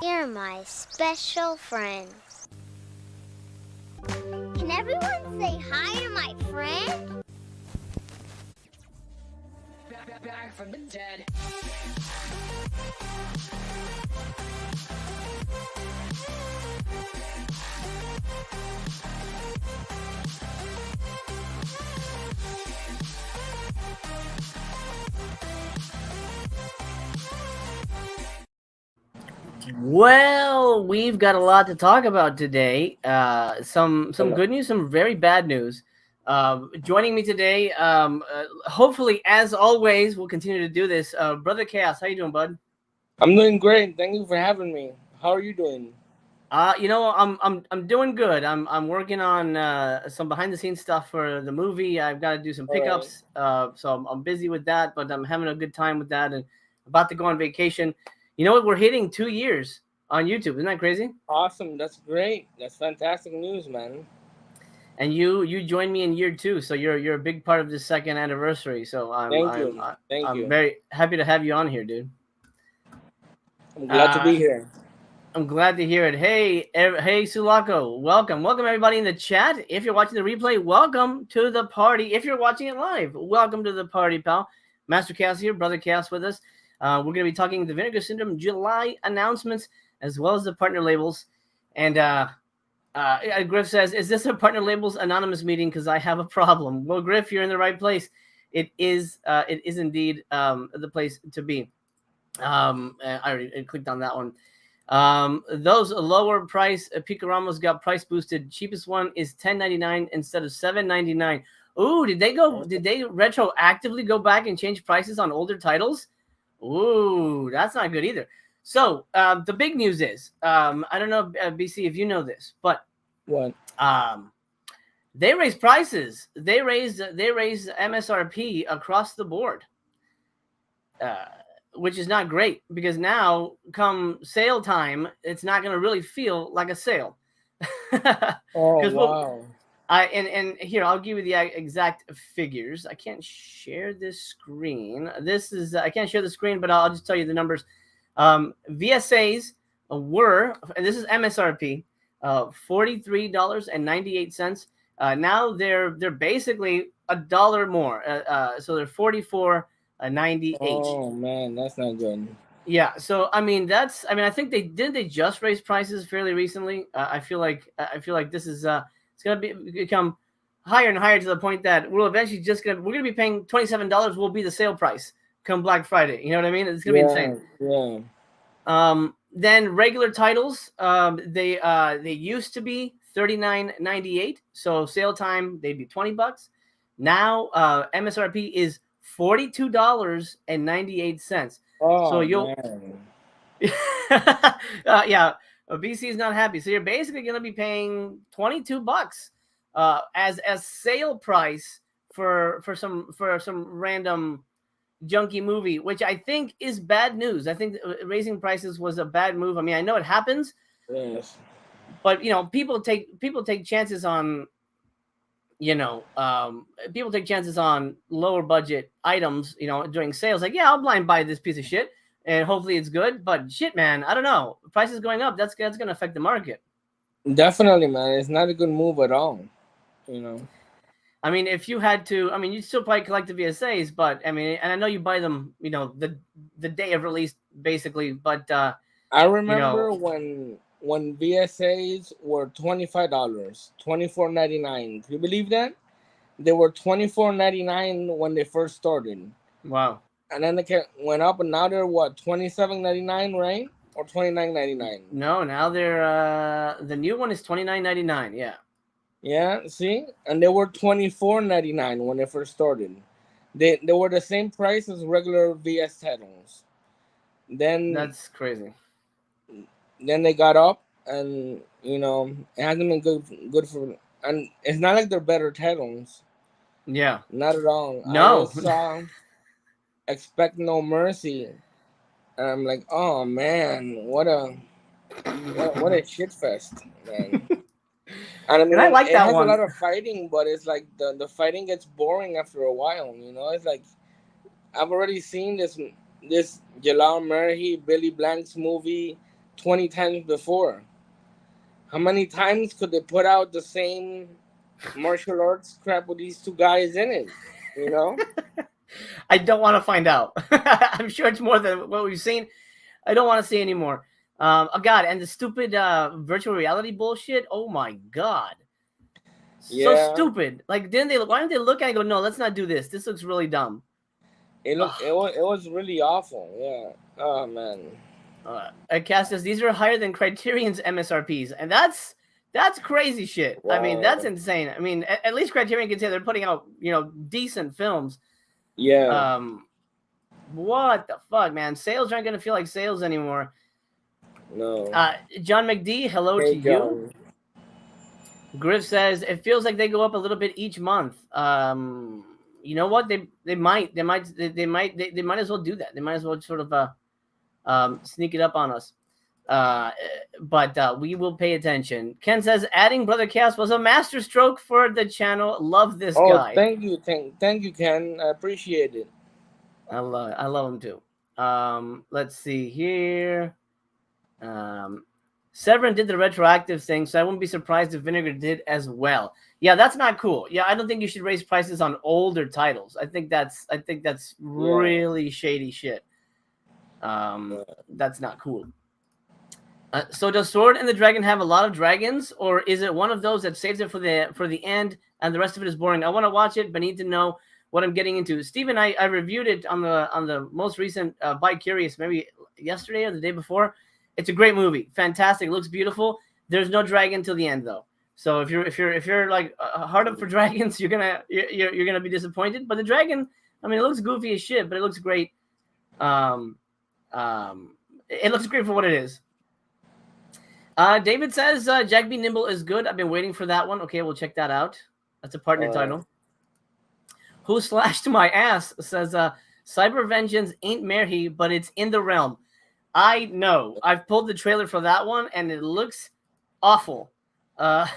You're my special friends. Can everyone say hi to my friend? Back from the dead. Well, we've got a lot to talk about today. Some good news, some very bad news. Joining me today, hopefully, as always, we'll continue to do this. Brother Chaos, how you doing, bud? I'm doing great. Thank you for having me. How are you doing? I'm doing good. I'm working on some behind the scenes stuff for the movie. I've got to do some All right. pickups, so I'm busy with that. But I'm having a good time with that, and about to go on vacation. You know what? We're hitting 2 years on YouTube. Isn't that crazy? Awesome. That's great. That's fantastic news, man. And you joined me in year 2, so you're a big part of this second anniversary. So I'm Thank I'm you. Thank I'm you. very happy to have you on here, dude. I'm glad to Uh, be here. I'm glad to hear it. Hey, Sulako, welcome everybody in the chat. If you're watching the replay, welcome to the party. If you're watching it live, welcome to the party, pal. Master Chaos here, Brother Chaos with us. We're gonna be talking the Vinegar Syndrome July announcements as well as the partner labels. And Griff says, "Is this a partner labels anonymous meeting? Because I have a problem." Well, Griff, you're in the right place. It is indeed the place to be. I already clicked on that one. Those lower price Picoramos got price boosted. Cheapest one is $10.99 instead of $7.99. Ooh, did they retroactively go back and change prices on older titles? Ooh, that's not good either. So the big news is, I don't know, BC, if you know this, but What? they raised prices. They raised MSRP across the board. Which is not great because now come sale time, it's not going to really feel like a sale. Oh, Because wow. and here I'll give you the exact figures. I can't share this screen. This is I can't share the screen, but I'll just tell you the numbers. VSAs were, and this is MSRP, $43.98. Now they're basically $1 more. So they're 44.98. Oh, man. That's not good. Yeah, so I mean I think they just raise prices fairly recently. I feel like this is it's gonna become higher and higher to the point that we're eventually we're gonna be paying $27 will be the sale price come Black Friday. You know what I mean? It's gonna be insane. Yeah. Then regular titles, they used to be $39.98. So sale time they'd be $20. Now MSRP is $42.98. So Oh, you'll man. yeah, BC is not happy. So you're basically going to be paying $22 as sale price for some random junky movie, which I think is bad news. I think raising prices was a bad move. I mean, I know it happens, Yes. but people take chances on people take chances on lower budget items, during sales. Like, yeah, I'll blind buy this piece of shit and hopefully it's good. But shit, man, I don't know. Prices going up. That's going to affect the market. Definitely, man. It's not a good move at all. You know. I mean, if you had to, I mean, you'd still probably collect the VSAs, but I mean, and I know you buy them, the day of release, basically. But I remember when VSAs were $25, $24.99. Can you believe that? They were $24.99 when they first started, wow. and then they went up, and now they're what, $27.99, right? Or $29.99? No, now they're the new one is $29.99. Yeah. Yeah, see, and they were $24.99 when they first started. They were the same price as regular VS titles. Then That's crazy. they got up, and it hasn't been good for. And it's not like they're better titles. Yeah. Not at all. No. I just saw Expect No Mercy, and I'm like, oh man, what a shit fest, man. And I And I mean, like it that has a one. lot of fighting, but it's like the fighting gets boring after a while. It's like I've already seen this Jalal Murray, Billy Blank's movie 20 times before. How many times could they put out the same martial arts crap with these two guys in it? You know? I don't want to find out. I'm sure it's more than what we've seen. I don't want to see anymore. Oh God, and the stupid virtual reality bullshit. Oh my God, so stupid. Like, why didn't they look at it and go, no, let's not do this. This looks really dumb. It was really awful. Yeah. Oh man. Cass says these are higher than Criterion's MSRPs, and that's crazy shit. Wow. I mean, that's insane. I mean, at least Criterion can say they're putting out, you know, decent films. Yeah. What the fuck, man? Sales aren't gonna feel like sales anymore. No. John McD, hello to you. Griff says it feels like they go up a little bit each month. You know what? They might as well do that. They might as well sort of sneak it up on us. But we will pay attention. Ken says adding Brother Chaos was a master stroke for the channel. Love this guy. Thank you, Ken. I appreciate it. I love him too. Let's see here. Severin did the retroactive thing, so I wouldn't be surprised if Vinegar did as well. Yeah, that's not cool. Yeah, I don't think you should raise prices on older titles. I think that's really shady shit. That's not cool. So does Sword and the Dragon have a lot of dragons, or is it one of those that saves it for the end and the rest of it is boring? I want to watch it, but need to know what I'm getting into. Steven, I reviewed it on the most recent By Curious, maybe yesterday or the day before. It's a great movie, fantastic, it looks beautiful. There's no dragon till the end though. So if you're like hard up for dragons, you're gonna be disappointed. But the dragon, I mean, it looks goofy as shit, but it looks great. It looks great for what it is. David says Jack B. Nimble is good. I've been waiting for that one. Okay, we'll check that out. That's a partner title. Who Slashed My Ass says Cyber Vengeance ain't Merhi, but it's in the realm. I know. I've pulled the trailer for that one, and it looks awful. Man.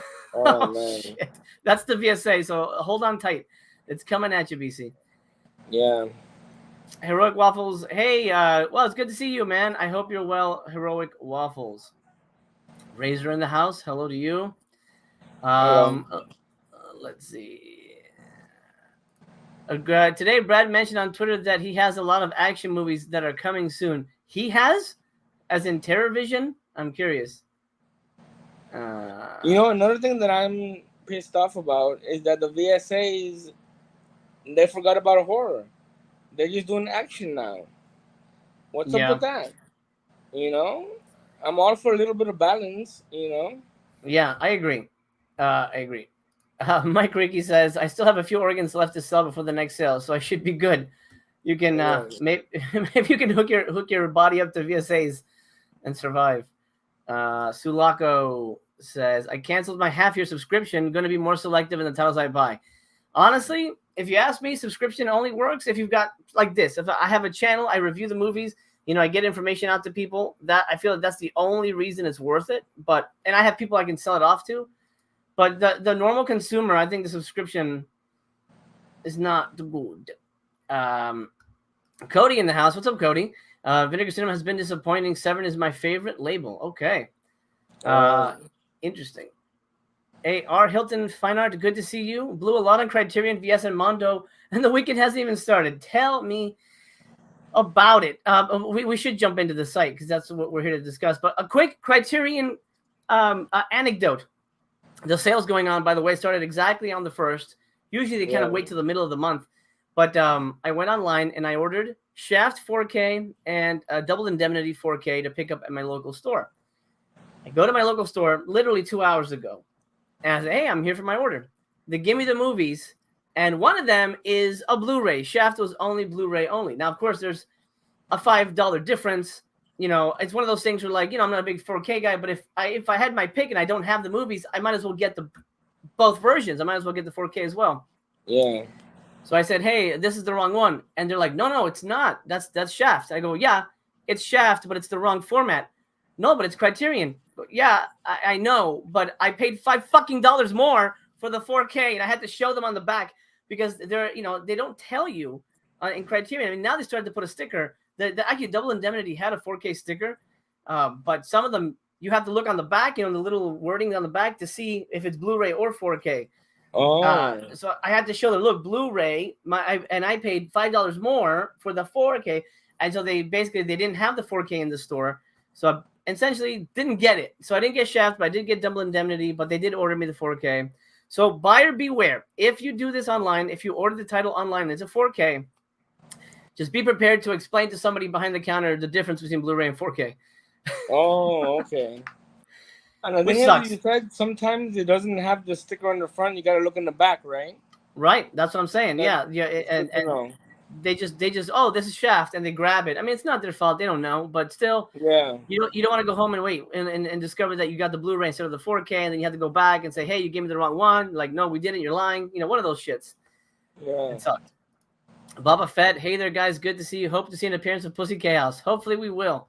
Shit. That's the VSA, so hold on tight. It's coming at you, BC. Yeah. Heroic Waffles. Hey, well, it's good to see you, man. I hope you're well, Heroic Waffles. Razor in the house. Hello to you. Let's see. Today, Brad mentioned on Twitter that he has a lot of action movies that are coming soon. He has? As in TerrorVision? I'm curious. You know, another thing that I'm pissed off about is that the VSAs, they forgot about horror. They're just doing action now. What's up with that? You know? I'm all for a little bit of balance, you know? Yeah, I agree. Mike Ricky says, I still have a few organs left to sell before the next sale, so I should be good. You can maybe you can hook your body up to VSAs and survive. Sulaco says, I canceled my half-year subscription. Going to be more selective in the titles I buy. Honestly, if you ask me, subscription only works if you've got like this. If I have a channel, I review the movies. You know, I get information out to people. That I feel like that's the only reason it's worth it. And I have people I can sell it off to. But the normal consumer, I think the subscription is not good. Cody in the house. What's up, Cody? Vinegar Cinema has been disappointing. Severin is my favorite label. Okay. Interesting. Hey, R. Hilton Fine Art, good to see you. Blew a lot on Criterion, VS, and Mondo, and the weekend hasn't even started. Tell me about it. We should jump into the site because that's what we're here to discuss. But a quick Criterion anecdote. The sales going on, by the way, started exactly on the 1st. Usually they kind of wait till the middle of the month. But I went online and I ordered Shaft 4K and Double Indemnity 4K to pick up at my local store. I go to my local store literally 2 hours ago. And I say, hey, I'm here for my order. They give me the movies. And one of them is a Blu-ray. Shaft was only Blu-ray only. Now, of course, there's a $5 difference. You know, it's one of those things where, like, you know, I'm not a big 4K guy, but if I had my pick and I don't have the movies, I might as well get both versions. I might as well get the 4K as well. Yeah. So I said, hey, this is the wrong one. And they're like, no, it's not. That's Shaft. I go, yeah, it's Shaft, but it's the wrong format. No, but it's Criterion. Yeah, I know, but I paid $5 more for the 4K, and I had to show them on the back because they're, you know, they don't tell you in Criterion. I mean, now they started to put a sticker. Actually, Double Indemnity had a 4K sticker, But some of them you have to look on the back, the little wording on the back to see if it's Blu-ray or 4K. So I had to show them, look, Blu-ray. I paid $5 more for the 4K, and so they didn't have the 4K in the store, so I essentially didn't get it. So I didn't get Shaft, but I did get Double Indemnity. But they did order me the 4K. So buyer beware. If you do this online, if you order the title online, it's a 4K. Just be prepared to explain to somebody behind the counter the difference between Blu-ray and 4K. Oh, okay. And I think you said sometimes it doesn't have the sticker on the front. You got to look in the back, right? Right. That's what I'm saying. Yeah. And they just oh, this is Shaft, and they grab it. I mean, it's not their fault. They don't know, but still, yeah. You don't want to go home and wait and discover that you got the Blu-ray instead of the 4K, and then you have to go back and say, hey, you gave me the wrong one. Like, no, we didn't. You're lying. One of those shits. Yeah. It sucked. Baba Fett, hey there, guys. Good to see you. Hope to see an appearance of Pussy Chaos. Hopefully, we will.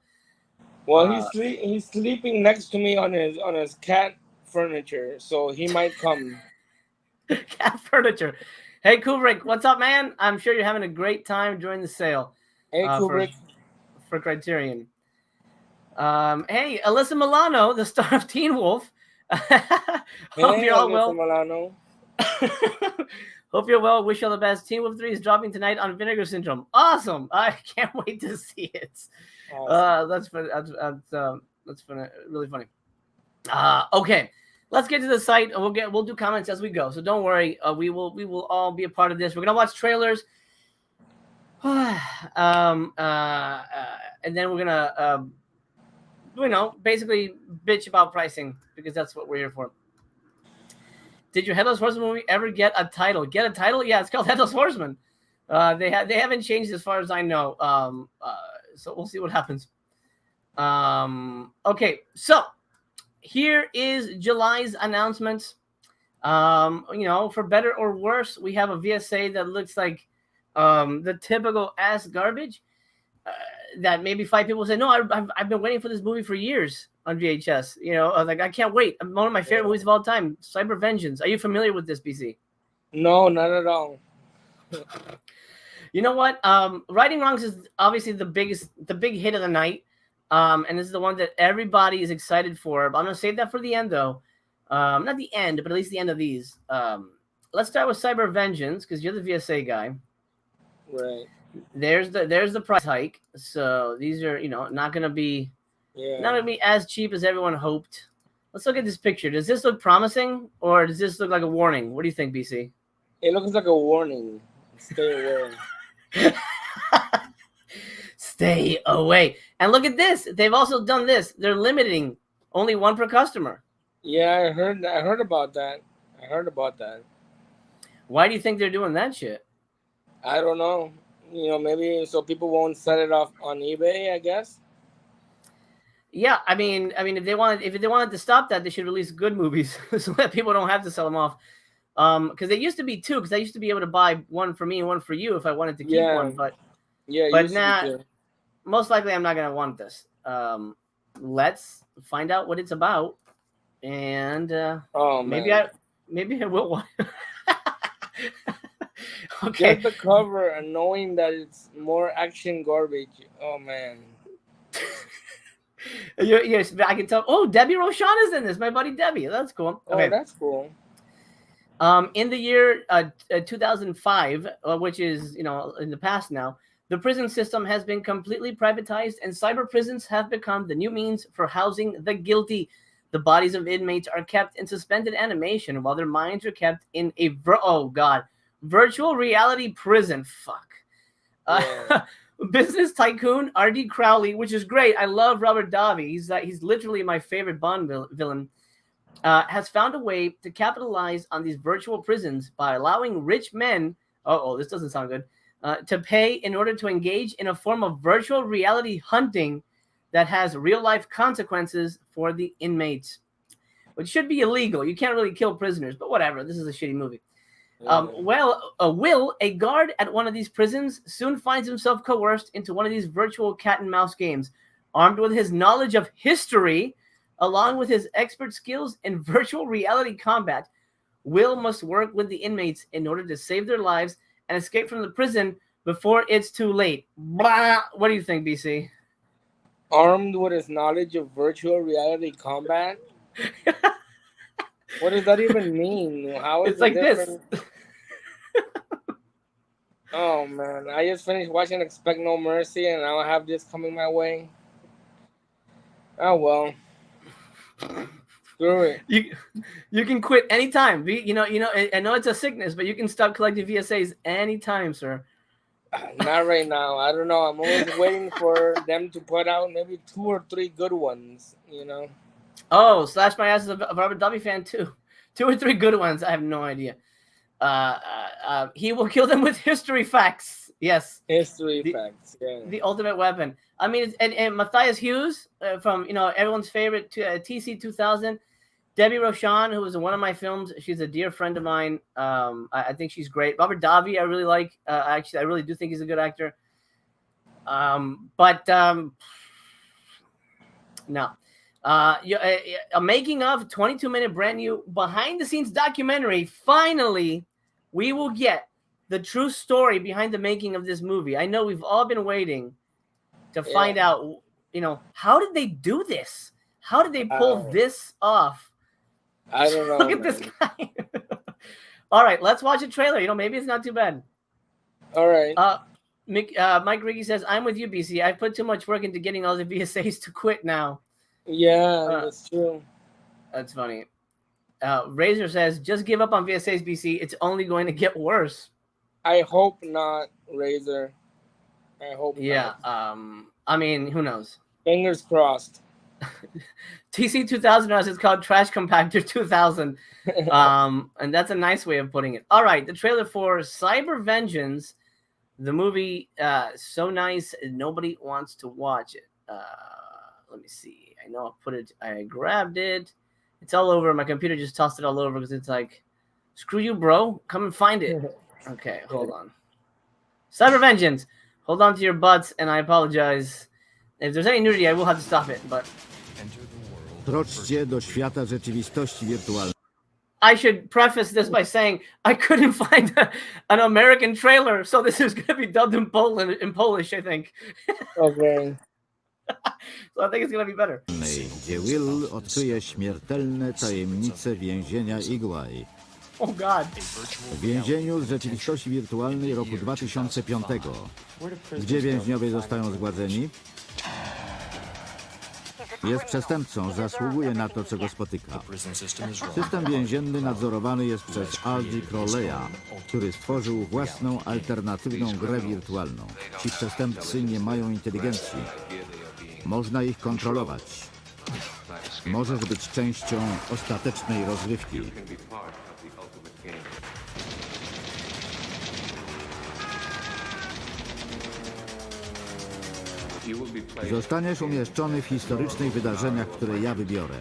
Well, he's sleeping next to me on his cat furniture, so he might come. Cat furniture. Hey, Kubrick, what's up, man? I'm sure you're having a great time during the sale. Hey, Kubrick. For Criterion. Hey, Alyssa Milano, the star of Teen Wolf. Hope you're all well. Milano. Hope you're well. Wish you all the best. Teen Wolf 3 is dropping tonight on Vinegar Syndrome. Awesome. I can't wait to see it. Awesome. That's funny. That's funny. Really funny. Okay. Let's get to the site. We'll do comments as we go. So don't worry. We will all be a part of this. We're gonna watch trailers. And then we're gonna basically bitch about pricing, because that's what we're here for. Did your Headless Horseman movie ever get a title? Get a title? Yeah, it's called Headless Horseman. They haven't changed as far as I know. So we'll see what happens. Okay, so here is July's announcements. For better or worse, we have a VSA that looks like the typical ass garbage. That maybe 5 people say, no, I've been waiting for this movie for years on VHS. I can't wait. One of my favorite movies of all time, Cyber Vengeance. Are you familiar with this, BC? No, not at all. You know what? Righting Wrongs is obviously the big hit of the night. And this is the one that everybody is excited for. But I'm going to save that for the end, though. Not the end, but at least the end of these. Let's start with Cyber Vengeance, because you're the VSA guy. Right. There's the price hike. So these are, not going to be as cheap as everyone hoped. Let's look at this picture. Does this look promising, or does this look like a warning? What do you think, BC? It looks like a warning. Stay away. Stay away. And look at this. They've also done this. They're limiting only one per customer. Yeah, I heard about that. Why do you think they're doing that shit? I don't know. Maybe so people won't set it off on eBay, I guess. Yeah, I mean, if they wanted to stop that, they should release good movies so that people don't have to sell them off. Because they used to be two. Because I used to be able to buy one for me and one for you if I wanted to keep one. But now, most likely, I'm not gonna want this. Let's find out what it's about, and maybe I will want. Okay. Get the cover and knowing that it's more action garbage. Oh man. Yes, I can tell. Oh, Debbie Rochon is in this. My buddy Debbie. That's cool. Okay. Oh, that's cool. In the year 2005, which is in the past now, the prison system has been completely privatized, and cyber prisons have become the new means for housing the guilty. The bodies of inmates are kept in suspended animation while their minds are kept in a virtual reality prison. Fuck. Yeah. Business tycoon R.D. Crowley, which is great. I love Robert Davi. He's literally my favorite Bond villain. Has found a way to capitalize on these virtual prisons by allowing rich men, this doesn't sound good, to pay in order to engage in a form of virtual reality hunting that has real-life consequences for the inmates, which should be illegal. You can't really kill prisoners, but whatever. This is a shitty movie. Will, a guard at one of these prisons, soon finds himself coerced into one of these virtual cat and mouse games. Armed with his knowledge of history, along with his expert skills in virtual reality combat, Will must work with the inmates in order to save their lives and escape from the prison before it's too late. Blah. What do you think, BC? armed with his knowledge of virtual reality combat. What does that even mean? How is It's it like different? this. Oh man, I just finished watching Expect No Mercy, and now I have this coming my way. Oh well, screw it. You can quit anytime. You know. I know it's a sickness, but you can stop collecting VSAs anytime, sir. Not right now. I don't know. I'm always waiting for them to put out maybe 2 or 3 good ones. You know. Oh, Slash My Ass is a Robert Davi fan too. 2 or 3 good ones. I have no idea. He will kill them with history facts. Yes. History facts. Yeah. The ultimate weapon. I mean, and Matthias Hughes from everyone's favorite TC 2000. Debbie Rochon, who was in one of my films, she's a dear friend of mine. I think she's great. Robert Davi, I really like. Actually, I really do think he's a good actor. But no. A making of 22-minute brand new behind-the-scenes documentary. Finally, we will get the true story behind the making of this movie. I know we've all been waiting to find out, how did they do this? How did they pull this off? I don't know. Look at this guy. All right, let's watch a trailer. Maybe it's not too bad. All right. Mike Riggy says, I'm with you, BC. I've put too much work into getting all the VSAs to quit now. Yeah, that's true. That's funny. Razor says, just give up on VSAs, BC. It's only going to get worse. I hope not, Razor. I hope not. I mean, who knows? Fingers crossed. TC 2000 it's called Trash Compactor 2000. And that's a nice way of putting it. All right, the trailer for Cyber Vengeance, the movie, so nice nobody wants to watch it. Let me see. I know I grabbed it. It's all over. My computer just tossed it all over because it's like, screw you, bro. Come and find it. Okay, hold on. Cyber Vengeance. Hold on to your butts, and I apologize. If there's any nudity, I will have to stop it, but... Kroczcie do świata rzeczywistości wirtualnej. I should preface this by saying I couldn't find an American trailer, so this is going to be dubbed in Polish, I think. Okay. So I think it's going to be better. Gdzie Will odkryje śmiertelne tajemnice więzienia Igway. Oh God. W więzieniu z rzeczywistości wirtualnej roku 2005. Gdzie więźniowie zostają zgładzeni? Jest przestępcą, zasługuje na to, co go spotyka. System więzienny nadzorowany jest przez Aldi Crowleya, który stworzył własną, alternatywną grę wirtualną. Ci przestępcy nie mają inteligencji. Można ich kontrolować. Możesz być częścią ostatecznej rozrywki. Zostaniesz umieszczony w historycznych wydarzeniach, które ja wybiorę.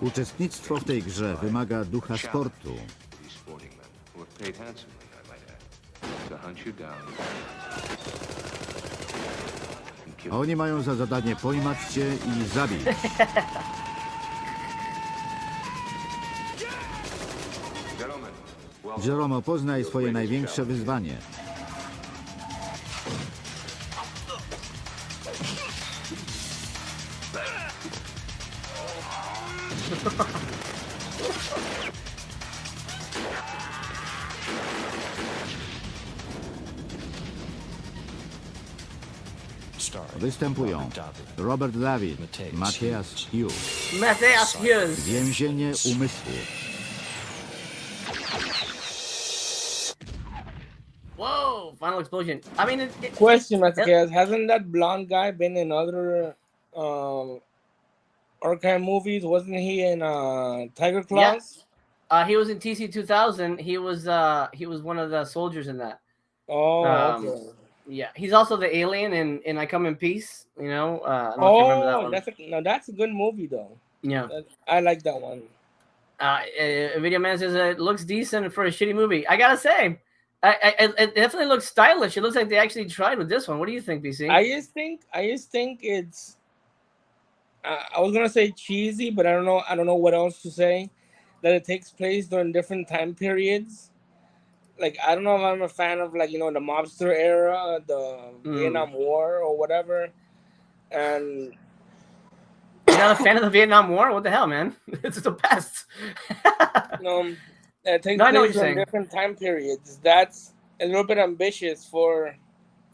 Uczestnictwo w tej grze wymaga ducha sportu. Oni mają za zadanie pojmać cię i zabić. Jeromo, poznaj swoje największe wyzwanie. Występują Robert David, Matthias Hughes. Więzienie umysłu. Whoa! Final explosion. I mean, Question, Matthias. Hasn't that blonde guy been in other archive movies? Wasn't he in Tiger Claws? Yeah. He was in TC 2000. He was one of the soldiers in that. Oh, okay. Yeah, he's also the alien in I Come in Peace. I don't know if you remember that one. That's a good movie though. Yeah, I like that one. Video Man says it looks decent for a shitty movie. I gotta say, it definitely looks stylish. It looks like they actually tried with this one. What do you think, BC? I just think it's. I was gonna say cheesy, but I don't know what else to say. That it takes place during different time periods. like I don't know if I'm a fan of like the mobster era, the Vietnam War or whatever, and you're not a fan of the Vietnam War? What the hell, man? It's the best. It takes place in different time periods. That's a little bit ambitious for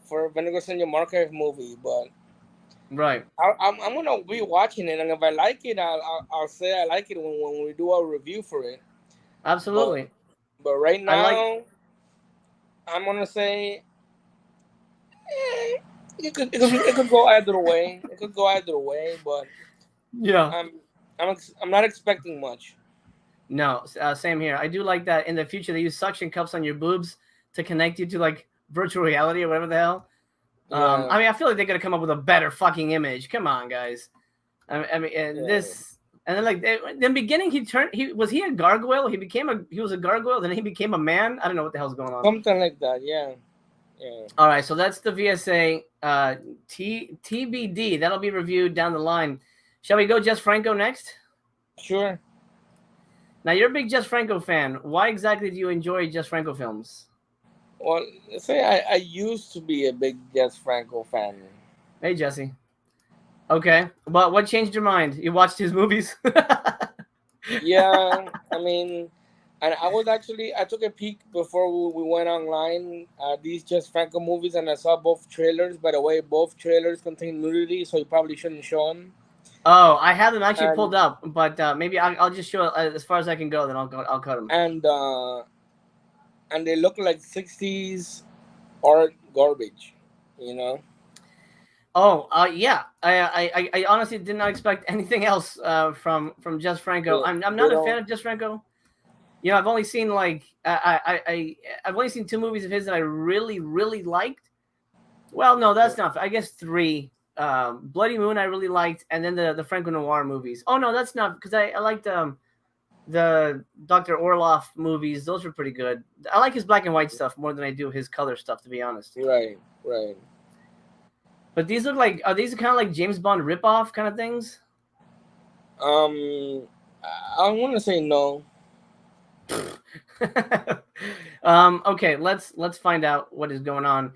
Vinegar Syndrome Archive movie, but right. I'm gonna be watching it, and if I like it, I'll say I like it when we do our review for it. Absolutely. But right now, I'm gonna say it could go either way. It could go either way, but yeah, I'm not expecting much. No, same here. I do like that in the future they use suction cups on your boobs to connect you to like virtual reality or whatever the hell. Yeah. I mean, I feel like they're gonna come up with a better fucking image. Come on, guys. I mean, this, and then like in the beginning, was he a gargoyle? He was a gargoyle, then he became a man. I don't know what the hell's going on. Something like that, yeah. Yeah. All right, so that's the VSA TBD. That'll be reviewed down the line. Shall we go Jess Franco next? Sure. Now, you're a big Jess Franco fan. Why exactly do you enjoy Jess Franco films? Well, say I used to be a big Jess Franco fan. Hey, Jesse. Okay, but what changed your mind? You watched his movies? Yeah, I mean, and I took a peek before we went online these Jess Franco movies, and I saw both trailers. By the way, both trailers contain nudity, so you probably shouldn't show them. Oh, I have them actually pulled up, but maybe I'll just show it as far as I can go. Then I'll cut them. And they look like 60s art garbage, Oh, yeah. I honestly did not expect anything else from Jess Franco. I'm not a fan of Jess Franco. I've only seen I've only seen 2 movies of his that I really, really liked. Well, no, that's not. I guess 3. Bloody Moon I really liked, and then the Franco Noir movies. Oh no, that's not, because I liked the Dr. Orloff movies. Those were pretty good. I like his black and white stuff more than I do his color stuff, to be honest. Right. But these look like, are these kind of like James Bond ripoff kind of things? I want to say no. Okay, let's find out what is going on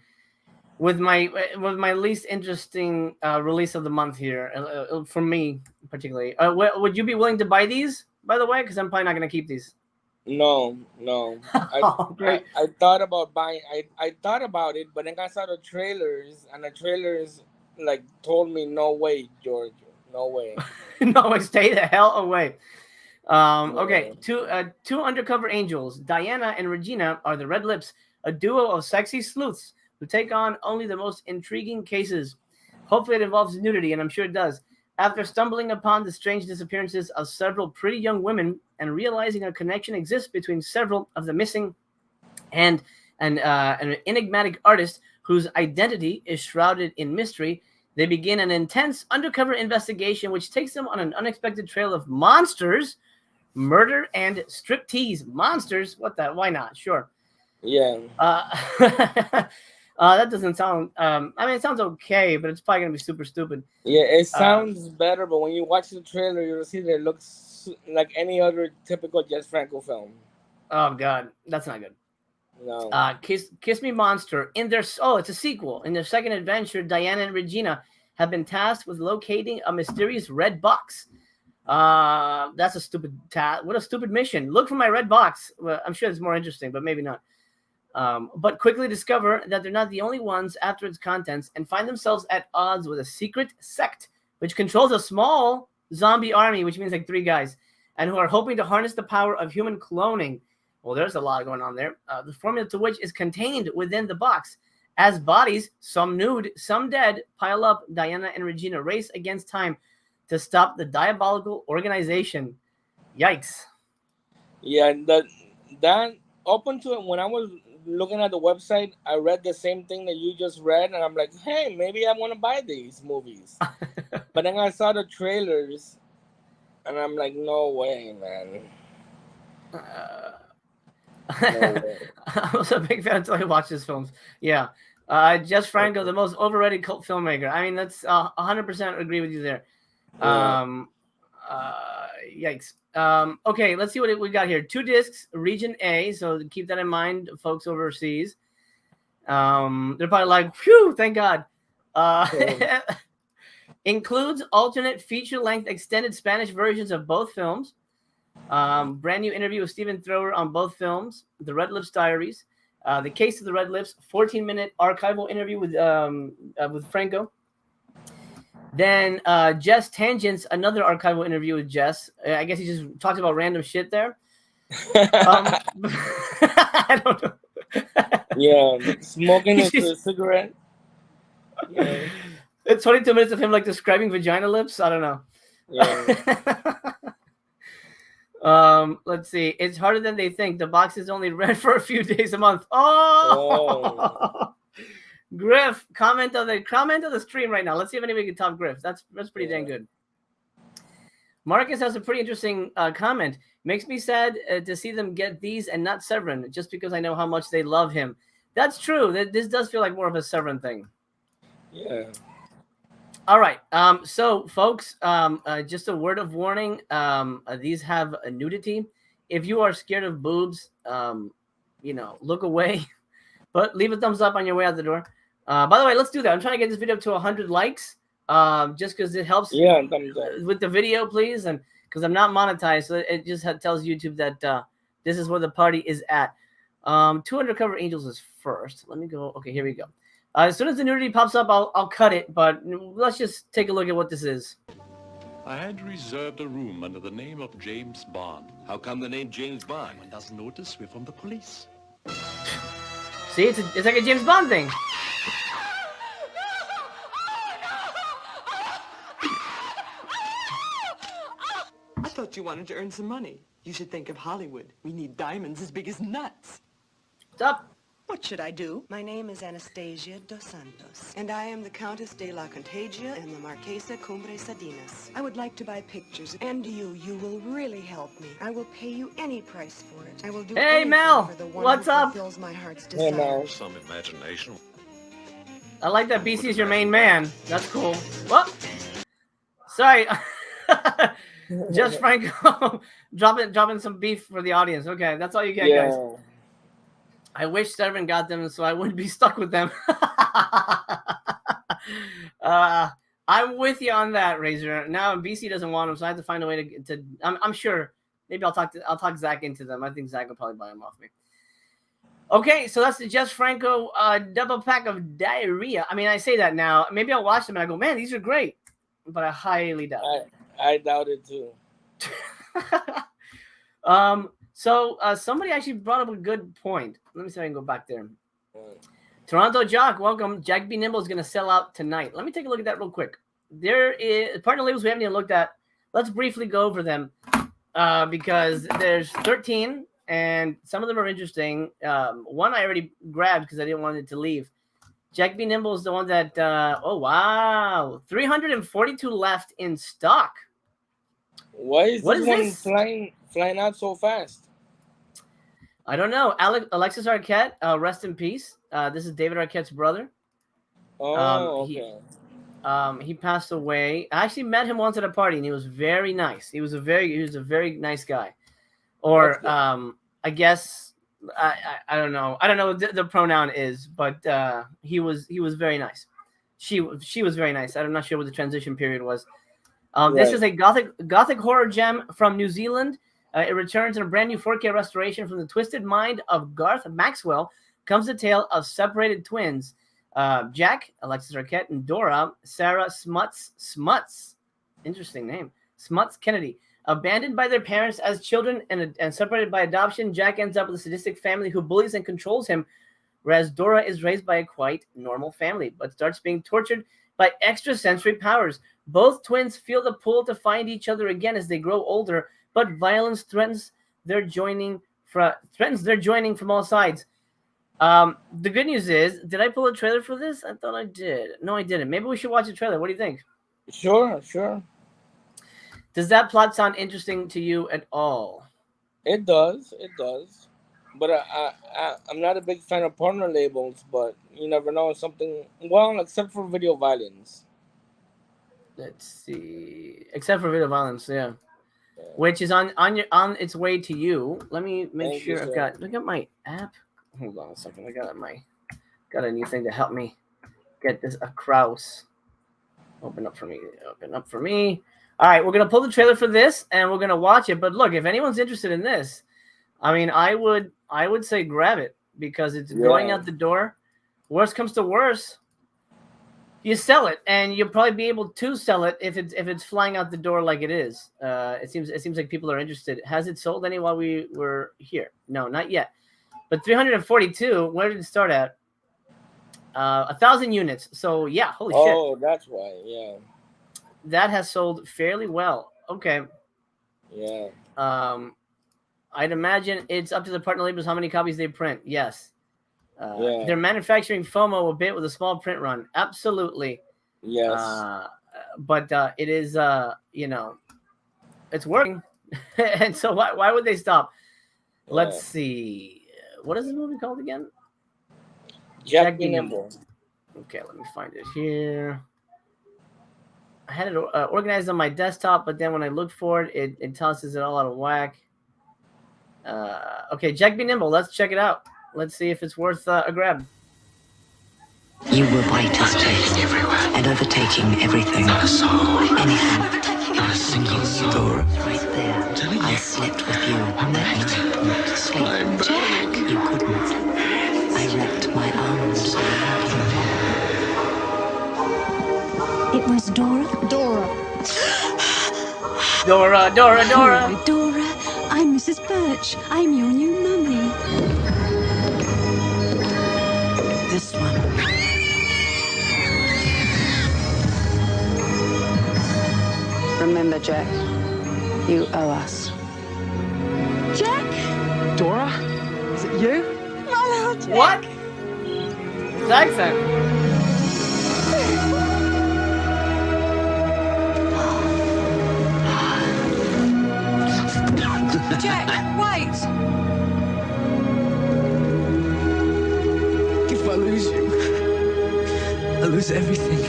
with my least interesting release of the month here, for me particularly. Would you be willing to buy these, by the way? Because I'm probably not going to keep these. No. Great. I thought about buying. I thought about it, but then I saw the trailers, and the trailers like told me, no way, George, no way. No way, stay the hell away. Okay, two undercover angels, Diana and Regina, are the Red Lips, a duo of sexy sleuths who take on only the most intriguing cases. Hopefully it involves nudity, and I'm sure it does. After stumbling upon the strange disappearances of several pretty young women and realizing a connection exists between several of the missing and an enigmatic artist whose identity is shrouded in mystery, they begin an intense undercover investigation which takes them on an unexpected trail of monsters, murder, and striptease. Monsters? What the? Why not? Sure. Yeah. That doesn't sound. I mean, it sounds okay, but it's probably gonna be super stupid. Yeah, it sounds better, but when you watch the trailer, you'll see that it looks like any other typical Jess Franco film. Oh God, that's not good. No. Kiss Me Monster. It's a sequel. In their second adventure, Diana and Regina have been tasked with locating a mysterious red box. That's a stupid task. What a stupid mission. Look for my red box. Well, I'm sure it's more interesting, but maybe not. But quickly discover that they're not the only ones after its contents and find themselves at odds with a secret sect which controls a small zombie army, which means like 3 guys, and who are hoping to harness the power of human cloning. Well, there's a lot going on there. The formula to which is contained within the box. As bodies, some nude, some dead, pile up, Diana and Regina race against time to stop the diabolical organization. Yikes. Yeah, that open to it. When I was looking at the website, I read the same thing that you just read, and I'm like, hey, maybe I want to buy these movies. But then I saw the trailers, and I'm like, no way, man. I was a big fan until I watched his films. Yeah. Jess Franco, the most overrated cult filmmaker. I mean, that's 100% agree with you there. Yeah. Yikes. Okay, let's see what we got here. 2 discs, region A. So keep that in mind, folks overseas. They're probably like, phew, thank God. Includes alternate feature-length extended Spanish versions of both films. Brand new interview with Stephen Thrower on both films. The Red Lips Diaries. The Case of the Red Lips. 14-minute archival interview with Franco. Then Jess Tangents, another archival interview with Jess. I guess he just talked about random shit there. I don't know. Yeah, smoking a cigarette. Yeah. It's 22 minutes of him like describing vagina lips. I don't know. Yeah. Let's see. It's harder than they think. The box is only read for a few days a month. Oh. Griff, comment on the stream right now. Let's see if anybody can top Griff. That's pretty dang good. Marcus has a pretty interesting comment. Makes me sad to see them get these and not Severin, just because I know how much they love him. That's true. This does feel like more of a Severin thing. Yeah. All right. So, folks, just a word of warning. These have a nudity. If you are scared of boobs, look away. But leave a thumbs up on your way out the door. By the way, let's do that. I'm trying to get this video up to 100 likes, just because it helps with the video, please. And because I'm not monetized, so it just tells YouTube that this is where the party is at. 2 Undercover Angels is first. Let me go. Okay, here we go. As soon as the nudity pops up, I'll cut it. But let's just take a look at what this is. I had reserved a room under the name of James Bond. How come the name James Bond? One doesn't notice we're from the police. See, it's like a James Bond thing. I thought you wanted to earn some money. You should think of Hollywood. We need diamonds as big as nuts. What's up? What should I do? My name is Anastasia dos Santos, and I am the Countess de la Contagia and the Marquesa Cumbre Sadinas. I would like to buy pictures, and you will really help me. I will pay you any price for it. I will do anything Mel, for the one what's who up? fulfills my heart's desire. Hey, Mel. Some imagination. I like that BC is your main man. That's cool. What? Sorry. Just Franco dropping some beef for the audience. Okay, that's all you get, guys. I wish Severin got them so I wouldn't be stuck with them. I'm with you on that, Razor. Now BC doesn't want them, so I have to find a way to I'm sure maybe I'll talk Zach into them. I think Zach will probably buy them off me. Okay, so that's the Jess Franco double pack of diarrhea. I mean, I say that now. Maybe I'll watch them and I go, man, these are great. But I highly doubt it. I doubt it too. So somebody actually brought up a good point. Let me see if I can go back there. Toronto Jock, welcome. Jack B. Nimble is going to sell out tonight. Let me take a look at that real quick. There is partner labels we haven't even looked at. Let's briefly go over them because there's 13 and some of them are interesting. One I already grabbed because I didn't want it to leave. Jack B. Nimble is the one that, oh, wow. 342 left in stock. Why is this one flying out so fast? I don't know. Alexis Arquette, rest in peace. This is David Arquette's brother. Oh, okay. He passed away. I actually met him once at a party, and he was very nice. He was a very nice guy. Or I guess I don't know. I don't know what the pronoun is, but he was very nice. She was very nice. I'm not sure what the transition period was. This is a gothic horror gem from New Zealand. It returns in a brand new 4K restoration from the twisted mind of Garth Maxwell. Comes the tale of separated twins, Jack, Alexis Arquette, and Dora, Sarah Smuts. Interesting name. Smuts Kennedy. Abandoned by their parents as children and separated by adoption, Jack ends up with a sadistic family who bullies and controls him, whereas Dora is raised by a quite normal family, but starts being tortured by extrasensory powers. Both twins feel the pull to find each other again as they grow older, but violence threatens their joining from all sides. The good news is, did I pull a trailer for this? I thought I did. No, I didn't. Maybe we should watch a trailer. What do you think? Sure. Does that plot sound interesting to you at all? It does. But I'm not a big fan of porno labels, but you never know something. Well, except for video violence. Let's see. Except for video violence, yeah. Which is on its way to you. Let me make sure I've got. Look at my app. Hold on a second. I got a new thing to help me get this across. Open up for me. Open up for me. All right, we're gonna pull the trailer for this and we're gonna watch it. But look, if anyone's interested in this, I mean, I would say grab it because it's going out the door. Worst comes to worst, you sell it, and you'll probably be able to sell it if it's flying out the door like it is. It seems like people are interested. Has it sold any while we were here? No, not yet. But 342. Where did it start at? 1,000 units. So yeah, holy shit. Oh, that's why. Yeah. That has sold fairly well. Okay. Yeah. I'd imagine it's up to the partner labels how many copies they print. Yes. They're manufacturing FOMO a bit with a small print run. Absolutely. Yes. But it is, it's working. And so why would they stop? Yeah. Let's see. What is this movie called again? Jack Be Nimble. Okay, let me find it here. I had it organized on my desktop, but then when I look for it, it tosses it all out of whack. Okay, Jack Be Nimble. Let's check it out. Let's see if it's worth a grab. You were white as taste everywhere and overtaking everything. Not a soul. Anything. Not a single soul. Dora. Right there. I slept with you. That you couldn't sleep. Jack. You couldn't. I wrapped my arms around you. It was Dora. Dora. Dora. I'm Mrs. Birch. I'm your new mummy. This one. Remember, Jack, you owe us. Jack? Dora? Is it you? My little Jack. What? His accent. Jack, wait! If I lose you, I lose everything.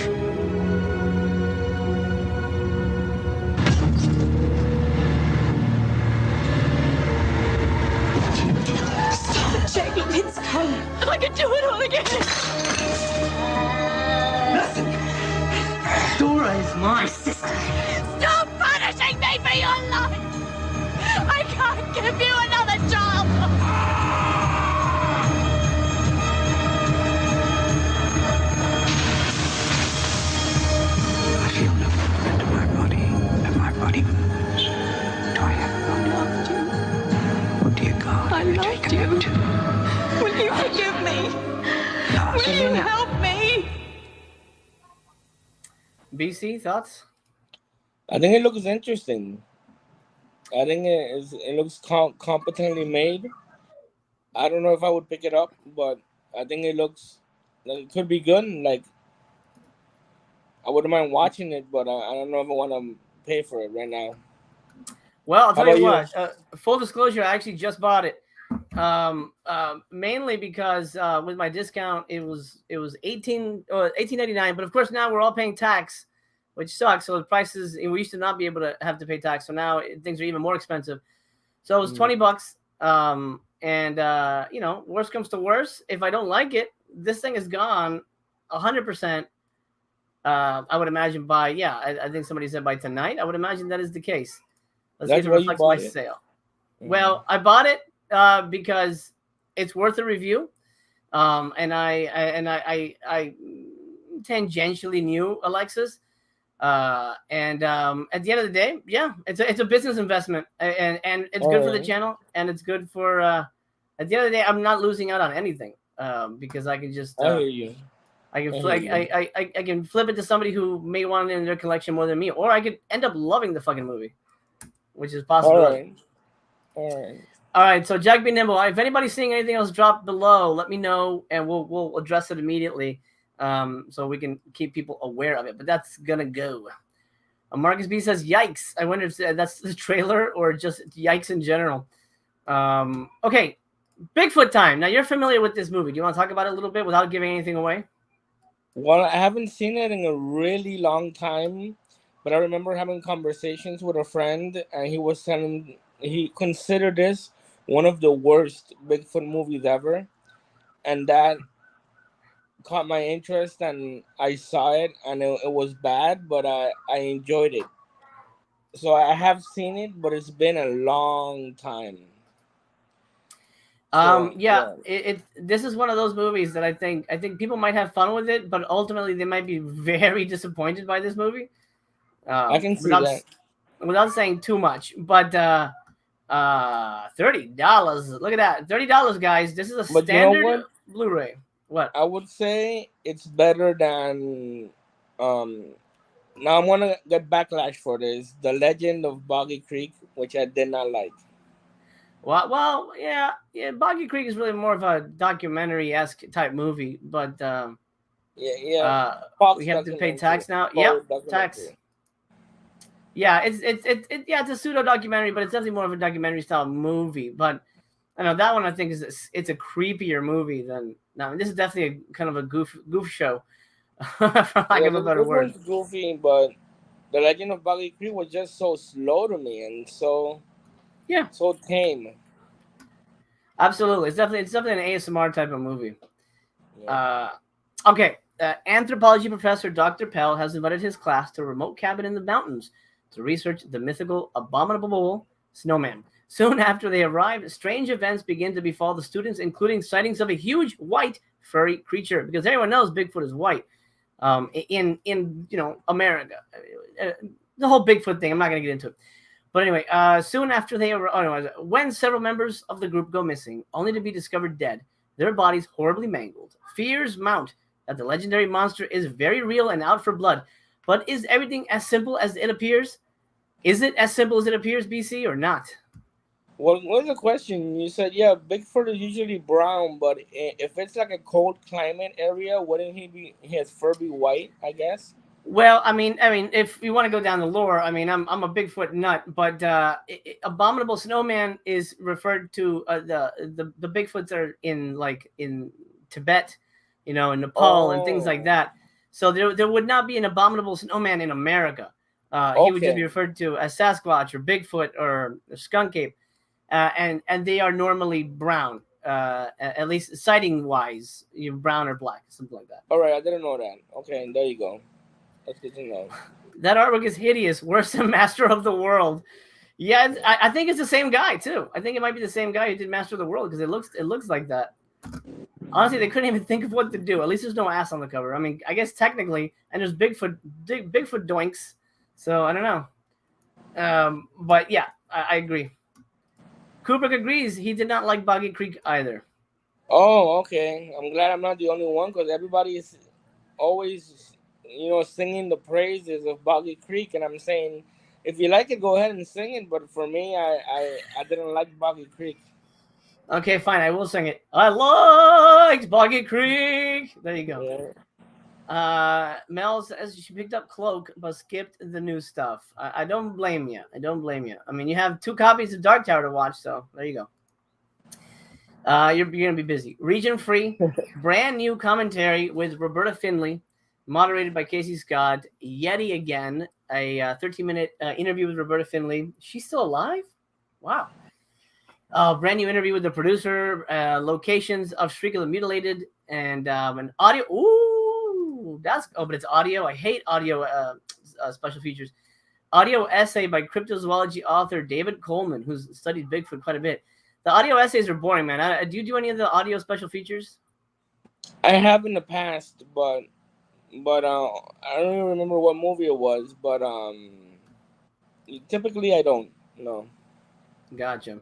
Jack, it's home. I can do it all again. Listen, Dora is my sister. Stop punishing me for your life. I can't give you another child. I feel no movement in my body, and my body moves. Do I have a body? I loved you. Oh dear God, I loved you. Will you forgive me? No, Will you help me? BC, thoughts? I think it looks interesting. I think it looks competently made. I don't know if I would pick it up, but I think it looks like it could be good. Like, I wouldn't mind watching it, but I don't know if I want to pay for it right now. Well, I'll tell you what. Full disclosure, I actually just bought it. Mainly because with my discount, it was $18.99. But of course, now we're all paying tax, which sucks. So the prices, we used to not be able to have to pay tax. So now things are even more expensive. So it was $20. Worst comes to worst, if I don't like it, this thing is gone 100%. I would imagine I think somebody said by tonight. I would imagine that is the case. Let's see if it reflects my sale. Well, I bought it because it's worth a review. And I tangentially knew Alexis. At the end of the day, it's a business investment, and it's good for the channel, and it's good for at the end of the day, I'm not losing out on anything because I can just I hear you. I can flip it to somebody who may want it in their collection more than me, or I could end up loving the fucking movie, which is possible. All right. So Jack Be Nimble. If anybody's seeing anything else drop below, let me know, and we'll address it immediately. So we can keep people aware of it, but that's gonna go. Marcus B says, "Yikes!" I wonder if that's the trailer or just yikes in general. Okay, Bigfoot time. Now you're familiar with this movie. Do you want to talk about it a little bit without giving anything away? Well, I haven't seen it in a really long time. but I remember having conversations with a friend, and he was telling he considered this one of the worst Bigfoot movies ever, and that caught my interest, and I saw it, and it was bad, but I enjoyed it. So I have seen it, but it's been a long time. So Yeah, this is one of those movies that I think people might have fun with it, but ultimately they might be very disappointed by this movie. I can see that. Without saying too much, but $30. Look at that, $30, guys. This is a But you know standard what? Blu-ray. What? I would say it's better than now I'm gonna get backlash for this. The Legend of Boggy Creek, which I did not like. Well, yeah. Boggy Creek is really more of a documentary-esque type movie, but we have to pay tax now. Yep, tax. Yeah, it's a pseudo documentary, but it's definitely more of a documentary style movie. But I know that one I think it's a creepier movie than no. This is definitely a kind of a goof show, for lack of a better word. This one's goofy, but The Legend of Boggy Creek was just so slow to me and so tame. Absolutely, it's definitely an ASMR type of movie. Yeah. Okay, anthropology professor Dr. Pell has invited his class to a remote cabin in the mountains to research the mythical abominable snowman. Soon after they arrive, strange events begin to befall the students, including sightings of a huge white furry creature. Because everyone knows Bigfoot is white. In America, the whole Bigfoot thing. I'm not going to get into it. But anyway, soon after they arrive, when several members of the group go missing, only to be discovered dead, their bodies horribly mangled. Fears mount that the legendary monster is very real and out for blood. But is everything as simple as it appears? Is it as simple as it appears, BC, or not? Well, what's the question? You said, yeah, Bigfoot is usually brown, but if it's like a cold climate area, wouldn't his fur be white, I guess? Well, I mean, if you want to go down the lore, I mean, I'm a Bigfoot nut, but abominable snowman is referred to the Bigfoots are in Tibet, in Nepal and things like that. So there would not be an abominable snowman in America. He would just be referred to as Sasquatch or Bigfoot or Skunk Ape, and they are normally brown, at least sighting wise, brown or black, something like that. All right, I didn't know that. Okay, there you go. That's good to know. That artwork is hideous. Worse than Master of the World. Yeah, I think it's the same guy too. I think it might be the same guy who did Master of the World because it looks like that. Honestly, they couldn't even think of what to do. At least there's no ass on the cover. I mean, I guess technically, and there's Bigfoot doinks. So I don't know. But yeah, I agree. Kubrick agrees. He did not like Boggy Creek either. Oh, okay. I'm glad I'm not the only one because everybody is always, singing the praises of Boggy Creek, and I'm saying, if you like it, go ahead and sing it. But for me, I didn't like Boggy Creek. Okay, fine. I will sing it. I liked Boggy Creek. There you go. Yeah. Mel says she picked up Cloak but skipped the new stuff. I don't blame you. I mean, you have 2 copies of Dark Tower to watch, so there you go. You're gonna be busy. Region Free, brand new commentary with Roberta Finley, moderated by Casey Scott. Yeti again, a 13-minute interview with Roberta Finley. She's still alive? Wow. Brand new interview with the producer, locations of Shriek of the Mutilated, and an audio. Ooh, but it's audio. I hate audio special features. Audio essay by cryptozoology author David Coleman, who's studied Bigfoot quite a bit. The audio essays are boring, man. Do you do any of the audio special features? I have in the past, but I don't even remember what movie it was. But typically I don't. No. Gotcha.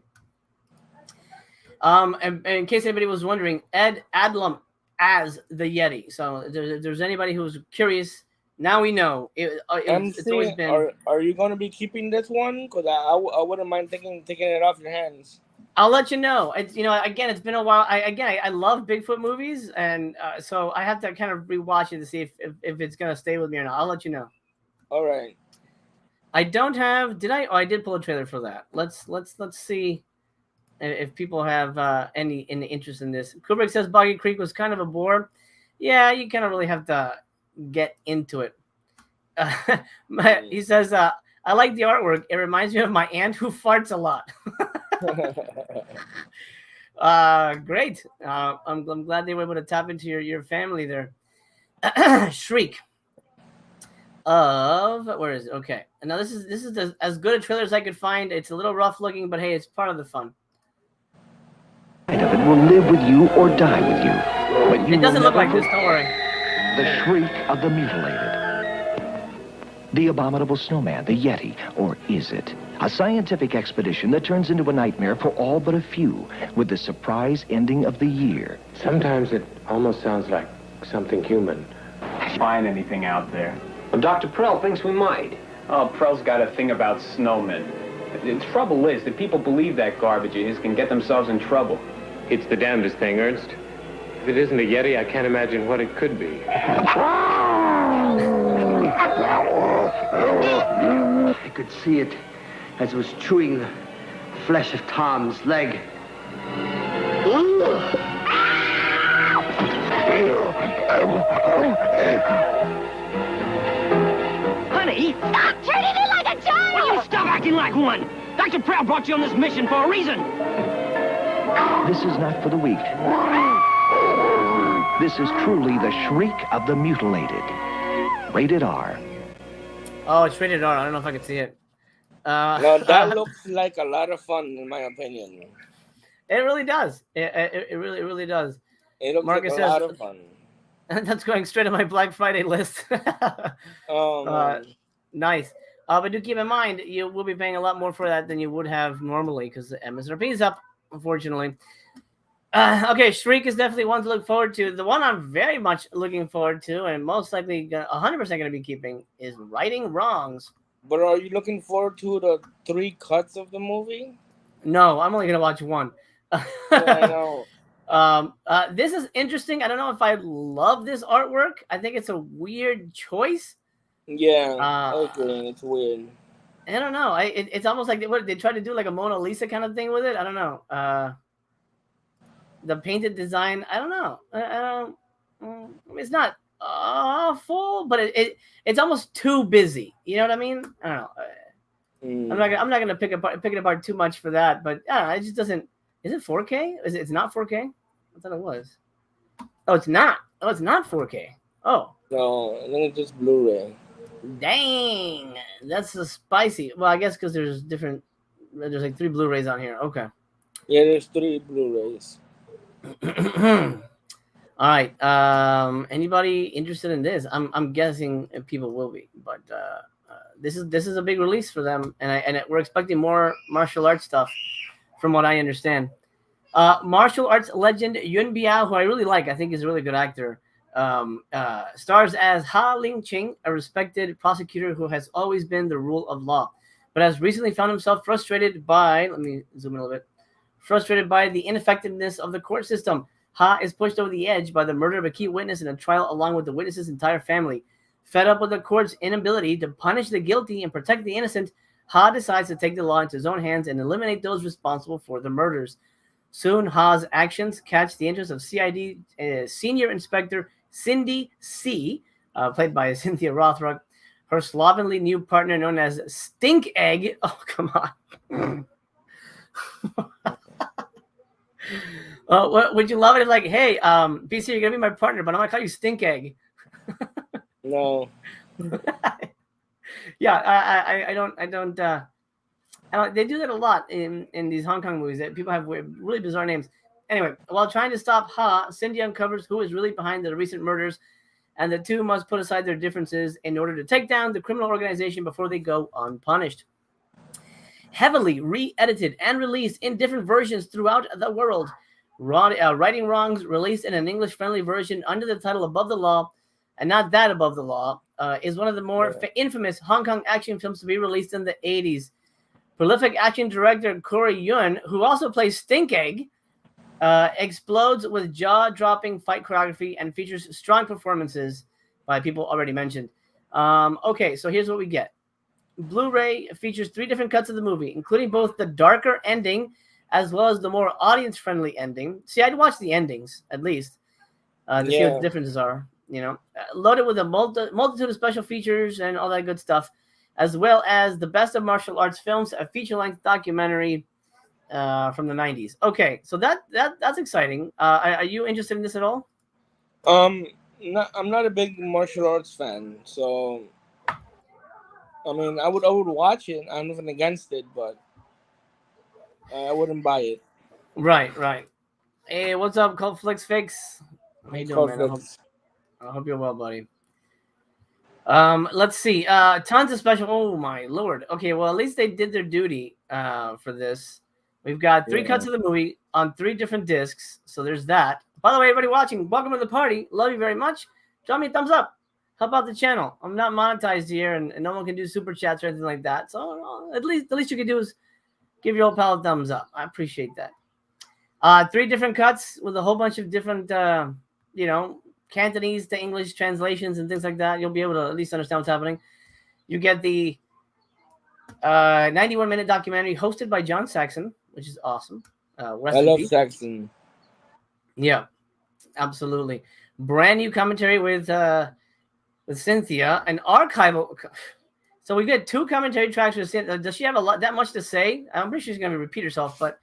And in case anybody was wondering, Ed Adlum as the Yeti. So if there's anybody who's curious, now we know. It's always been. Are you going to be keeping this one? Because I wouldn't mind taking it off your hands. I'll let you know. Again, it's been a while. I love Bigfoot movies, and so I have to kind of rewatch it to see if it's gonna stay with me or not. I'll let you know. All right. I don't have. Did I? Oh, I did pull a trailer for that. Let's see if people have any interest in this. Kubrick says Boggy Creek was kind of a bore. Yeah, you kind of really have to get into it. He says, I like the artwork. It reminds me of my aunt who farts a lot. Great. I'm glad they were able to tap into your family there. Shriek. Where is it? Okay. And now this is as good a trailer as I could find. It's a little rough looking, but hey, it's part of the fun. Of it will live with you or die with you. But you it doesn't look like this, don't worry. The shriek of the mutilated. The abominable snowman, the Yeti, or is it? A scientific expedition that turns into a nightmare for all but a few, with the surprise ending of the year. Sometimes it almost sounds like something human. Find anything out there? Well, Dr. Prell thinks we might. Oh, Prell's got a thing about snowmen. The trouble is that people believe that garbage of his can get themselves in trouble. It's the damnedest thing, Ernst. If it isn't a Yeti, I can't imagine what it could be. I could see it as it was chewing the flesh of Tom's leg. Honey? Stop treating me like a child! Will you stop acting like one? Dr. Prowl brought you on this mission for a reason. This is not for the weak. This is truly the shriek of the mutilated. Rated R. Oh, it's rated R. I don't know if I can see it. No, that looks like a lot of fun, in my opinion. It really does. It really does. It looks Marcus like a lot of fun. That's going straight on my Black Friday list. Nice. But do keep in mind, you will be paying a lot more for that than you would have normally because the MSRP is up, unfortunately. Okay, Shriek is definitely one to look forward to. The one I'm very much looking forward to and most likely 100% going to be keeping is Righting Wrongs. But are you looking forward to the 3 cuts of the movie? No, I'm only going to watch one. Yeah, I know. This is interesting. I don't know if I love this artwork. I think it's a weird choice. Yeah, okay, it's weird. I don't know. It's almost like they tried to do like a Mona Lisa kind of thing with it. I don't know. The painted design. I don't know. I mean, it's not awful, but it's almost too busy. You know what I mean? I don't know. I'm not gonna pick it apart too much for that. But it just doesn't. Is it 4K? It's not 4K? I thought it was. Oh, it's not. Oh, it's not 4K. Oh. No, I think it's just Blu-ray. Dang, that's so spicy. Well, I guess because there's like 3 Blu-rays on here. Okay. Yeah, there's 3 Blu-rays. All right. Anybody interested in this? I'm guessing people will be, but this is a big release for them, and we're expecting more martial arts stuff, from what I understand. Martial arts legend Yun Biao, who I really like, I think is a really good actor. Stars as Ha Ling Ching, a respected prosecutor who has always been the rule of law, but has recently found himself frustrated by, let me zoom in a little bit, frustrated by the ineffectiveness of the court system. Ha is pushed over the edge by the murder of a key witness in a trial along with the witness's entire family. Fed up with the court's inability to punish the guilty and protect the innocent, Ha decides to take the law into his own hands and eliminate those responsible for the murders. Soon, Ha's actions catch the interest of CID Senior Inspector Cindy C., played by Cynthia Rothrock, her slovenly new partner known as Stink Egg. Oh, come on. Would you love it if, like, hey, BC, you're going to be my partner, but I'm going to call you Stink Egg? No. Yeah, I don't. They do that a lot in these Hong Kong movies. That people have really bizarre names. Anyway, while trying to stop Ha, Cindy uncovers who is really behind the recent murders, and the two must put aside their differences in order to take down the criminal organization before they go unpunished. Heavily re-edited and released in different versions throughout the world, Righting Wrongs, released in an English-friendly version under the title Above the Law, and not that Above the Law, is one of the more infamous Hong Kong action films to be released in the 80s. Prolific action director Corey Yun, who also plays Stink Egg, explodes with jaw-dropping fight choreography and features strong performances by people already mentioned. Okay, so here's what we get. Blu-ray features 3 different cuts of the movie, including both the darker ending as well as the more audience-friendly ending. See, I'd watch the endings, at least, to see what the differences are. loaded with a multitude of special features and all that good stuff, as well as the best of martial arts films, a feature-length documentary from the 90s. Okay, so that's exciting. Are you interested in this at all? I'm not a big martial arts fan, so I mean, I would watch it. I'm nothing against it, but I wouldn't buy it. Right. Hey, what's up, Cult Flicks Fix? How you doing, man? I hope you're well, buddy. Let's see. Tons of special. Oh my lord. Okay, well at least they did their duty for this. We've got 3 cuts of the movie on 3 different discs. So there's that. By the way, everybody watching, welcome to the party. Love you very much. Drop me a thumbs up. Help out the channel. I'm not monetized here, and no one can do super chats or anything like that. So at least you can do is give your old pal a thumbs up. I appreciate that. 3 different cuts with a whole bunch of different, Cantonese to English translations and things like that. You'll be able to at least understand what's happening. You get the 91-minute documentary hosted by John Saxon, which is awesome. I love Saxon. Yeah, absolutely. Brand new commentary with Cynthia, an archival. So we get 2 commentary tracks with Cynthia. Does she have that much to say? I'm pretty sure she's going to repeat herself, but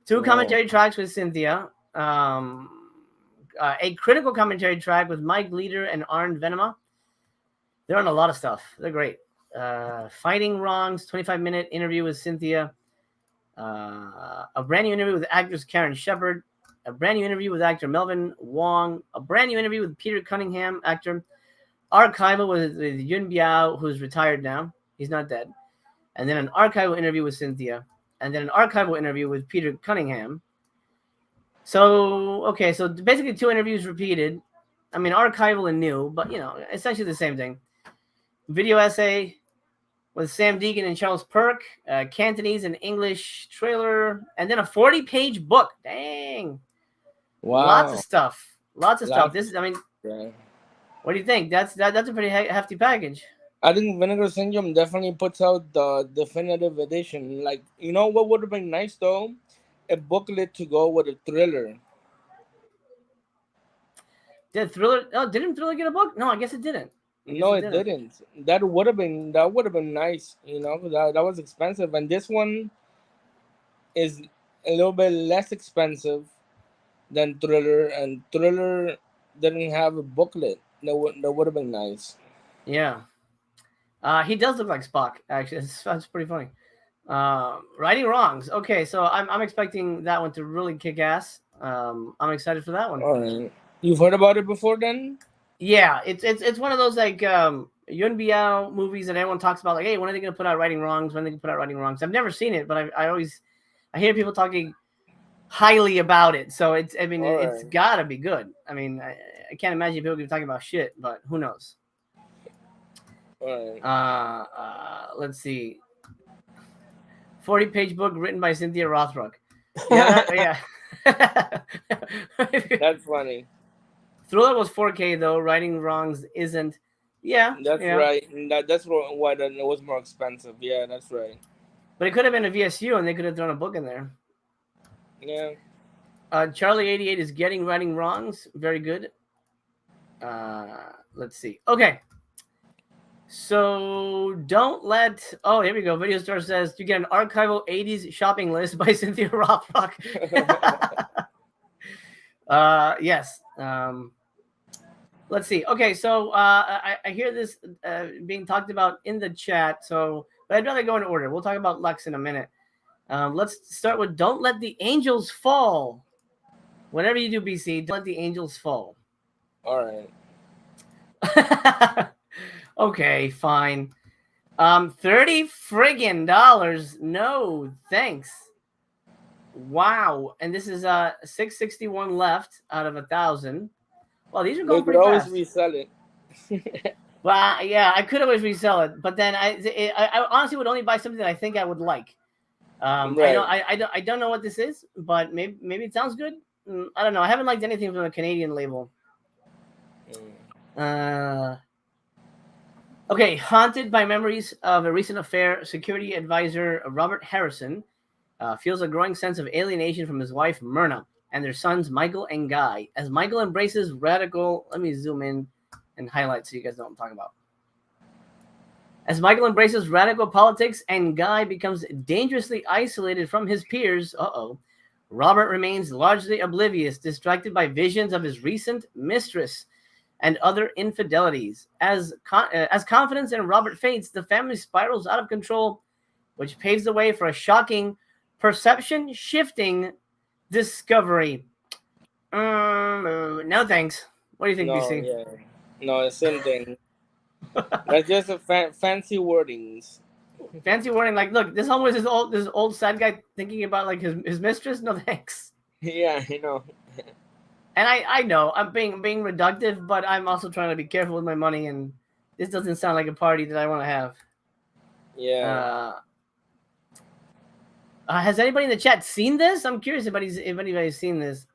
2 commentary tracks with Cynthia. A critical commentary track with Mike Leader and Arn Venema. They're on a lot of stuff. They're great. Fighting Wrongs, 25-minute interview with Cynthia. A brand new interview with actress Karen Shepard. A brand new interview with actor Melvin Wong. A brand new interview with Peter Cunningham, actor. Archival with Yun Biao, who's retired now. He's not dead. And then an archival interview with Cynthia. And then an archival interview with Peter Cunningham. So, okay, so basically 2 interviews repeated. I mean, archival and new, but, essentially the same thing. Video essay with Sam Deegan and Charles Perk, Cantonese and English trailer, and then a 40-page book. Dang. Wow. Lots of stuff. This is, what do you think? That's a pretty hefty package. I think Vinegar Syndrome definitely puts out the definitive edition. Like, what would have been nice, though? A booklet to go with a thriller. Didn't Thriller get a book? No, I guess it didn't. No, it didn't. That would have been nice, that was expensive. And this one is a little bit less expensive than Thriller, and Thriller didn't have a booklet. That would have been nice. Yeah. He does look like Spock, actually. That's pretty funny. Righting Wrongs. Okay, so I'm expecting that one to really kick ass. I'm excited for that one. All right. You've heard about it before, then? Yeah, it's one of those like Yun Biao movies that everyone talks about. Like, hey, when are they going to put out Righting Wrongs? When are they going to put out Righting Wrongs? I've never seen it, but I hear people talking highly about it. So it's got to be good. I mean, I can't imagine people be talking about shit, but who knows? All right. Let's see. 40-page book written by Cynthia Rothrock. Yeah. That's funny. Thriller was 4K though. Righting Wrongs isn't. Yeah, that's right. That's why it was more expensive. Yeah, that's right. But it could have been a VSU, and they could have thrown a book in there. Yeah. Charlie 88 is getting Righting Wrongs. Very good. Let's see. Okay. So don't let. Oh, here we go. Video Store says you get an archival 80s shopping list by Cynthia Rothrock. Yes. Let's see. Okay, so I hear this being talked about in the chat. So, but I'd rather go in order. We'll talk about Lux in a minute. Let's start with "Don't Let the Angels Fall." Whatever you do, BC, don't let the angels fall. All right. Okay, fine. $30 friggin'. No, thanks. Wow. And this is 661 left out of 1,000. Well, these are going pretty fast. Always resell it. Well, yeah, I could always resell it, but then I honestly would only buy something that I think I would like. Right. I don't know what this is, but maybe it sounds good. I don't know. I haven't liked anything from a Canadian label. Okay, haunted by memories of a recent affair, security advisor Robert Harrison feels a growing sense of alienation from his wife, Myrna. and their sons Michael and Guy. As Michael embraces radical, let me zoom in and highlight so you guys know what I'm talking about. As Michael embraces radical politics and Guy becomes dangerously isolated from his peers, Robert remains largely oblivious, distracted by visions of his recent mistress and other infidelities. As confidence in Robert fades, the family spirals out of control, which paves the way for a shocking, perception-shifting discovery. No thanks. What do you think, BC? Yeah. No, the same thing. That's just a fancy wordings. Fancy wording, like, look, this homeless is this old sad guy thinking about like his mistress. No thanks. Yeah, I know. And I know I'm being reductive, but I'm also trying to be careful with my money, and this doesn't sound like a party that I want to have. Yeah. Has anybody in the chat seen this? I'm curious if anybody's seen this.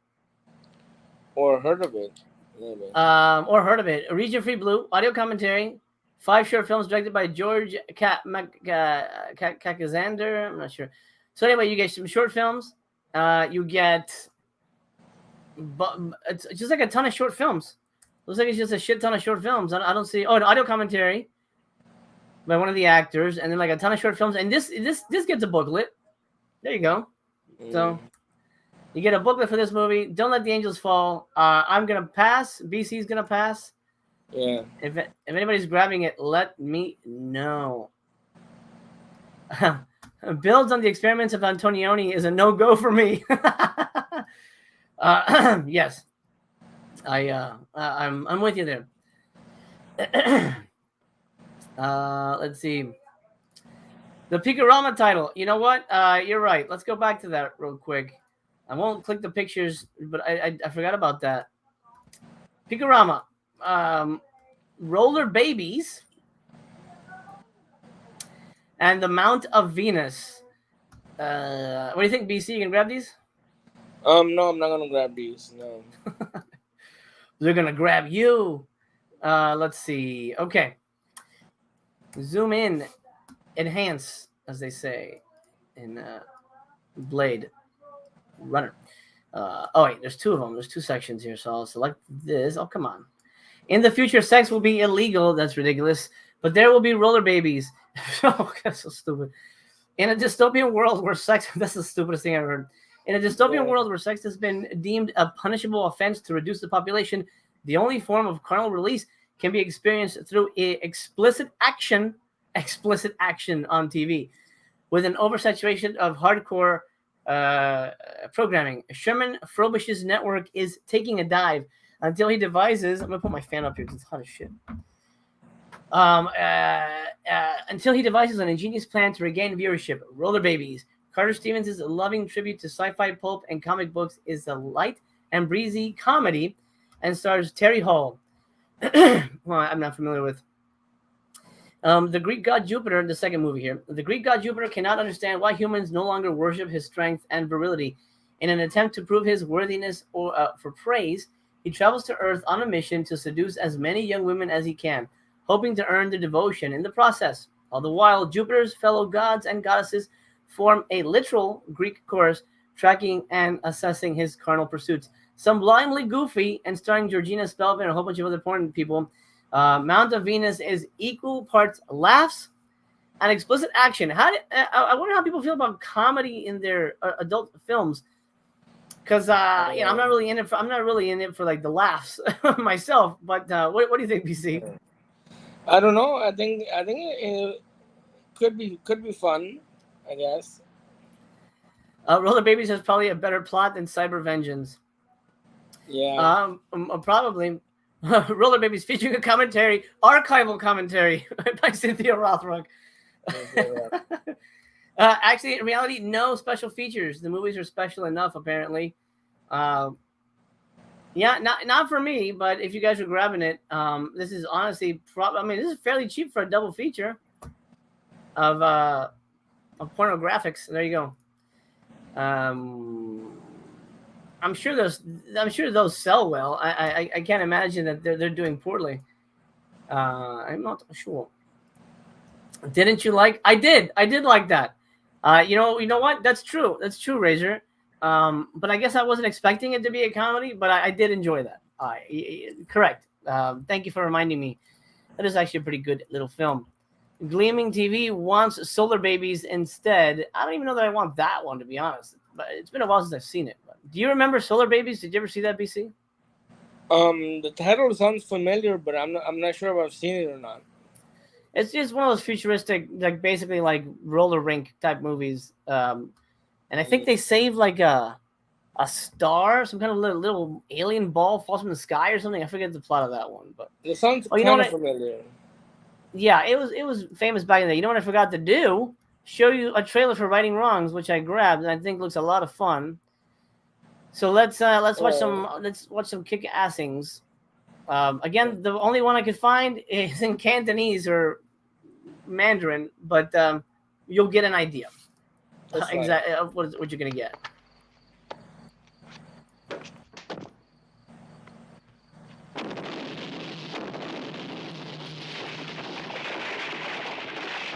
Or heard of it. Maybe. Or heard of it. Region Free Blue, audio commentary, 5 short films directed by George Kakazander. I'm not sure. So anyway, you get some short films. You get, but it's just like a ton of short films. Looks like it's just a shit ton of short films. I don't see. Oh, an audio commentary by one of the actors, and then like a ton of short films. And this gets a booklet. There you go. So you get a booklet for this movie. Don't Let the Angels Fall. I'm gonna pass. BC's gonna pass. Yeah. If anybody's grabbing it, let me know. Builds on the experiments of Antonioni is a no-go for me. Yes, I'm with you there. Let's see. The Picorama title. You know what? You're right. Let's go back to that real quick. I won't click the pictures, but I forgot about that. Picorama. Roller Babies. And the Mount of Venus. What do you think, BC? You can grab these? No, I'm not gonna grab these. No. They're gonna grab you. Let's see. Okay. Zoom in. Enhance, as they say in Blade Runner. Oh wait, there's 2 of them. There's 2 sections here, so I'll select this. Oh, come on. In the future, sex will be illegal. That's ridiculous. But there will be roller babies. Oh, that's so stupid. In a dystopian world where sex... That's the stupidest thing I've heard. In a dystopian world where sex has been deemed a punishable offense to reduce the population, the only form of carnal release can be experienced through explicit action on TV. With an oversaturation of hardcore programming, Sherman Frobish's network is taking a dive until he devises... I'm going to put my fan up here because it's hot as shit. Until he devises an ingenious plan to regain viewership. Roller Babies. Carter Stevens' loving tribute to sci-fi, pulp, and comic books is a light and breezy comedy and stars Terry Hall. Well, I'm not familiar with. The Greek god Jupiter, the second movie here. The Greek god Jupiter cannot understand why humans no longer worship his strength and virility. In an attempt to prove his worthiness for praise, he travels to Earth on a mission to seduce as many young women as he can, hoping to earn their devotion in the process. All the while, Jupiter's fellow gods and goddesses form a literal Greek chorus, tracking and assessing his carnal pursuits. Sublimely goofy and starring Georgina Spelvin and a whole bunch of other porn people. Mount of Venus is equal parts laughs and explicit action. I wonder how people feel about comedy in their adult films, because I'm not really in it for like the laughs myself. But what do you think, BC? I don't know. I think it could be fun, I guess. Roller Babies has probably a better plot than Cyber Vengeance. Yeah. Probably. Roller Babies featuring a commentary, archival commentary by Cynthia Rothrock. Actually, in reality, no special features. The movies are special enough, apparently. Yeah, not for me, but if you guys are grabbing it, this is honestly, this is fairly cheap for a double feature of pornographics. There you go. I'm sure those sell well. I can't imagine that they're doing poorly. I'm not sure. Didn't you like? I did like that. You know what? That's true. Razor. But I guess I wasn't expecting it to be a comedy, but I did enjoy that. Correct. Thank you for reminding me. That is actually a pretty good little film. Gleaming TV wants Solar Babies instead. I don't even know that I want that one, to be honest. But it's been a while since I've seen it. But do you remember Solar Babies? Did you ever see that, BC? The title sounds familiar, but I'm not sure if I've seen it or not. It's just one of those futuristic, like basically like roller rink type movies. And I think they save like a star, some kind of little alien ball falls from the sky or something. I forget the plot of that one, but it sounds kind of familiar. Yeah, it was famous back in the day. You know what I forgot to do? Show you a trailer for Righting Wrongs, which I grabbed and I think looks a lot of fun. So let's watch some kick-assings. Again, the only one I could find is in Cantonese or Mandarin, but you'll get an idea exactly of what you're gonna get.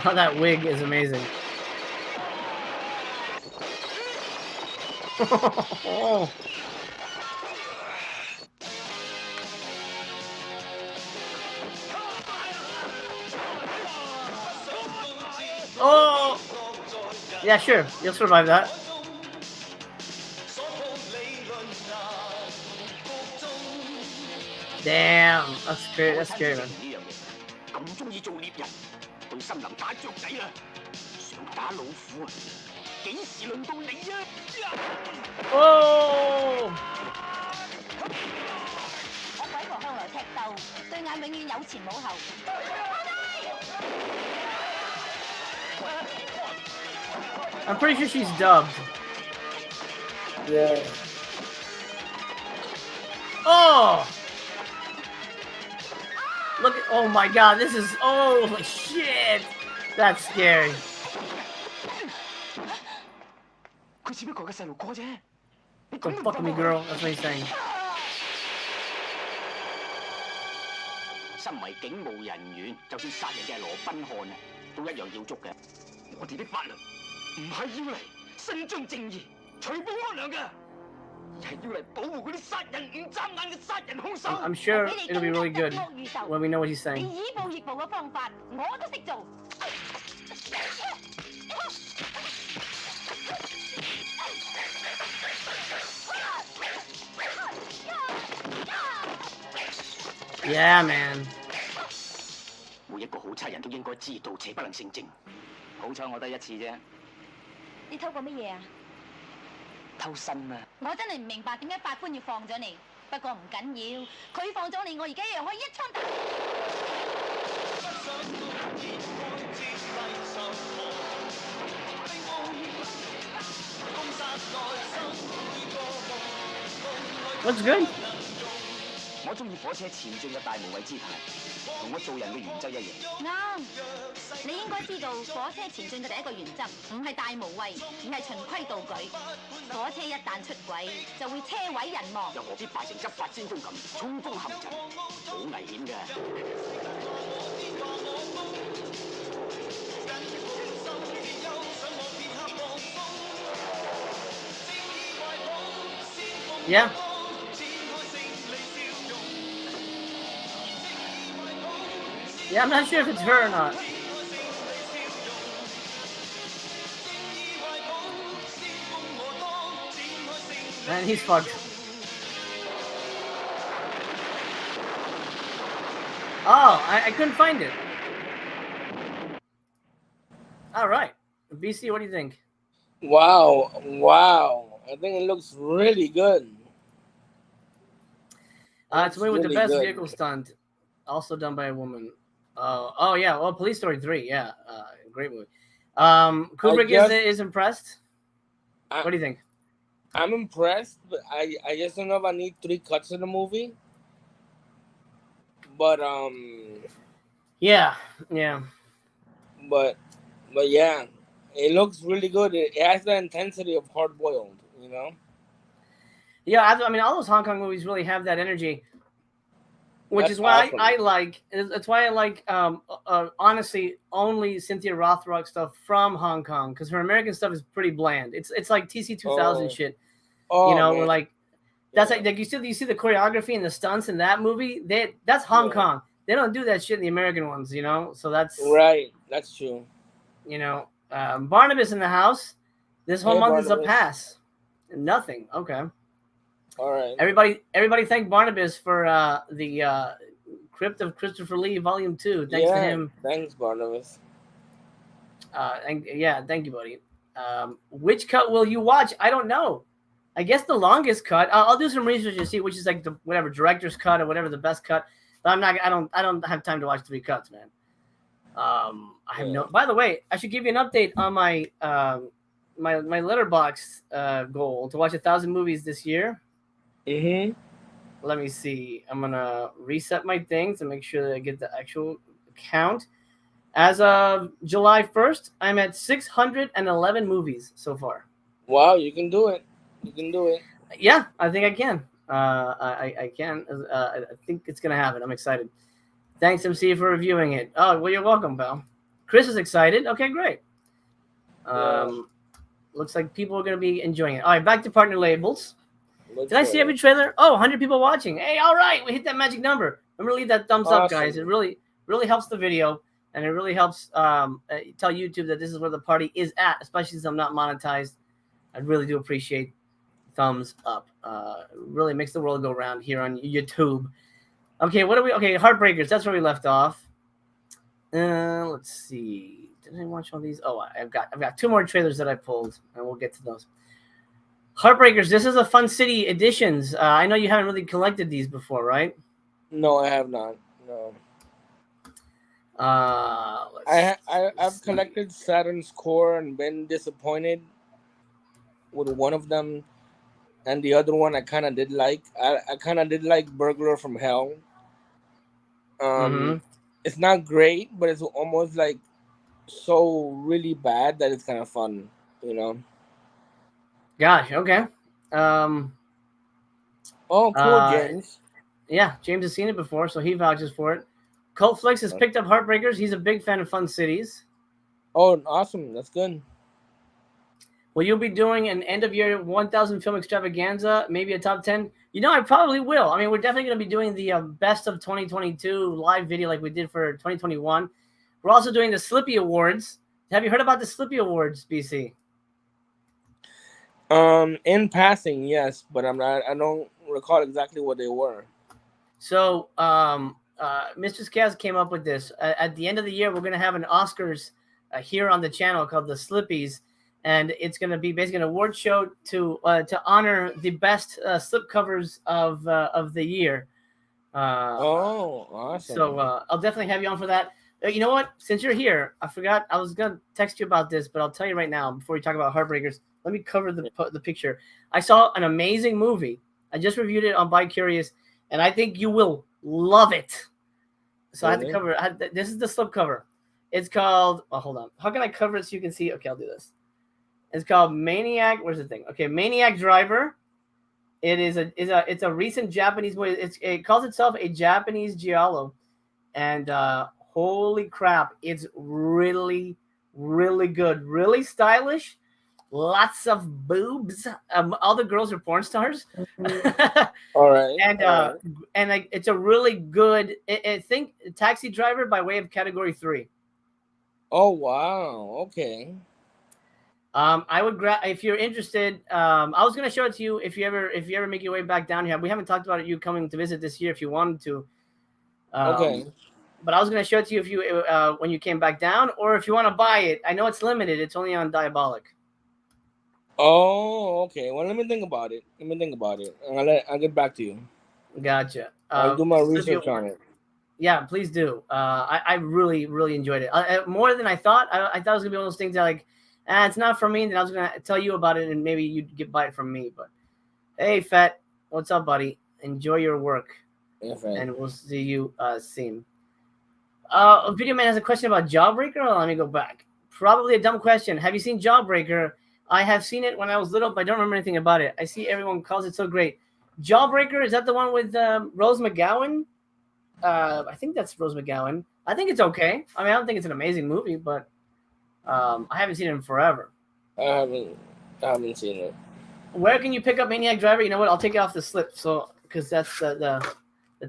Oh, that wig is amazing. Oh. Oh! Yeah, sure. You'll survive that. Damn, that's scary. That's scary, man. Oh! I'm pretty sure she's dubbed. Yeah. Oh! Look at, oh my god, this is, holy shit! That's scary. Don't fuck with me, girl. That's what he's saying. 身為警務人員，就算殺人嘅係羅賓漢啊，都一樣要捉嘅。我哋的法律唔係要嚟伸張正義、除暴安良嘅，而係要嚟保護嗰啲殺人唔眨眼嘅殺人兇手。I'm sure it'll be really good when we know what he's saying. 以暴易暴嘅方法，我都識做。Yeah, man. 每一個好差人都應該知道，且不能勝正。好彩我得一次啫。你偷過乜嘢啊？偷身啊！我真係唔明白點解法官要放咗你。不過唔緊要，佢放咗你，我而家一樣可以一槍打。What's good? 我中意火車前進嘅大無畏姿態，同我做人嘅原則一樣。啱，你應該知道火車前進嘅第一個原則唔係大無畏，而係循規蹈矩。火車一旦出軌，就會車毀人亡。又何必扮成執法先鋒咁衝鋒陷陣，好危險嘅。Yeah. Yeah, I'm not sure if it's her or not. Man, he's fucked. Oh, I couldn't find it. All right. BC, what do you think? Wow. I think it looks really good. It's winning with the best vehicle stunt, also done by a woman. Oh yeah, well, Police Story 3, yeah, great movie. Kubrick is impressed. What do you think? I'm impressed, but I just don't know if I need 3 cuts of the movie. But yeah. But yeah, it looks really good. It has the intensity of Hard Boiled, you know. Yeah, I mean, all those Hong Kong movies really have that energy, which is why awesome. I like. That's why I like, honestly, only Cynthia Rothrock stuff from Hong Kong, because her American stuff is pretty bland. It's like TC 2000 shit. Oh, you know, man. like that's like you see the choreography and the stunts in that movie. That's Hong Kong. They don't do that shit in the American ones, you know. So that's right. That's true. You know, Barnabas in the house. This whole month is a pass. Nothing. Okay. All right. Everybody thank Barnabas for the Crypt of Christopher Lee Volume 2. Thanks to him. Thanks, Barnabas. Thank you, buddy. Which cut will you watch? I don't know. I guess the longest cut. I'll do some research and see which is like the whatever director's cut or whatever the best cut. But I'm not. I don't have time to watch 3 cuts, man. I have no. By the way, I should give you an update on my my letterbox goal to watch 1,000 movies this year. Mm-hmm. Let me see. I'm gonna reset my things and make sure that I get the actual count. As of July 1st, I'm at 611 movies so far. Wow, you can do it. You can do it. Yeah, I think I can. I can. I think it's gonna happen. I'm excited. Thanks, MC, for reviewing it. Oh, well, you're welcome, pal. Chris is excited. Okay, great. Looks like people are going to be enjoying it. All right, back to partner labels. Did I see every trailer? Oh, 100 people watching. Hey, all right, we hit that magic number. Remember, leave that thumbs up, guys. It really helps the video, and it really helps tell YouTube that this is where the party is at, especially since I'm not monetized. I really do appreciate thumbs up. Really makes the world go round here on YouTube. Okay, okay, Heartbreakers. That's where we left off. Let's see. Did I watch all these? Oh, I've got 2 more trailers that I pulled, and we'll get to those. Heartbreakers. This is a Fun City editions. I know you haven't really collected these before, right? No, I have not. No. I've collected Saturn's core and been disappointed with one of them, and the other one I kind of did like. I kind of did like Burglar from Hell. It's not great, but it's almost like so really bad that it's kind of fun, you know. Gosh, okay. Oh, cool, James. Yeah, James has seen it before, so he vouches for it. Cult Flicks has picked up Heartbreakers. He's a big fan of Fun Cities. Oh, awesome. That's good. Will you be doing an end-of-year 1,000 film extravaganza, maybe a top 10? You know, I probably will. I mean, we're definitely going to be doing the best of 2022 live video like we did for 2021. We're also doing the Slippy Awards. Have you heard about the Slippy Awards, BC? In passing, yes, but I don't recall exactly what they were. So, Mr. Skaz came up with this. At the end of the year, we're going to have an Oscars here on the channel called the Slippies. And it's going to be basically an award show to honor the best slip covers of the year. Awesome! So I'll definitely have you on for that. You know what? Since you're here, I forgot I was going to text you about this, but I'll tell you right now before we talk about Heartbreakers. Let me cover the picture. I saw an amazing movie. I just reviewed it on By Curious, and I think you will love it. So I have to cover it. This is the slip cover. It's called. Oh, hold on. How can I cover it so you can see? Okay, I'll do this. It's called Maniac. Where's the thing? Okay, Maniac Driver. It's a recent Japanese movie. It calls itself a Japanese giallo, and holy crap, it's really, really good, really stylish. Lots of boobs. All the girls are porn stars. All right. And like it's a really good. I think Taxi Driver by way of Category 3. Oh wow! Okay. I would grab if you're interested. I was gonna show it to you if you ever make your way back down here. We haven't talked about you coming to visit this year if you wanted to. Okay. But I was gonna show it to you if you when you came back down, or if you want to buy it. I know it's limited. It's only on Diabolic. Oh, okay. Well, let me think about it. I'll get back to you. Gotcha. I'll do my research on it. Yeah, please do. I really, really enjoyed it. More than I thought. I thought it was gonna be one of those things that like, it's not for me. And then I was gonna tell you about it, and maybe you'd buy it from me. But hey, Fat, what's up, buddy? Enjoy your work, and we'll see you soon. Video Man has a question about Jawbreaker. Let me go back. Probably a dumb question. Have you seen Jawbreaker? I have seen it when I was little, but I don't remember anything about it. I see everyone calls it so great. Jawbreaker, is that the one with Rose McGowan? I think that's Rose McGowan. I think it's okay. I mean, I don't think it's an amazing movie, but I haven't seen it in forever. I haven't seen it. Where can you pick up Maniac Driver? You know what? I'll take it off the slip, so because that's the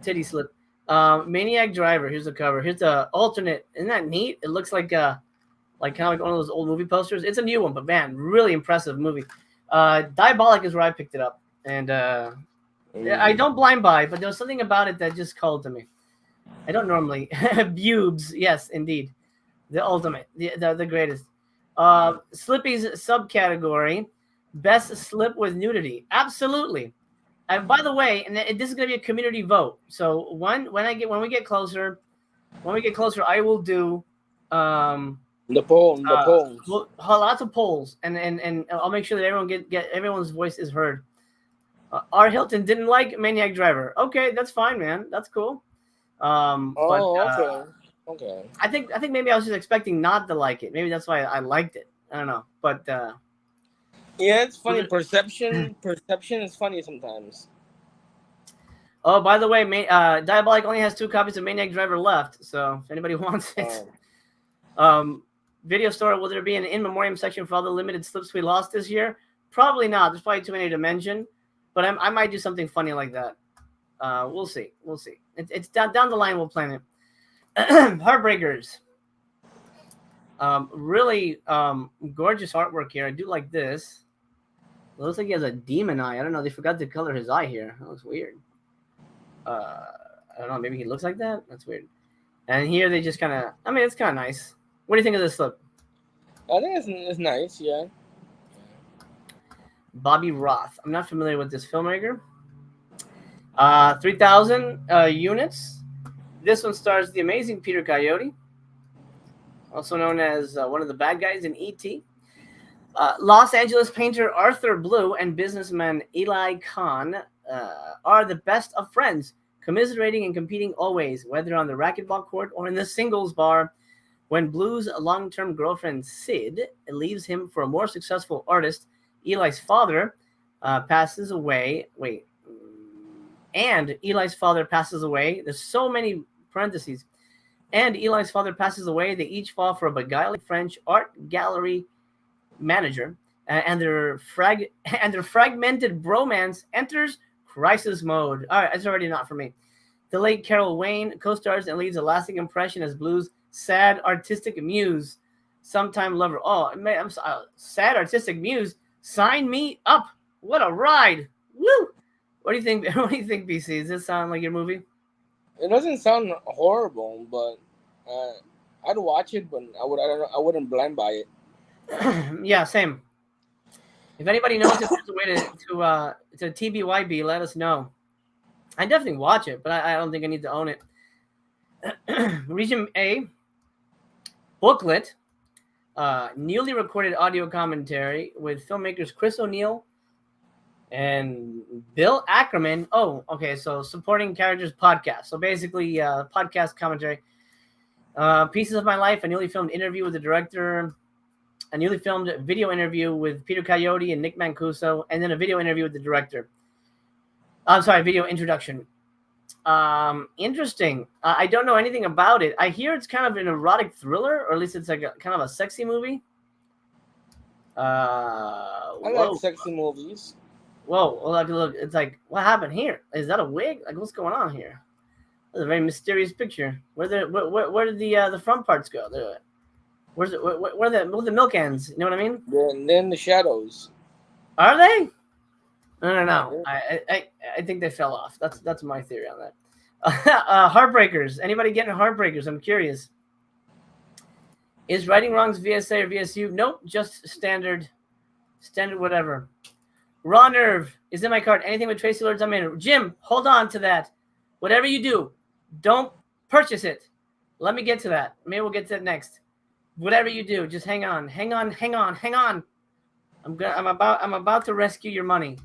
titty slip. Maniac Driver. Here's the cover. Here's the alternate. Isn't that neat? It looks like kind of like one of those old movie posters. It's a new one, but man, really impressive movie. Diabolic is where I picked it up, and I don't blind buy, but there was something about it that just called to me. I don't normally. Bubes, yes, indeed, the ultimate, the greatest. Slippy's subcategory. Best slip with nudity. Absolutely. And by the way, and this is going to be a community vote. So when we get closer, I will do the polls. Lots of polls, and I'll make sure that everyone get everyone's voice is heard. R. Hilton didn't like Maniac Driver. Okay, that's fine, man. That's cool. Okay. I think maybe I was just expecting not to like it. Maybe that's why I liked it. I don't know, but. Yeah, it's funny. Perception is funny sometimes. Oh, by the way, Diabolic only has 2 copies of Maniac Driver left, so if anybody wants it. Video store, will there be an in memoriam section for all the limited slips we lost this year? Probably not. There's probably too many to mention, but I might do something funny like that. We'll see. It's down the line. We'll plan it. Heartbreakers. Really gorgeous artwork here. I do like this. It looks like he has a demon eye. I don't know. They forgot to color his eye here. That looks weird. I don't know. Maybe he looks like that. That's weird. And here they just kind of. I mean, it's kind of nice. What do you think of this slip? I think it's nice. Yeah. Bobby Roth. I'm not familiar with this filmmaker. 3,000 units. This one stars the amazing Peter Coyote, also known as one of the bad guys in E.T. Los Angeles painter Arthur Blue and businessman Eli Kahn are the best of friends, commiserating and competing always, whether on the racquetball court or in the singles bar. When Blue's long-term girlfriend Sid leaves him for a more successful artist, Eli's father passes away. And Eli's father passes away. There's so many parentheses. And Eli's father passes away. They each fall for a beguiling French art gallery manager, and their fragmented bromance enters crisis mode. All right, it's already not for me. The late Carol Wayne co-stars and leaves a lasting impression as Blue's sad artistic muse, sometime lover. Oh man, I'm sad artistic muse. Sign me up. What a ride! Woo! What do you think? What do you think, BC? Does this sound like your movie? It doesn't sound horrible, but I'd watch it, but I wouldn't blind buy it. Yeah, same. If anybody knows if there's a way to TBYB, let us know. I definitely watch it, but I don't think I need to own it. Region A, booklet, newly recorded audio commentary with filmmakers Chris O'Neill and Bill Ackerman. Oh, okay, so supporting characters podcast. So basically, podcast commentary. Pieces of My Life, a newly filmed interview with the director, a newly filmed video interview with Peter Coyote and Nick Mancuso, and then a video interview with the director. I'm sorry, video introduction. Interesting. I don't know anything about it. I hear it's kind of an erotic thriller, or at least it's like kind of a sexy movie. I like sexy movies. Whoa, look, it's like, what happened here? Is that a wig? Like, what's going on here? That's a very mysterious picture. Where did the front parts go? Where the milk ends? You know what I mean? Then the shadows. Are they? I don't know. I think they fell off. That's my theory on that. Heartbreakers. Anybody getting Heartbreakers? I'm curious. Is Righting Wrongs VSA or VSU? Nope, just standard whatever. Raw Nerve is in my cart. Anything with Tracy Lords, I'm in. Jim, hold on to that. Whatever you do, don't purchase it. Let me get to that. Maybe we'll get to that next. Whatever you do, just hang on. I'm about to rescue your money.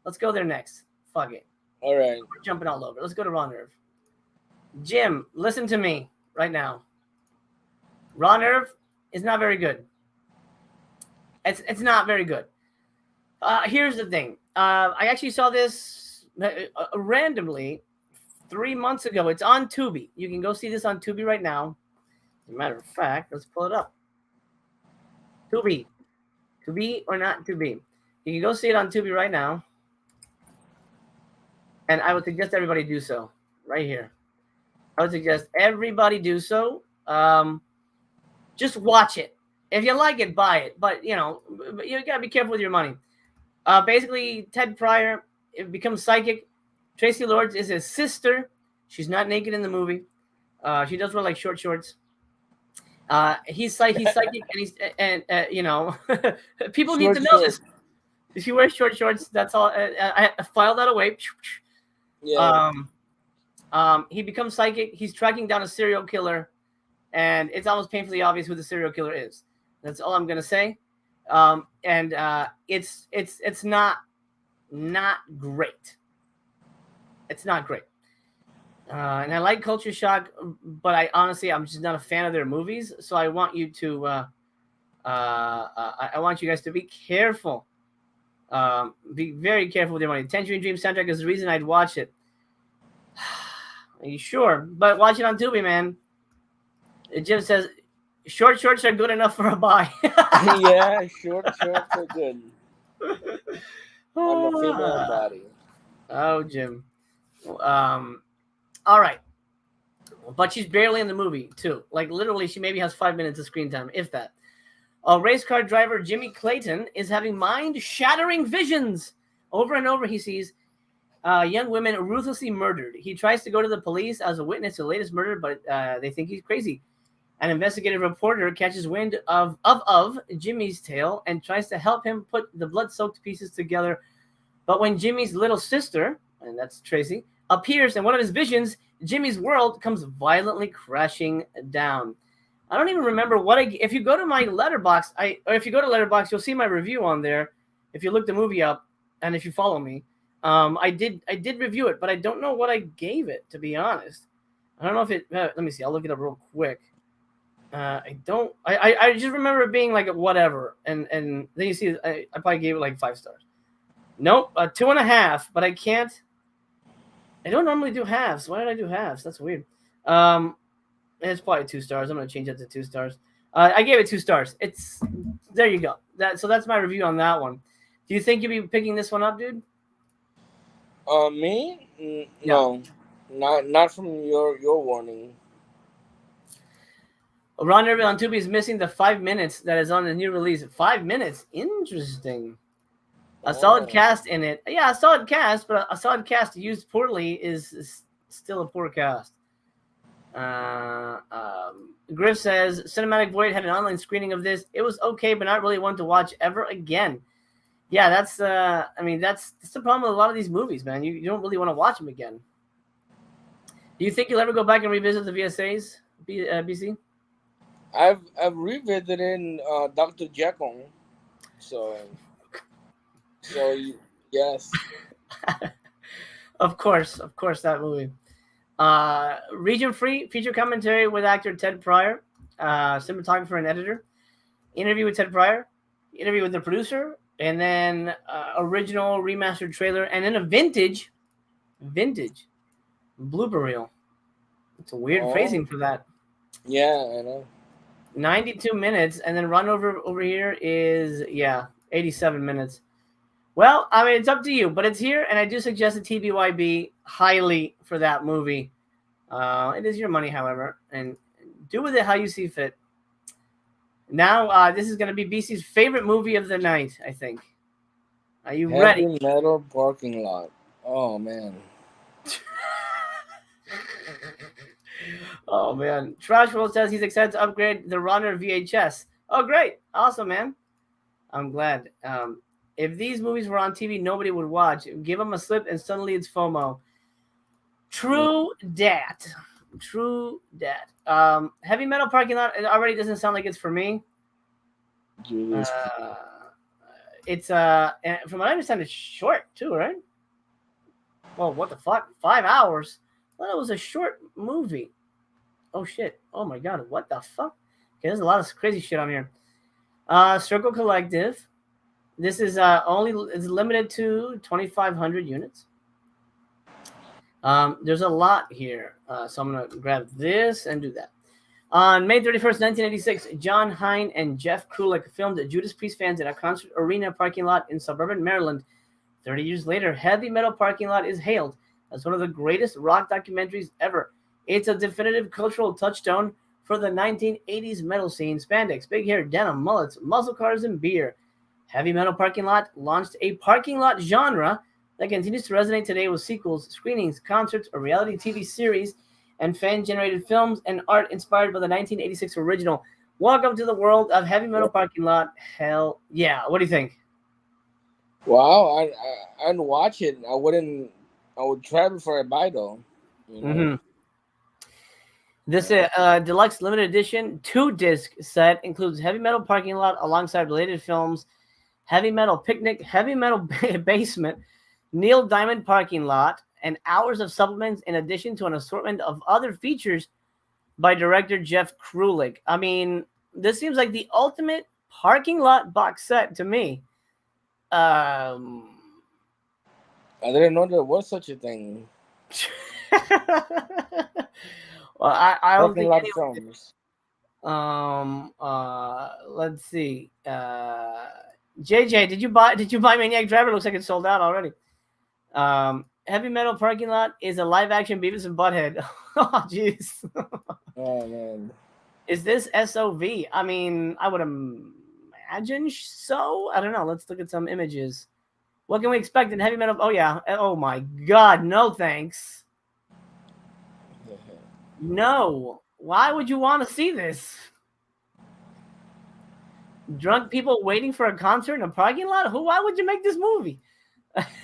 Let's go there next. Fuck it. All right. We're jumping all over. Let's go to Raw Nerve. Jim, listen to me right now. Raw Nerve is not very good. It's not very good. Here's the thing. I actually saw this randomly 3 months ago. It's on Tubi. You can go see this on Tubi right now. As a matter of fact, let's pull it up. Tubi or not Tubi. You can go see it on Tubi right now. And I would suggest everybody do so right here. I would suggest everybody do so. Just watch it. If you like it, buy it. But, you know, you got to be careful with your money. Basically, Ted Pryor becomes psychic. Tracy Lords is his sister. She's not naked in the movie. She does wear like short shorts. He's psychic, and you know, people need to know this. She wears short shorts. That's all. I filed that away. Yeah. He becomes psychic. He's tracking down a serial killer, and it's almost painfully obvious who the serial killer is. That's all I'm gonna say. It's not great. It's not great. And I like Culture Shock, but I'm just not a fan of their movies. So I want you to, I want you guys to be careful. Be very careful with your money. Tangerine Dream soundtrack is the reason I'd watch it. Are you sure? But watch it on Tubi, man. Jim says, short shorts are good enough for a buy. Yeah, short shorts are good. On the female body. Oh, Jim. All right. But she's barely in the movie, too. Like, literally, she maybe has 5 minutes of screen time, if that. A race car driver, Jimmy Clayton, is having mind-shattering visions. Over and over, he sees young women ruthlessly murdered. He tries to go to the police as a witness to the latest murder, but they think he's crazy. An investigative reporter catches wind of Jimmy's tale and tries to help him put the blood-soaked pieces together. But when Jimmy's little sister, and that's Tracy, appears in one of his visions, Jimmy's world comes violently crashing down. I don't even remember if you go to my Letterboxd, if you go to Letterboxd, you'll see my review on there. If you look the movie up and if you follow me, I did review it, but I don't know what I gave it, to be honest. I don't know if it. Let me see. I'll look it up real quick. I just remember it being like whatever, and then you see, I probably gave it like 5 stars. Nope, 2.5. But I can't. I don't normally do halves. Why did I do halves? That's weird. It's probably 2 stars. I'm gonna change that to 2 stars. I gave it 2 stars. It's there. You go. So that's my review on that one. Do you think you'll be picking this one up, dude? Me? No, not from your warning. Ron Irvin on Tubi is missing the 5 minutes that is on the new release. 5 minutes, interesting. A solid cast in it. Yeah, a solid cast, but a solid cast used poorly is still a poor cast. Griff says, Cinematic Void had an online screening of this. It was okay, but not really one to watch ever again. Yeah, that's the problem with a lot of these movies, man. You don't really want to watch them again. Do you think you'll ever go back and revisit the VSAs, BC? I've revisited Dr. Jekyll, so yes. Of course, that movie. Region Free feature commentary with actor Ted Pryor, cinematographer and editor. Interview with Ted Pryor, interview with the producer, and then original remastered trailer, and then a vintage blooper reel. It's a weird phrasing for that. Yeah, I know. 92 minutes, and then run over here is 87 minutes. Well, I mean, it's up to you, but it's here, and I do suggest a TBYB highly for that movie. It is your money, however, and do with it how you see fit. Now, this is going to be BC's favorite movie of the night, I think. Are you ready? Heavy Metal Parking Lot. Oh, man. Oh, man. Trash World says he's excited to upgrade the Runner VHS. Oh, great. Awesome, man. I'm glad. If these movies were on TV, nobody would watch. Give them a slip, and suddenly it's FOMO. True dat. Heavy Metal Parking Lot, it already doesn't sound like it's for me. It's from what I understand, it's short too, right? Well, what the fuck? 5 hours? Well, it was a short movie. Oh shit! Oh my god! What the fuck? Okay, there's a lot of crazy shit on here. Circle Collective. This is it's limited to 2,500 units. There's a lot here, so I'm gonna grab this and do that. On May 31st, 1986, John Hine and Jeff Krulik filmed Judas Priest fans in a concert arena parking lot in suburban Maryland. 30 years later, Heavy Metal Parking Lot is hailed as one of the greatest rock documentaries ever. It's a definitive cultural touchstone for the 1980s metal scene. Spandex, big hair, denim, mullets, muscle cars, and beer. Heavy Metal Parking Lot launched a parking lot genre that continues to resonate today with sequels, screenings, concerts, a reality TV series, and fan-generated films and art inspired by the 1986 original. Welcome to the world of Heavy Metal Parking Lot. Hell yeah. What do you think? Wow, I'd watch it. I would try before I buy, though. You know? Mm-hmm. This deluxe limited edition 2-disc set includes Heavy Metal Parking Lot alongside related films, Heavy Metal Picnic, Heavy Metal Basement, Neil Diamond Parking Lot, and hours of supplements in addition to an assortment of other features by director Jeff Krulik. I mean, this seems like the ultimate parking lot box set to me. I didn't know there was such a thing. Well, I don't think parking lot films. Let's see. JJ, did you buy Maniac Driver? Looks like it's sold out already. Heavy Metal Parking Lot is a live-action Beavis and Butthead. Oh, jeez. Oh, man. Is this SOV? I mean, I would imagine so. I don't know. Let's look at some images. What can we expect in Heavy Metal? Oh, yeah. Oh, my God. No, thanks. No. Why would you want to see this? Drunk people waiting for a concert in a parking lot? Why would you make this movie?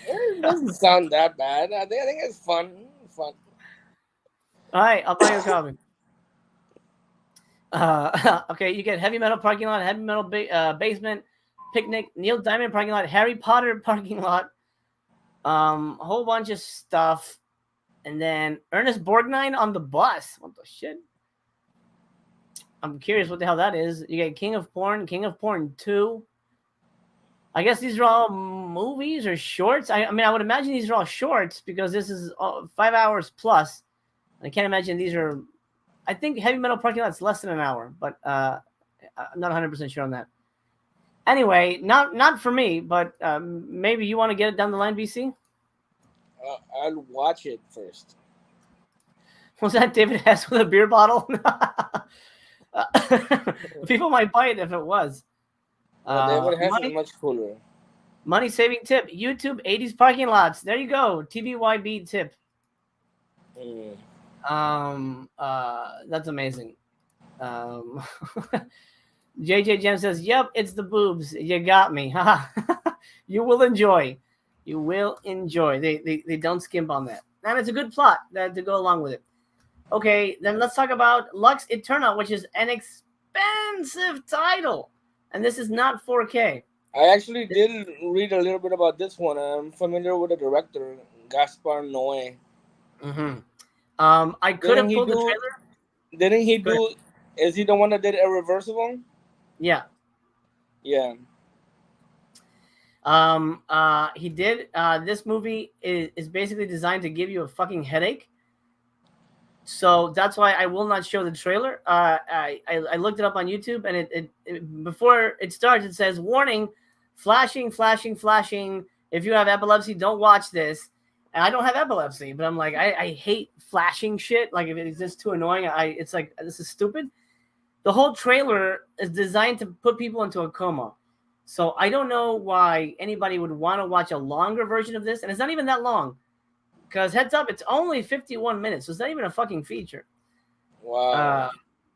It doesn't sound that bad. I think it's fun. All right, I'll buy you a copy. Okay, you get Heavy Metal Parking Lot, Heavy Metal Basement, Picnic, Neil Diamond Parking Lot, Harry Potter Parking Lot, a whole bunch of stuff, and then Ernest Borgnine on the Bus. What the shit? I'm curious what the hell that is. You get King of Porn 2. I guess these are all movies or shorts. I mean, I would imagine these are all shorts because this is 5 hours plus. I can't imagine these are. I think Heavy Metal Parking Lot's less than an hour, but I'm not 100% sure on that. Anyway, not for me, but maybe you want to get it down the line, BC? I'll watch it first. Was that David Hess with a beer bottle? People might buy it if it was. David Hess is much cooler. Money saving tip: YouTube 80s parking lots. There you go. TBYB tip. That's amazing. JJ Gem says, "Yep, it's the boobs. You got me. You will enjoy. You will enjoy. They don't skimp on that, and it's a good plot to go along with it." Okay, then let's talk about Lux Eterna, which is an expensive title, and this is not 4K. I actually did read a little bit about this one. I'm familiar with the director, Gaspar Noé. Mm-hmm. I could have pulled the trailer. Didn't he do? Is he the one that did Irreversible? Yeah. Yeah. He did. This movie is basically designed to give you a fucking headache. So that's why I will not show the trailer. I looked it up on YouTube, and it before it starts, it says, "Warning, flashing. If you have epilepsy, don't watch this." And I don't have epilepsy, but I'm like, I hate flashing shit. Like, if it is just too annoying, it's like, this is stupid. The whole trailer is designed to put people into a coma. So I don't know why anybody would want to watch a longer version of this. And it's not even that long. Because heads up, it's only 51 minutes. So it's not even a fucking feature. Wow.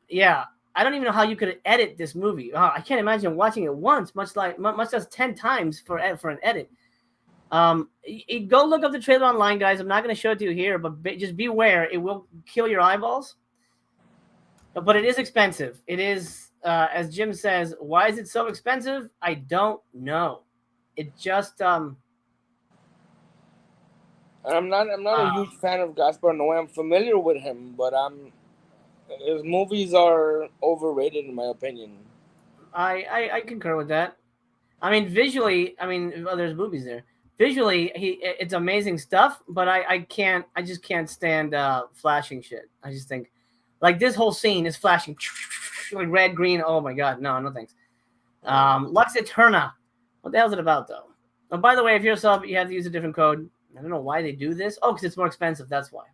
Yeah. I don't even know how you could edit this movie. I can't imagine watching it once, much less 10 times for an edit. Go look up the trailer online, guys. I'm not going to show it to you here, but just beware. It will kill your eyeballs. But it is expensive. It is, as Jim says, why is it so expensive? I don't know. It just... I'm not a huge fan of Gaspar Noé. I'm familiar with him, but his movies are overrated in my opinion. I concur with that. I mean, visually, there's movies there. Visually, it's amazing stuff, but I just can't stand flashing shit. I just think, Like this whole scene is flashing like red, green. Oh my god, no thanks. Lux Eterna. What the hell is it about though? Oh, by the way, if you're a sub, you have to use a different code. I don't know why they do this. Oh, because it's more expensive. That's why.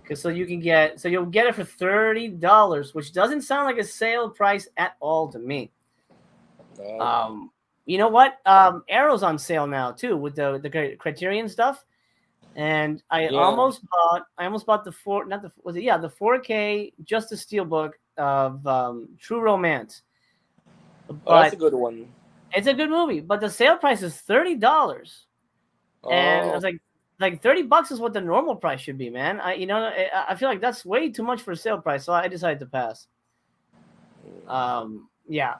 Because you'll get it for $30, which doesn't sound like a sale price at all to me. You know what? Arrow's on sale now too with the Criterion stuff, and I almost bought the 4K Justice Steelbook of True Romance. But that's a good one. It's a good movie, but the sale price is $30, and I was like $30 is what the normal price should be, man. I feel like that's way too much for a sale price, so I decided to pass. Yeah.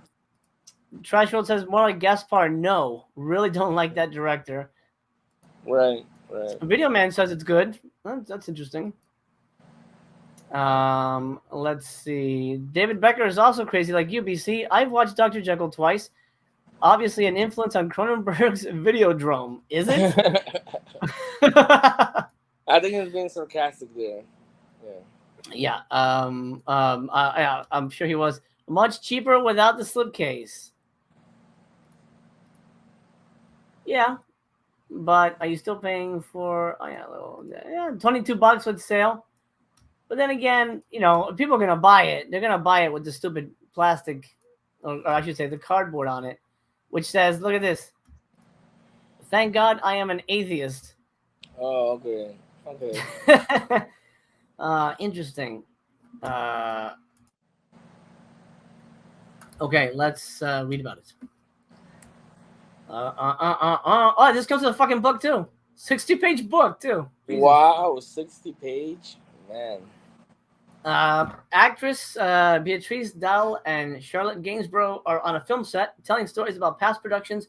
Trash World says more like Gaspar. No, really don't like that director. Right. Video Man says it's good. That's interesting. Let's see. David Becker is also crazy like UBC. I've watched Dr. Jekyll twice. Obviously, an influence on Cronenberg's Videodrome. Is it? I think he's being sarcastic there. Yeah. I'm sure he was much cheaper without the slipcase. Yeah, but are you still paying for? $22 with sale. But then again, people are gonna buy it. They're gonna buy it with the stupid plastic, or I should say, the cardboard on it, which says, "Look at this. Thank God I am an atheist." Oh, okay. Interesting. Okay, let's read about it. Oh, this comes with a fucking book too. 60-page book too. Wow, 60-page, man. Actress Beatrice Dahl and Charlotte Gainsborough are on a film set telling stories about past productions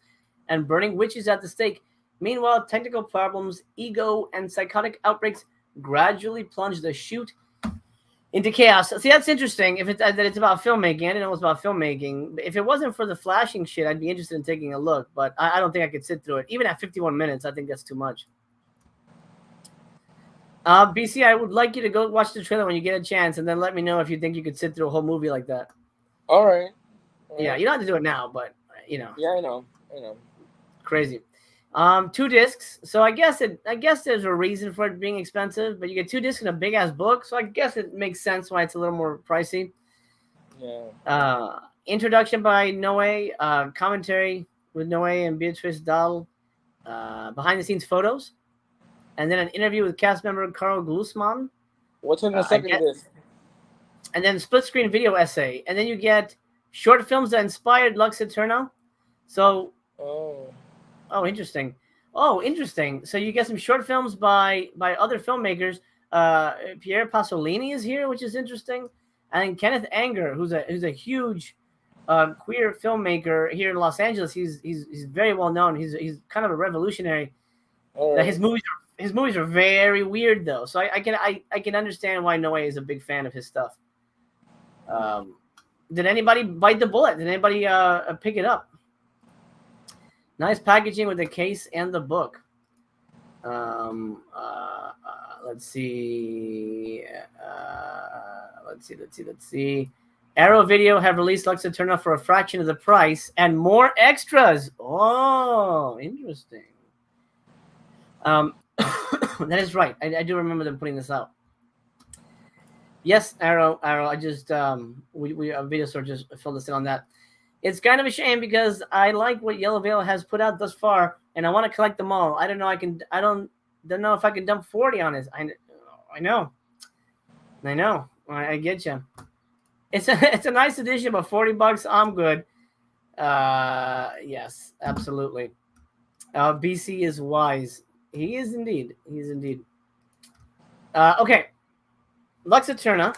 and burning witches at the stake. Meanwhile, technical problems, ego, and psychotic outbreaks gradually plunge the shoot into chaos. See, that's interesting. If it's about filmmaking, I didn't know it was about filmmaking. If it wasn't for the flashing shit, I'd be interested in taking a look. But I don't think I could sit through it. Even at 51 minutes, I think that's too much. BC, I would like you to go watch the trailer when you get a chance, and then let me know if you think you could sit through a whole movie like that. All right. Yeah, you don't have to do it now, but Yeah, I know. Crazy. 2 discs. So I guess there's a reason for it being expensive, but you get 2 discs in a big ass book, so I guess it makes sense why it's a little more pricey. Yeah. Introduction by Noé, commentary with Noé and Beatrice Dahl, behind the scenes photos, and then an interview with cast member Carl Glusman. What's in the second disc? And then split screen video essay, and then you get short films that inspired Lux Eterna. So. Oh, interesting. So you get some short films by other filmmakers. Pierre Pasolini is here, which is interesting, and Kenneth Anger, who's a huge queer filmmaker here in Los Angeles. He's very well known. He's kind of a revolutionary. Right. His movies are very weird though, so I can understand why Noé is a big fan of his stuff. Did anybody bite the bullet? Did anybody pick it up? Nice packaging with the case and the book. Let's see. Let's see. Arrow Video have released Lux Eterna for a fraction of the price and more extras. Oh, interesting. That is right. I do remember them putting this out. Yes, Arrow. I just we Video Store just filled us in on that. It's kind of a shame because I like what Yellow Veil has put out thus far, and I want to collect them all. I don't know. I don't know if I can dump 40 on it. I know. I get you. It's a nice edition, but $40, I'm good. Yes, absolutely. BC is wise. He is indeed. Okay. Lux Eterna.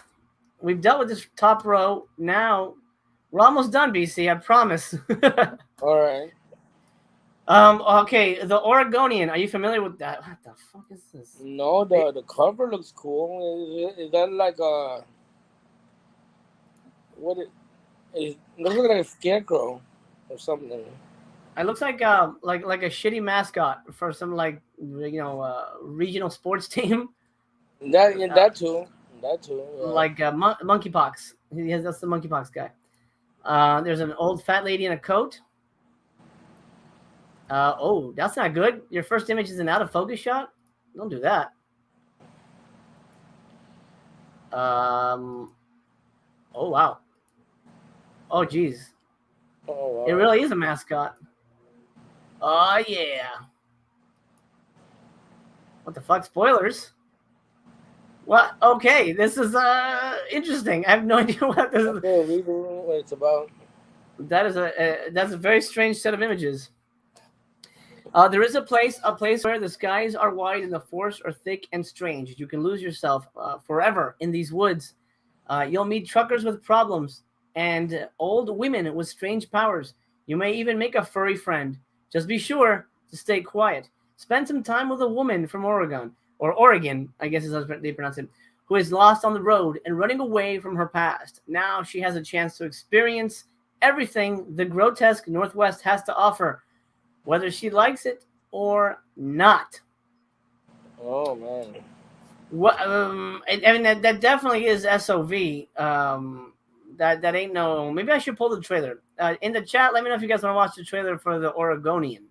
We've dealt with this top row. Now we're almost done, BC. I promise. All right. Okay. The Oregonian. Are you familiar with that? What the fuck is this? No, the cover looks cool. Is that like a what? It looks like a scarecrow or something. It looks like a shitty mascot for some regional sports team. That too. That too. Yeah. Like monkeypox. That's the monkeypox guy. There's an old fat lady in a coat. Oh, that's not good. Your first image is an out of focus shot. Don't do that. Oh wow. Oh geez. Oh wow. It really is a mascot. Oh yeah. What the fuck? Spoilers? What? Okay, this is interesting. I have no idea what this is. Okay, what it's about. That's a very strange set of images. There is a place where the skies are wide and the forests are thick and strange. You can lose yourself forever in these woods. You'll meet truckers with problems and old women with strange powers. You may even make a furry friend. Just be sure to stay quiet. Spend some time with a woman from Oregon, or Oregon, I guess is how they pronounce it, who is lost on the road and running away from her past. Now she has a chance to experience everything the grotesque Northwest has to offer, whether she likes it or not. Oh man. What? I mean that definitely is SOV. That ain't no. Maybe I should pull the trailer. In the chat, let me know if you guys want to watch the trailer for the Oregonian.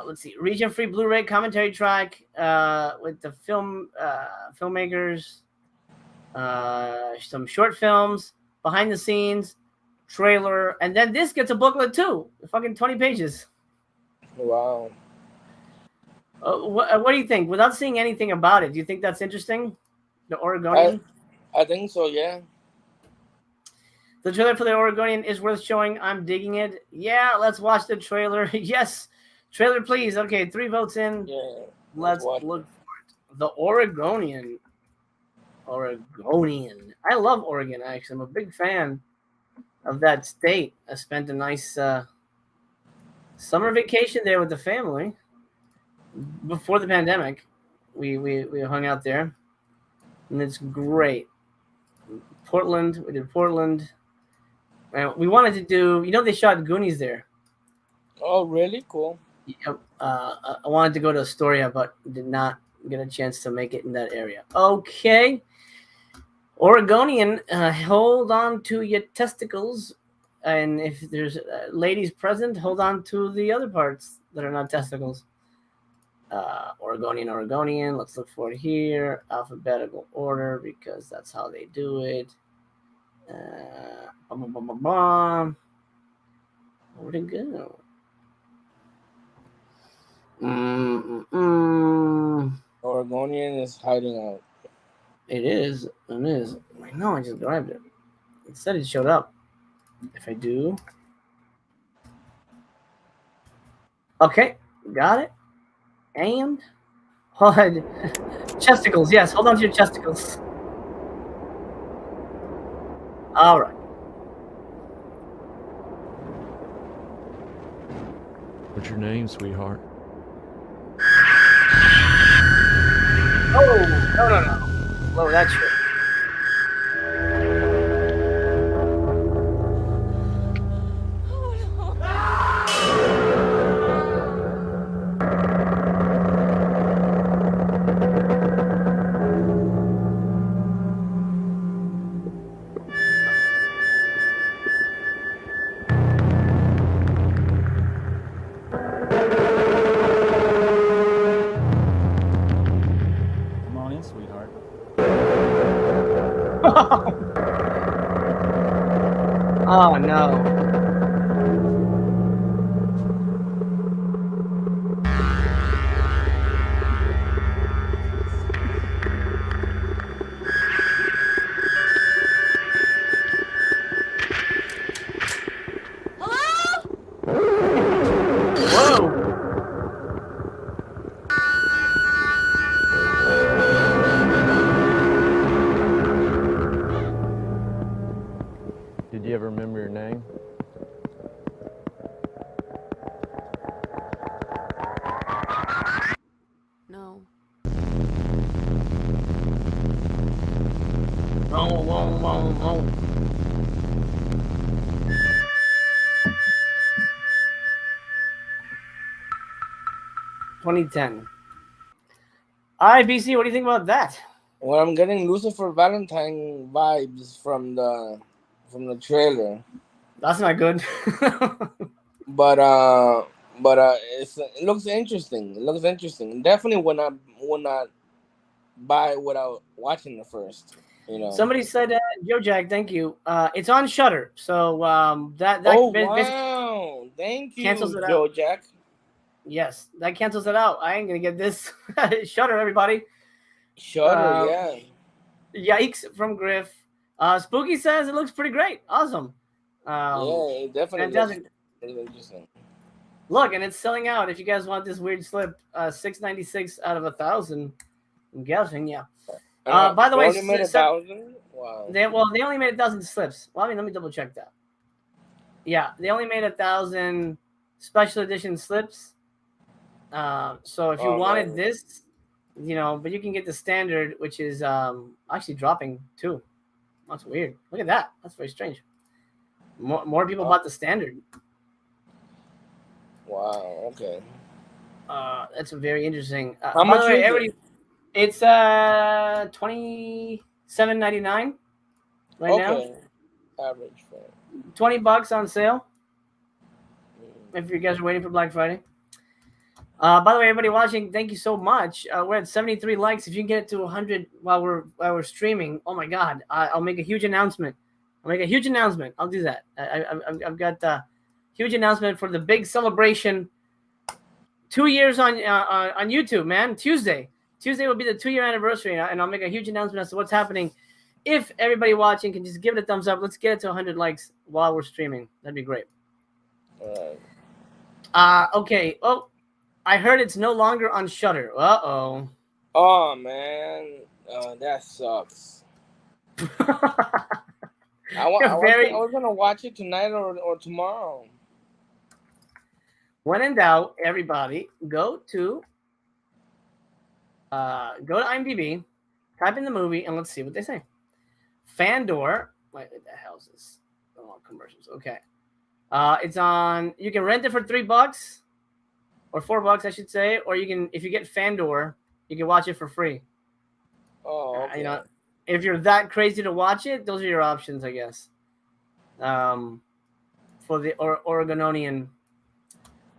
Let's see. Region free Blu-ray commentary track with the filmmakers. Some short films, behind the scenes, trailer, and then this gets a booklet too. Fucking 20 pages. Wow. What do you think? Without seeing anything about it, do you think that's interesting? The Oregonian? I think so, yeah. The trailer for the Oregonian is worth showing. I'm digging it. Yeah, let's watch the trailer. Yes. Trailer, please. Okay, 3 votes in. Yeah. Let's look for it. The Oregonian. Oregonian. I love Oregon, actually. I'm a big fan of that state. I spent a nice summer vacation there with the family before the pandemic. We hung out there, and it's great. Portland. We did Portland. And we wanted to do. They shot Goonies there. Oh, really? Cool. Yep. I wanted to go to Astoria, but did not get a chance to make it in that area. Okay. Oregonian, hold on to your testicles. And if there's ladies present, hold on to the other parts that are not testicles. Oregonian. Let's look for it here. Alphabetical order, because that's how they do it. Where'd it go? Oregonian is hiding out. It is. It is. I know. I just grabbed it. It said it showed up. If I do. Okay. Got it. And hold on. Chesticles. Yes. Hold on to your chesticles. All right. What's your name, sweetheart? Oh, no. Lower that shit. Oh no. Did you ever remember your name? No. Oh. 2010. All right, BC, what do you think about that? Well, I'm getting Lucifer Valentine vibes from the trailer. That's not good. but it looks interesting. It looks interesting. Definitely would not buy without watching it first. You know. Somebody said, Joe Jack, thank you. It's on Shutter, so that Oh basically wow! Thank cancels you, it Joe out. Jack. Yes, that cancels it out. I ain't gonna get this. Shutter, everybody. Shutter, yeah. Yikes from Griff. Spooky says it looks pretty great. Awesome. Yeah, it definitely fantastic. looks interesting. Look, and it's selling out. If you guys want this weird slip, 696 out of 1,000. I'm guessing, yeah. By the way, they only made 1,000. Wow. They only made 1,000 slips. Well, I mean, let me double check that. Yeah, they only made 1,000 special edition slips. So if you wanted this, you know, but you can get the standard, which is actually dropping too. That's weird. Look at that. That's very strange. More people bought the standard. Wow. Okay. That's very interesting. How much is it? It's $27.99 right now. Average for $20 on sale. If you guys are waiting for Black Friday. By the way, everybody watching, thank you so much. We're at 73 likes. If you can get it to 100 while we're streaming, oh my God, I'll make a huge announcement. I'll do that. I've got a huge announcement for the big celebration. 2 years on YouTube, man. Tuesday will be the 2-year anniversary, and I'll make a huge announcement as to what's happening. If everybody watching can just give it a thumbs up, let's get it to 100 likes while we're streaming. That'd be great. All right. Okay. Oh, I heard it's no longer on Shutter. Uh-oh. Oh, man. That sucks. I was going to watch it tonight or tomorrow. When in doubt, everybody, go to IMDb, type in the movie, and let's see what they say. Fandor. Wait, what the hell is this? Oh, commercials. Okay. It's on. You can rent it for $3 or $4, I should say, or you can, if you get Fandor, you can watch it for free. Oh, okay. You know, if you're that crazy to watch it, those are your options, I guess. For the Oregonian.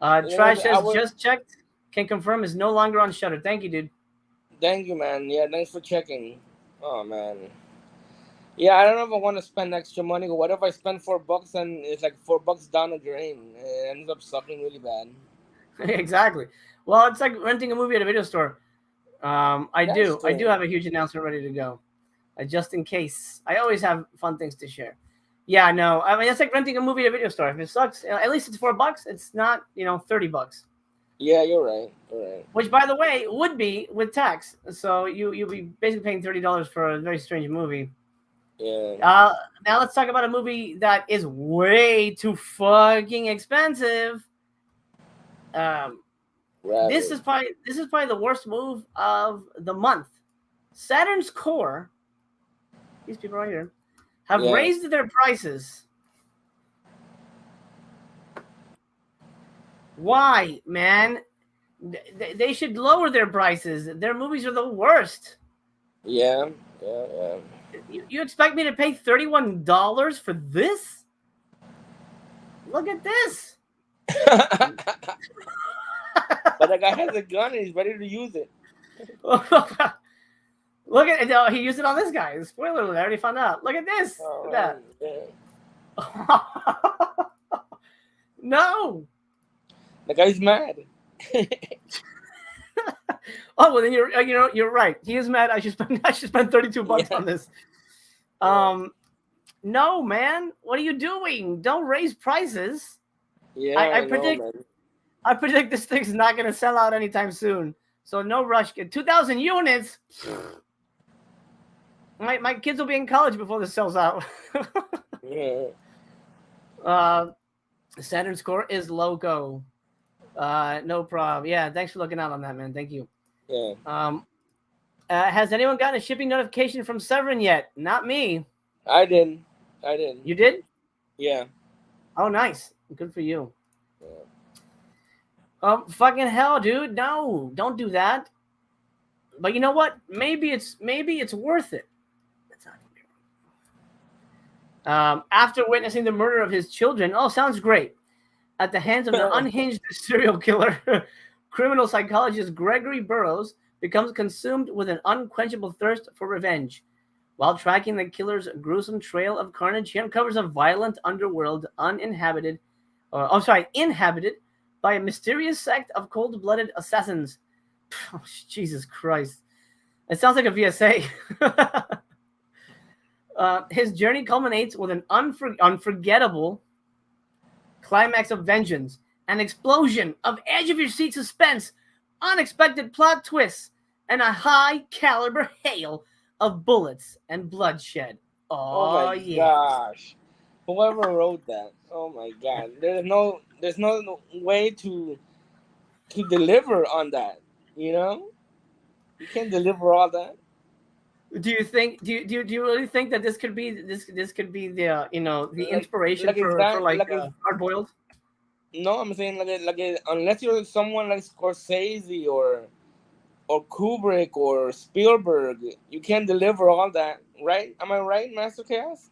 Trash says just checked. Can confirm is no longer on Shutter. Thank you, dude. Thank you, man. Yeah, thanks for checking. Oh man. Yeah, I don't know if I want to spend extra money. What if I spend $4 and it's like $4 down the drain? It ends up sucking really bad. Exactly. Well, it's like renting a movie at a video store. I do have a huge announcement ready to go, just in case. I always have fun things to share. Yeah, no, I mean it's like renting a movie at a video store. If it sucks, at least it's $4. It's not, $30. Yeah, you're right. All right. Which, by the way, would be with tax. So you'll be basically paying $30 for a very strange movie. Yeah. Now let's talk about a movie that is way too fucking expensive. This is probably the worst move of the month. Saturn's core, these people right here, have raised their prices. Why, man? They should lower their prices. Their movies are the worst. Yeah. You expect me to pay $31 for this? Look at this. But the guy has a gun and he's ready to use it. Look at it. He used it on this guy. Spoiler alert. I already found out. Look at this. Look at that. Yeah. No. The guy's mad. Oh, well then you're right. He is mad. I should spend $32 on this. No, man. What are you doing? Don't raise prices. Yeah, I predict this thing's not gonna sell out anytime soon. So no rush. 2,000 units. My kids will be in college before this sells out. Yeah. Saturn score is loco. No problem. Yeah, thanks for looking out on that, man. Thank you. Yeah. Has anyone gotten a shipping notification from Saturn yet? Not me. I didn't. You did? Yeah. Oh, nice. Good for you. Yeah. Fucking hell, dude. No, don't do that. But you know what? Maybe it's worth it. After witnessing the murder of his children, sounds great. At the hands of the unhinged serial killer, criminal psychologist Gregory Burroughs becomes consumed with an unquenchable thirst for revenge. While tracking the killer's gruesome trail of carnage, he uncovers a violent underworld inhabited by a mysterious sect of cold-blooded assassins. Oh, Jesus Christ. It sounds like a VSA. His journey culminates with an unforgettable climax of vengeance, an explosion of edge-of-your-seat suspense, unexpected plot twists, and a high-caliber hail of bullets and bloodshed. Oh my gosh. Whoever wrote that. Oh my God. There's no way to deliver on that, you know? You can't deliver all that. Do you really think that this could be the the inspiration for Hard Boiled? No, I'm saying unless you're someone like Scorsese or Kubrick or Spielberg, you can't deliver all that, right? Am I right, Master Chaos?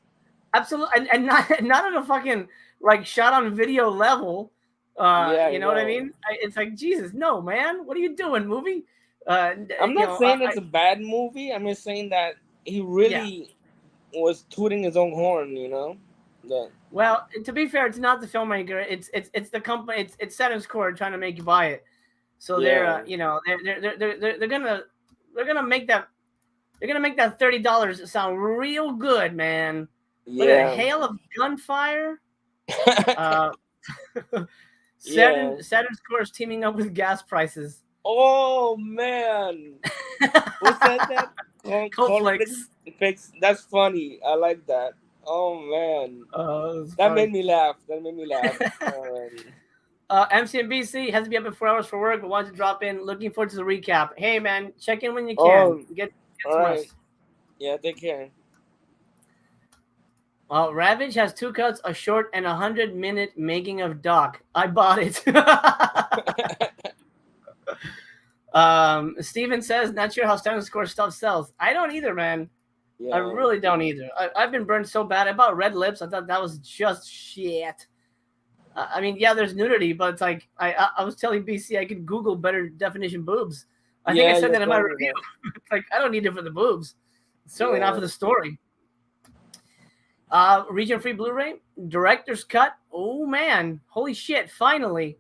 Absolutely, and not at a fucking shot on video level. You know what I mean? It's like, Jesus, no, man, what are you doing, movie? I'm not saying it's a bad movie. I'm just saying that he really was tooting his own horn, you know. Well, to be fair, it's not the filmmaker. It's the company. It's Saturn's Core trying to make you buy it. So they're gonna make that $30 sound real good, man. Look at a hail of gunfire. Saturn's Core is teaming up with gas prices. Oh man, who said that? Conflicts. That's funny. I like that. Oh man, that made me laugh. MCNBC has to be up in 4 hours for work, but wants to drop in. Looking forward to the recap. Hey man, check in when you can. Get all right. Yeah, take care. Ravage has 2 cuts, a short and 100-minute making of doc. I bought it. Steven says, not sure how Standard Score stuff sells. I don't either, man. Yeah. I really don't either. I've been burned so bad. I bought Red Lips. I thought that was just shit. I mean, yeah, there's nudity, but it's like I was telling BC I could Google better definition boobs. I think I said that in my review. It's like, I don't need it for the boobs. Certainly not for the story. Region free Blu-ray, director's cut. Oh man, holy shit! Finally.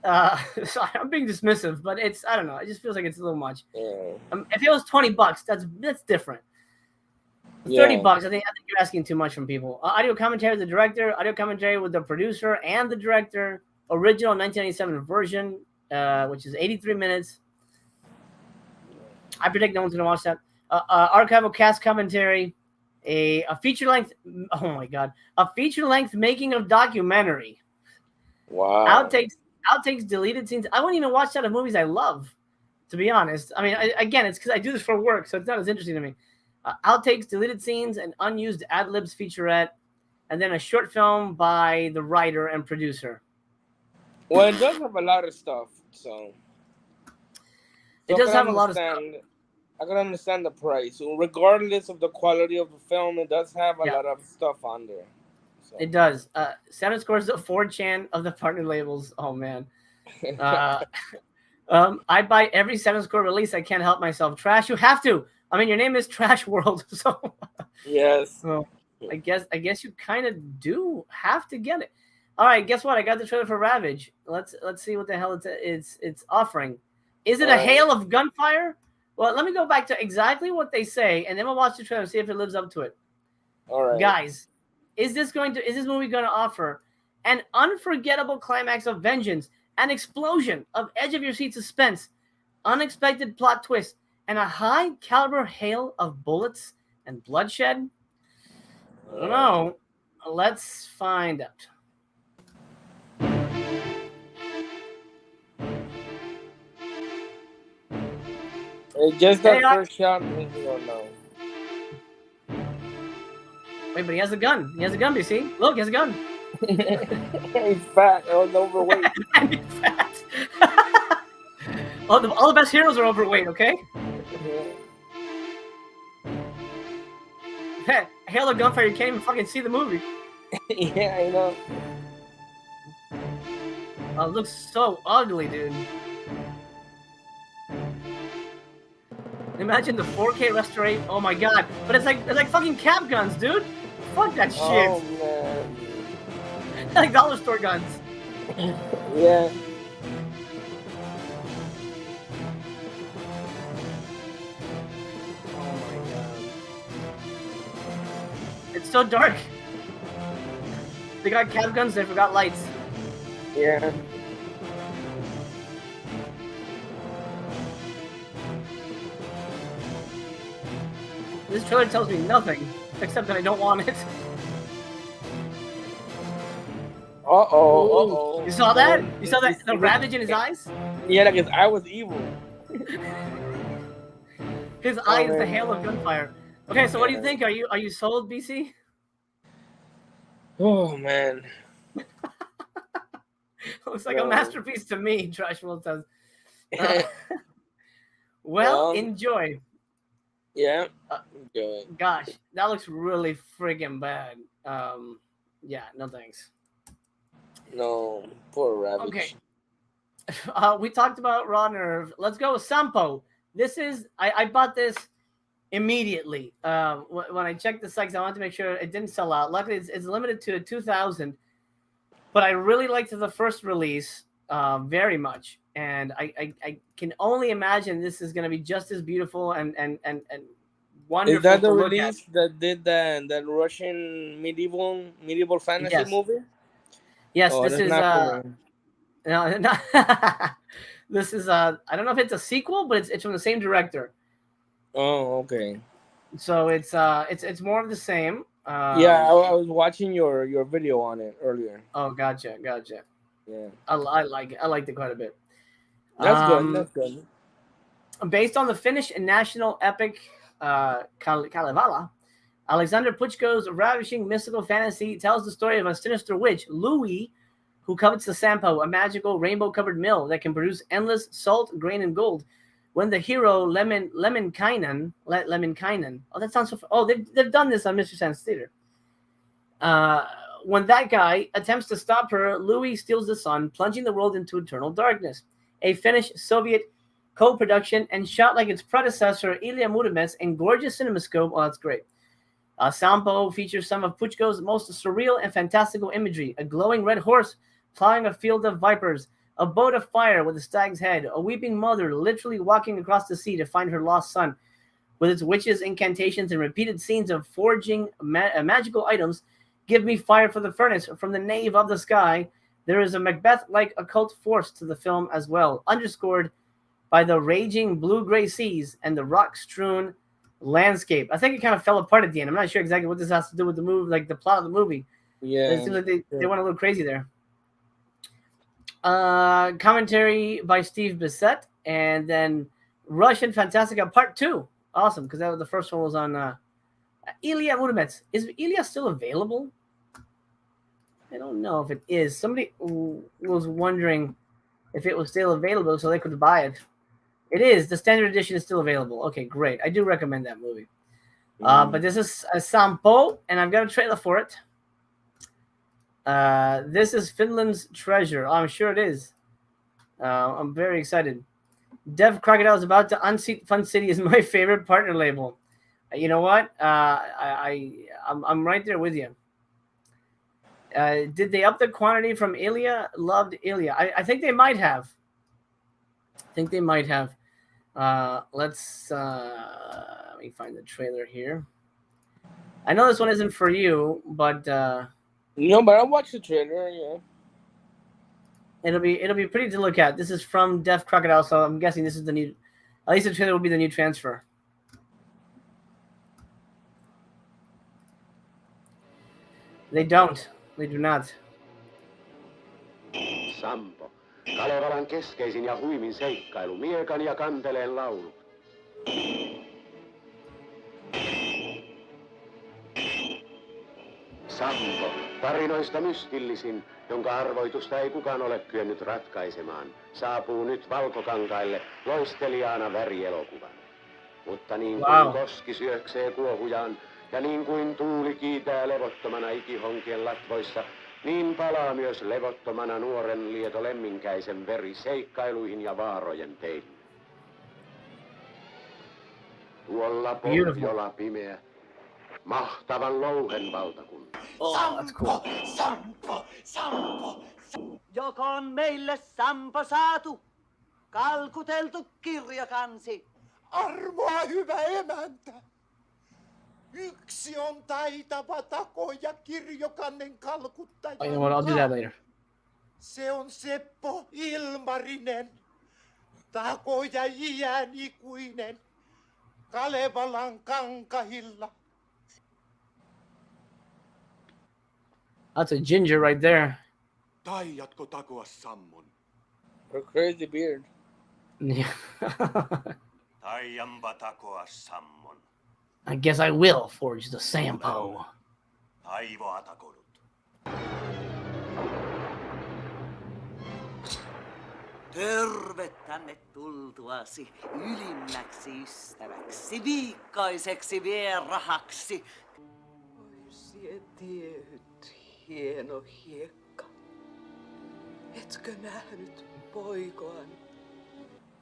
Sorry, I'm being dismissive, but I don't know. It just feels like it's a little much. If it was $20, that's different. $30, I think you're asking too much from people. Audio commentary with the director, audio commentary with the producer and the director. Original 1997 version, which is 83 minutes. I predict no one's gonna watch that. Archival cast commentary, a feature length. Oh my god, a feature length making of documentary. Wow. Outtakes, deleted scenes. I wouldn't even watch that of movies I love, to be honest. I mean, again, it's because I do this for work, so it's not as interesting to me. Outtakes, deleted scenes, and unused ad-libs featurette, and then a short film by the writer and producer. Well, it does have a lot of stuff, so it does have a lot of stuff. I can understand the price. So regardless of the quality of the film, it does have a lot of stuff on there. So. It does. Saturn scores the 4chan of the partner labels. Oh, man. I buy every Saturn score release. I can't help myself. Trash, you have to. I mean, your name is Trash World, so yes. So I guess you kind of do have to get it. All right, guess what? I got the trailer for Ravage. Let's see what the hell it's offering. Is it a hail of gunfire? Well, let me go back to exactly what they say, and then we'll watch the trailer and see if it lives up to it. All right, guys, is this movie going to offer an unforgettable climax of vengeance, an explosion of edge-of-your-seat suspense, unexpected plot twists, and a high-caliber hail of bullets and bloodshed? I don't know. Let's find out. Just that first shot, we don't know. Wait, but he has a gun. He has a gun, BC. Look, he has a gun. He's fat. He's overweight. He's fat. all the best heroes are overweight, okay? Halo Gunfire, you can't even fucking see the movie. Yeah, I know. Oh, it looks so ugly, dude. Imagine the 4K restoration. Oh my god! But it's like fucking cap guns, dude. Fuck that shit. Oh man. Like dollar store guns. Yeah. Oh my god. It's so dark. They got cap guns. They forgot lights. Yeah. This trailer tells me nothing, except that I don't want it. Uh-oh. You saw that? You saw that? The ravage in his eyes? Yeah, like his eye was evil. His eye is the hail of gunfire. Okay, so what do you think? Are you sold, BC? Oh man. Looks like a masterpiece to me, Trash World says. Well, enjoy. Yeah. Enjoy. Gosh, that looks really friggin' bad. Yeah, no thanks. No, poor Ravage. Okay. We talked about Raw Nerve. Let's go with Sampo. This is, I bought this immediately. When I checked the sites, I wanted to make sure it didn't sell out. Luckily, it's limited to 2,000. But I really liked the first release very much. And I can only imagine this is going to be just as beautiful and wonderful. Is that the to look release at. that did that Russian medieval fantasy movie? Yes, Oh, this is no, this is I don't know if it's a sequel, but it's from the same director. Oh, okay. So it's more of the same. Yeah, I was watching your video on it earlier. Oh, gotcha. Yeah, I like it. I liked it quite a bit. That's good. That's good. Based on the Finnish national epic Kalevala, Alexander Puchko's ravishing mystical fantasy tells the story of a sinister witch, Louis, who covets the Sampo, a magical rainbow-covered mill that can produce endless salt, grain, and gold. When the hero Lemminkainen, oh, that sounds so. Oh, they've done this on Mr. Sands Theater. When that guy attempts to stop her, Louis steals the sun, plunging the world into eternal darkness. A Finnish-Soviet co-production and shot like its predecessor, Ilya Muromets, in gorgeous CinemaScope. Oh, that's great. Sampo features some of Puchko's most surreal and fantastical imagery: a glowing red horse plowing a field of vipers, a boat of fire with a stag's head, a weeping mother literally walking across the sea to find her lost son. With its witches, incantations, and repeated scenes of forging magical items, give me fire for the furnace. From the nave of the sky, there is a Macbeth-like occult force to the film as well, underscored by the raging blue-gray seas and the rock-strewn landscape. I think it kind of fell apart at the end. I'm not sure exactly what this has to do with the movie, like the plot of the movie. Yeah, it seems like they went a little crazy there. Commentary by Steve Bissett, and then Russian Fantastica Part 2. Awesome, because that was the first one was on Ilya Muromets. Is Ilya still available? I don't know if it is. Somebody was wondering if it was still available so they could buy it. It is. The standard edition is still available. Okay, great. I do recommend that movie. But this is a Sampo, and I've got a trailer for it. This is Finland's treasure. Oh, I'm sure it is. I'm very excited. Dev Crocodile is about to unseat Fun City is my favorite partner label. You know what? I'm right there with you. Did they up the quantity from Ilya? Loved Ilya. I think they might have. Let me find the trailer here. I know this one isn't for you, but no, but I'll watch the trailer. Yeah, it'll be pretty to look at. This is from Deaf Crocodile, so I'm guessing this is the new. At least the trailer will be the new transfer. They don't. They do not. Sampo. Kalevalan keskeisin ja huimin seikkailu, miekan ja kanteleen laulu. Sampo, tarinoista mystillisin, jonka arvoitusta ei kukaan ole kyennyt ratkaisemaan, saapuu nyt valkokankaille loistelijaana värielokuvana. Mutta niin kuin koski syöksee kuohujaan ja niin kuin tuuli kiitää levottomana ikihonkien latvoissa, niin palaa myös levottomana nuoren Lieto Lemminkäisen veri seikkailuihin ja vaarojen teille. Tuolla pohjola pimeä, mahtavan louhen valtakunta. Sampo! Joko on meille Sampo saatu? Kalkuteltu kirjakansi. Arvoa hyvä emäntä. Yksi on taitava takoja kirjokannen kalkuttaja. Oh, you know what? I'll do that later. Se on Seppo Ilmarinen. Takoja iän ikuinen. Kalevalan kankahilla. That's a ginger right there. Taiatko takoa sammon? A crazy beard. Yeah. Taianpa takoa sammon. I guess I will forge the Sampo. Aivoa takonut. Terve tänne tultuasi ylimmäksi ystäväksi, viikkaiseksi vierahaksi. Oi sie tiehyt, hieno hiekka. Etkö nähnyt poikoani?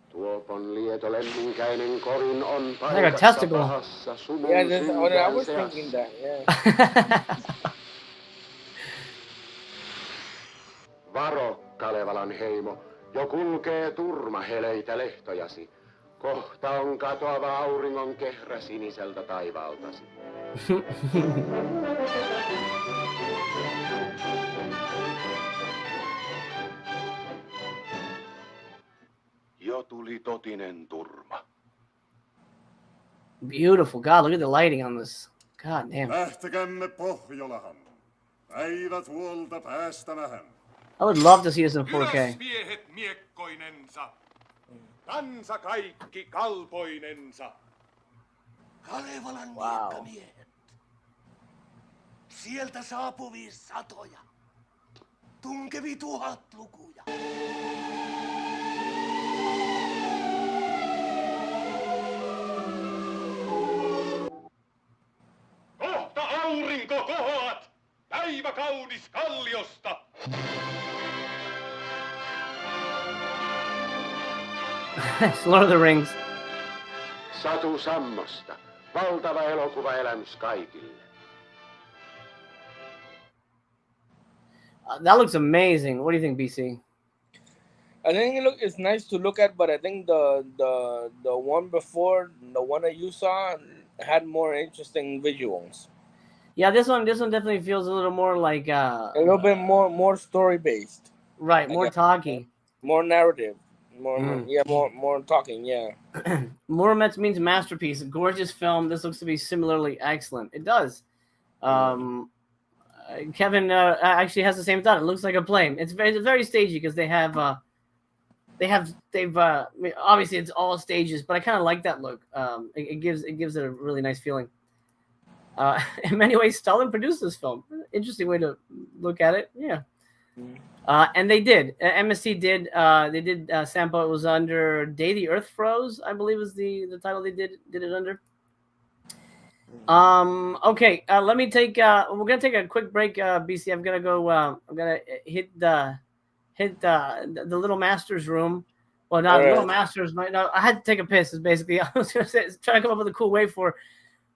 Tuopon Lieto Lemminkäinen korin on Like a testicle. pahassa sumun Yeah, I was synkään thinking seassa. that, yeah. Varo, Kalevalan heimo, jo kulkee turma heleitä lehtojasi. Kohta on katoava auringon kehrä siniseltä taivaaltasi. Jo tuli totinen turma. Beautiful. God, look at the lighting on this. God damn. Lähtekäämme Pohjolahan. Päivä tuolta päästämähän. I would love to see this in 4K. Miehet miekkoinensa. Kansa kaikki kalpoinensa. Kalevalan miekkamiehet. Sieltä saapuvia satoja. Tunkevi 1000 lukuja. Kohta aurinko kohoat. Päivä kaunis kalliosta. It's Lord of the Rings. Satu Sammosta. Valtava elokuvaelämys kaikille. That looks amazing. What do you think, BC? I think it's nice to look at, but I think the one before, the one that you saw, had more interesting visuals. Yeah, this one definitely feels a little more like a little bit more story based. Right, more talky. More narrative. More talking, yeah. Morametz means masterpiece. A gorgeous film. This looks to be similarly excellent. It does. Kevin actually has the same thought. It looks like a play. It's very stagey because they've obviously it's all stages, but I kind of like that look. It gives it a really nice feeling. In many ways, Stalin produced this film. Interesting way to look at it. Yeah. And they did. MSC did. They did Sampo. It was under Day the Earth Froze, I believe was the title they did it under. Okay. Let me take. We're gonna take a quick break. BC, I'm gonna go. I'm gonna hit the Little Masters room. Well, not Little Masters. No, I had to take a piss. Is basically I was gonna say trying to come up with a cool way for.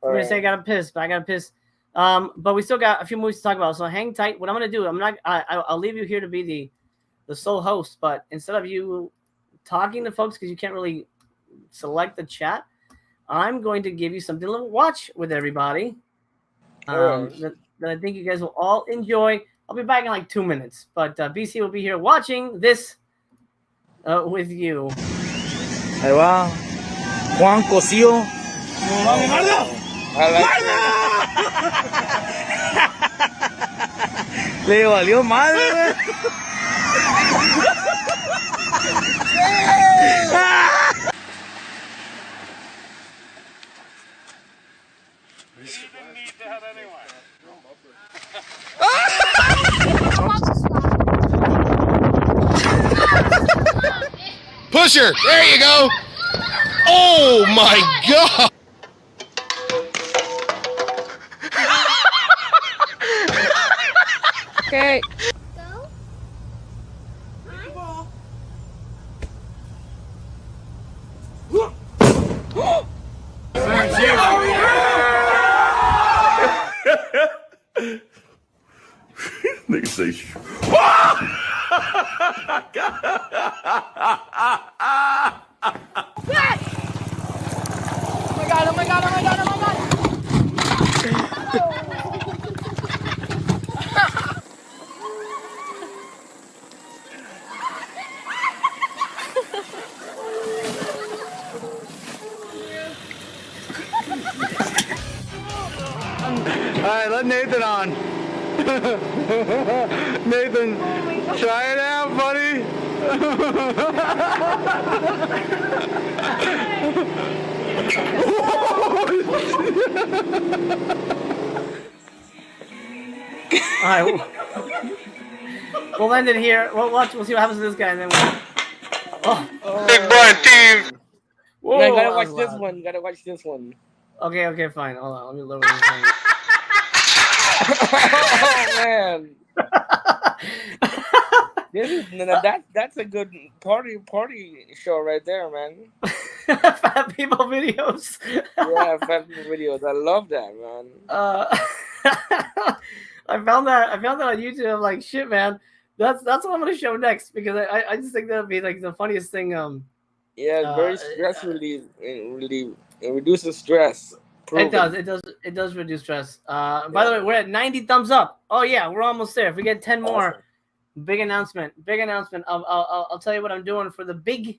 I'm gonna say I gotta piss, but I gotta piss. But we still got a few movies to talk about, so hang tight. What I'm gonna do, I'll leave you here to be the sole host, but instead of you talking to folks because you can't really select the chat, I'm going to give you something to watch with everybody that I think you guys will all enjoy. I'll be back in like 2 minutes, but BC will be here watching this with you. Ahí va Juan Cosío. Le valió madre. Pusher, there you go. Oh my God! Okay. They say, Oh my god, oh my god, oh my god, oh my god! Alright, let Nathan on. Nathan, try it out, buddy. Alright, we'll end it here. We'll see what happens to this guy, and then we'll... Big Brian Steve. Whoa, Yeah, gotta that watch was this loud. one. Gotta watch this one. Okay, fine. Hold on, let me lower this thing. Oh man. That's a good party show right there, man. Fat people videos. Yeah, fat people videos. I love that, man. I found that on YouTube. I'm like, shit, man. That's what I'm gonna show next because I just think that'd be like the funniest thing. Yeah, very stress relief. It reduces stress. Proven. It does reduce stress. By the way, we're at 90 thumbs up. Oh yeah, we're almost there. If we get 10 more, Awesome. big announcement. I'll tell you what I'm doing for the big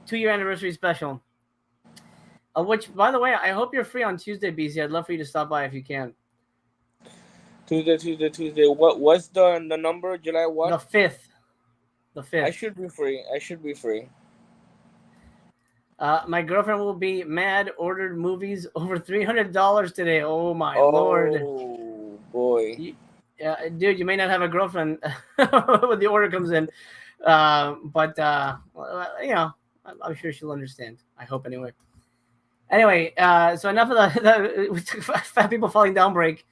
2-year anniversary special. Which, by the way, I hope you're free on Tuesday, BC. I'd love for you to stop by if you can. Tuesday. What's the number? July what? The 5th. The 5th. I should be free. My girlfriend will be mad. Ordered movies over $300 today. Oh my lord! Oh boy! Dude, you may not have a girlfriend when the order comes in, but you know, I'm sure she'll understand. I hope anyway. Anyway, so enough of the fat people falling down break.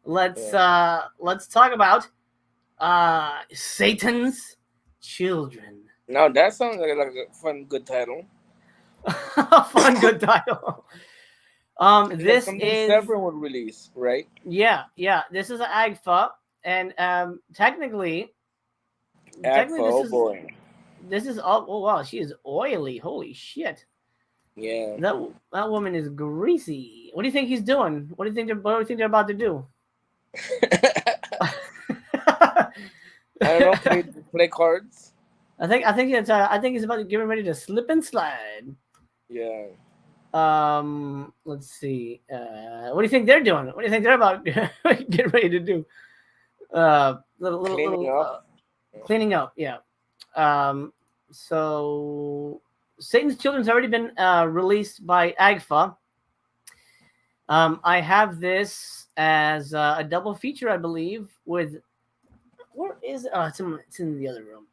Let's talk about Satan's Children. Now that sounds like a fun, good title. Fun, good title. This is Saturn would release, right? Yeah. This is an AGFA, and technically, this is all. Oh wow, she is oily. Holy shit. Yeah. That woman is greasy. What do you think he's doing? What do you think they're about to do? I don't know. Play cards. I think he's about to get ready to slip and slide. Yeah. Let's see. What do you think they're doing? What do you think they're about getting ready to do? Cleaning up. Yeah. So Satan's Children's already been released by AGFA. I have this as a double feature, I believe, with where is it? Oh, it's in the other room.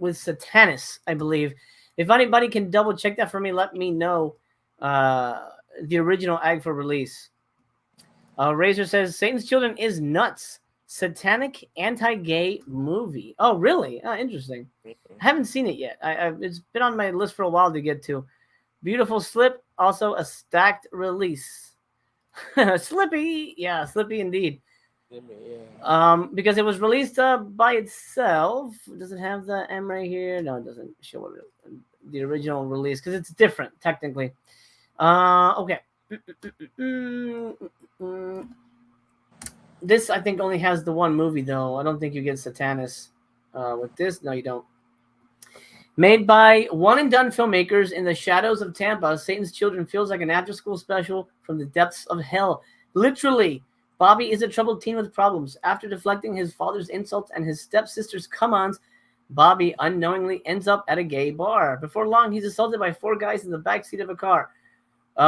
With Satanis, I believe. If anybody can double check that for me, let me know. The original AGFA release. Razor says Satan's Children is nuts. Satanic anti-gay movie. Oh, really? Oh, interesting. I haven't seen it yet. It's been on my list for a while to get to. Beautiful slip. Also a stacked release. Slippy. Yeah, Slippy indeed. Because it was released by itself. Does it have the M right here? No, it doesn't show the original release because it's different technically. Okay. This I think only has the one movie though. I don't think you get Satanis with this. No, you don't. Made by one and done filmmakers in the shadows of Tampa, Satan's Children feels like an after-school special from the depths of hell. Literally. Bobby is a troubled teen with problems. After deflecting his father's insults and his stepsister's come-ons, Bobby unknowingly ends up at a gay bar. Before long, he's assaulted by 4 guys in the backseat of a car.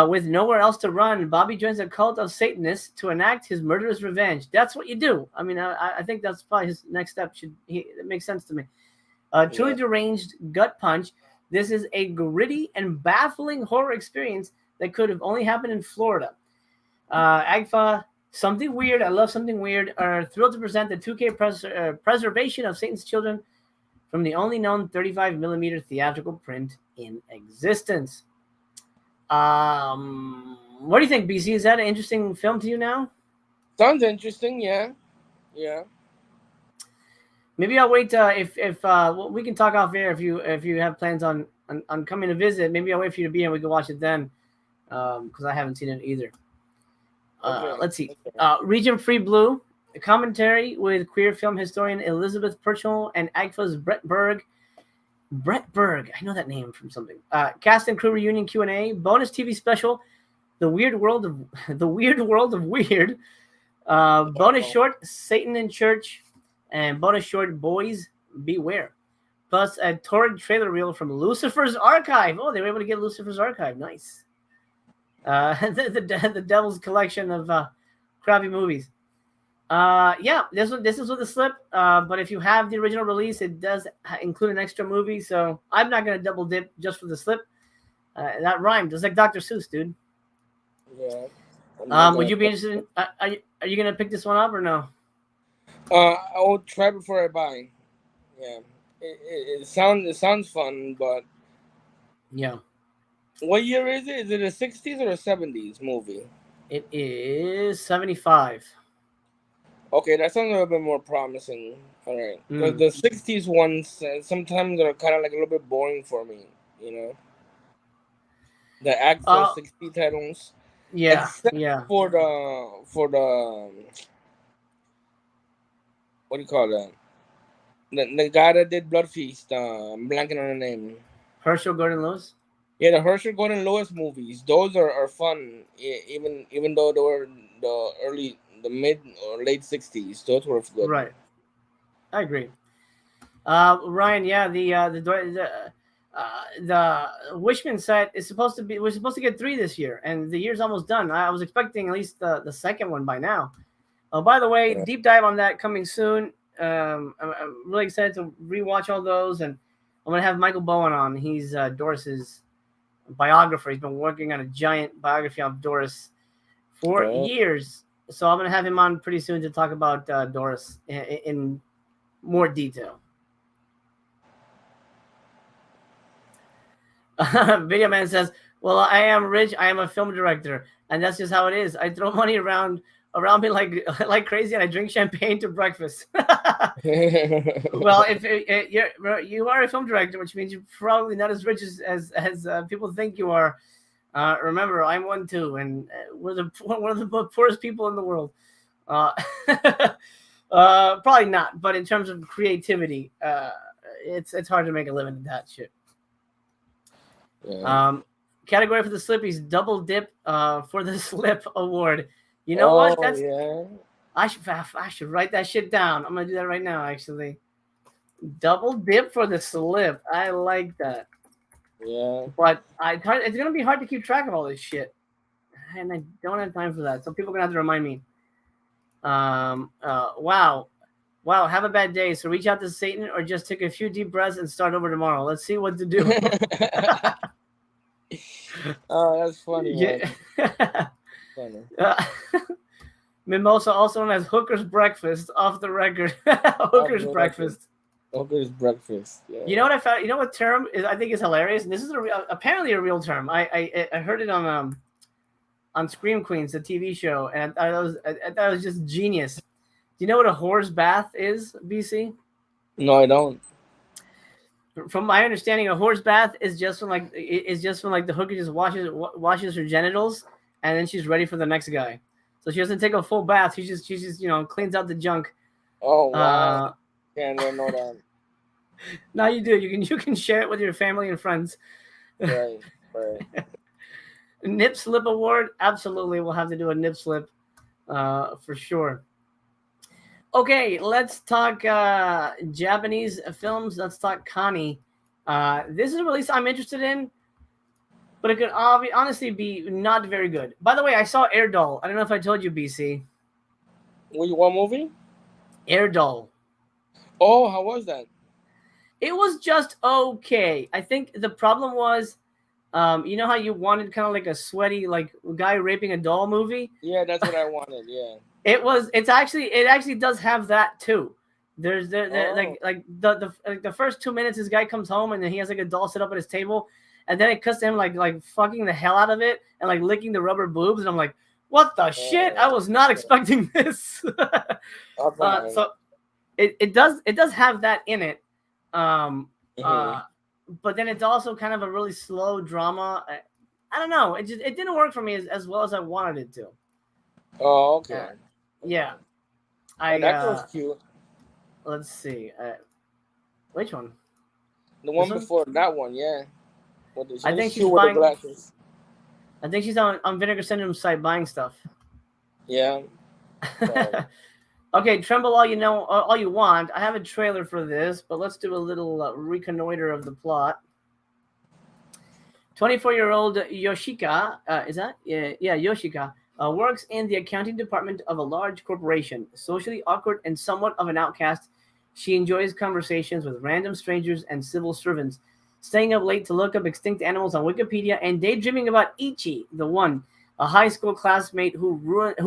With nowhere else to run, Bobby joins a cult of Satanists to enact his murderous revenge. That's what you do. I mean, I think that's probably his next step. It makes sense to me. Truly deranged gut punch. This is a gritty and baffling horror experience that could have only happened in Florida. AGFA, Something Weird, I Love Something Weird, are thrilled to present the 2K preservation of Satan's Children from the only known 35mm theatrical print in existence. What do you think, BC? Is that an interesting film to you now? Sounds interesting, yeah. Yeah. Maybe I'll wait if well, we can talk off air if you have plans on coming to visit. Maybe I'll wait for you to be here and we can watch it then, because I haven't seen it either. Let's see. Region Free Blue, a commentary with queer film historian Elizabeth Purchell and AGFA's Brett Berg. Brett Berg, I know that name from something. Cast and crew reunion Q&A, bonus TV special, The Weird World of Weird. Bonus short, Satan in Church, and bonus short, Boys Beware. Plus a torrid trailer reel from Lucifer's Archive. Oh, they were able to get Lucifer's Archive. Nice. The Devil's Collection of crappy movies. Yeah, this is with a slip. But if you have the original release, it does include an extra movie. So I'm not gonna double dip just for the slip. That rhymed. It's like Dr. Seuss, dude. Yeah. Would you be interested in? Are you gonna pick this one up or no? I will try before I buy. Yeah. It sounds fun, but yeah. What year is it? Is it a 60s or a 70s movie? It is 75. Okay, that sounds a little bit more promising. All right. The 60s ones sometimes are kind of like a little bit boring for me, you know? The actual 60 titles. Yeah, Except yeah. For the what do you call that? The guy that did Blood Feast, I'm blanking on the name. Herschel Gordon Lewis? Yeah, the Herschel Gordon Lewis movies. Those are fun. Even though they were the mid or late 60s. Those were good. Right. I agree. Ryan, yeah, the Wishman set is supposed to be. We're supposed to get 3 this year, and the year's almost done. I was expecting at least the second one by now. Oh, by the way, deep dive on that coming soon. I'm really excited to rewatch all those, and I'm gonna have Michael Bowen on. He's Doris's biographer. He's been working on a giant biography of Doris for years, so I'm gonna have him on pretty soon to talk about Doris in more detail. Video Man says, "Well, I am rich. I am a film director, and that's just how it is. I throw money around me like crazy, and I drink champagne to breakfast." Well, if you are a film director, which means you're probably not as rich as people think you are. Remember, I'm one too, and we're one of the poorest people in the world. Probably not, but in terms of creativity, it's hard to make a living in that shit. Yeah. Category for the Slippies, double dip for the Slip Award. You know what? That's I should write that shit down. I'm gonna do that right now, actually. Double dip for the Slip. I like that. Yeah. But it's gonna be hard to keep track of all this shit, and I don't have time for that. So people are gonna have to remind me. Wow. Have a bad day. So reach out to Satan, or just take a few deep breaths and start over tomorrow. Let's see what to do. Oh, that's funny. Yeah. Funny. Mimosa, also known as Hooker's Breakfast, off the record. Hooker's Breakfast. Hooker's Breakfast. Yeah. You know what I found? You know what term is? I think is hilarious. And this is apparently a real term. I heard it on Scream Queens, the TV show, and I thought it was just genius. Do you know what a whore's bath is, BC? No, I don't. From my understanding, a whore's bath is just when the hooker just washes her genitals, and then she's ready for the next guy. So she doesn't take a full bath. She just cleans out the junk. Oh wow! Yeah, I didn't know that. Now you do. You can share it with your family and friends. Right. Nip Slip Award, absolutely. We'll have to do a nip slip, for sure. Okay, let's talk Japanese films. Let's talk Kani. This is a release I'm interested in, but it could honestly be not very good. By the way, I saw Air Doll. I don't know if I told you, BC. What movie? Air Doll. Oh, how was that? It was just okay. I think the problem was, you know how you wanted kind of like a sweaty, like guy raping a doll movie? Yeah, that's what I wanted. Yeah. It actually does have that too. There's the first 2 minutes, this guy comes home and then he has like a doll set up at his table, and then it cuts to him like fucking the hell out of it and like licking the rubber boobs, and I'm like, what the shit? I was not expecting this. So it does have that in it. But then it's also kind of a really slow drama. I don't know. It didn't work for me as well as I wanted it to. Oh, okay. Yeah. That was cute. Let's see. Which one? The one before that one, yeah. I think she's with buying. the glasses. I think she's on Vinegar Syndrome's site buying stuff. Yeah. Okay, tremble all you want. I have a trailer for this, but let's do a little reconnoiter of the plot. 24-year-old Yoshika, is that? Yeah, Yoshika works in the accounting department of a large corporation. Socially awkward and somewhat of an outcast, she enjoys conversations with random strangers and civil servants, staying up late to look up extinct animals on Wikipedia and daydreaming about Ichi, the One, a high school classmate who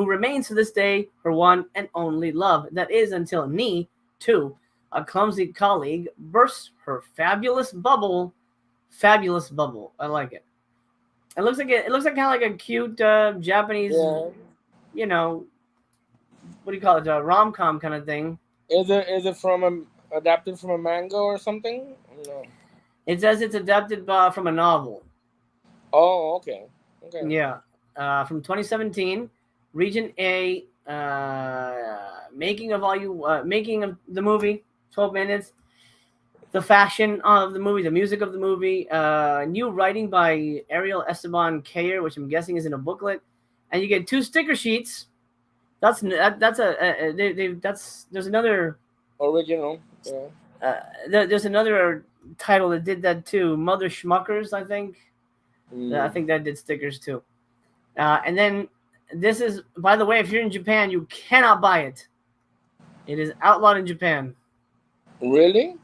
remains to this day her one and only love. That is until Ni, too, a clumsy colleague, bursts her fabulous bubble. Fabulous bubble. I like it. It looks like kind of like a cute Japanese, you know, what do you call it? A rom-com kind of thing. Is it adapted from a manga or something? No. It says it's adapted from a novel. Oh, okay. Yeah. From 2017, Region A, making of the movie, 12 minutes. The fashion of the movie, the music of the movie, new writing by Ariel Esteban Kayer, which I'm guessing is in a booklet, and you get 2 sticker sheets. There's another original. Yeah. There's another title that did that too, Mother Schmuckers, I think. I think that did stickers too. And then this is, by the way, if you're in Japan, you cannot buy it. It is outlawed in Japan. Really?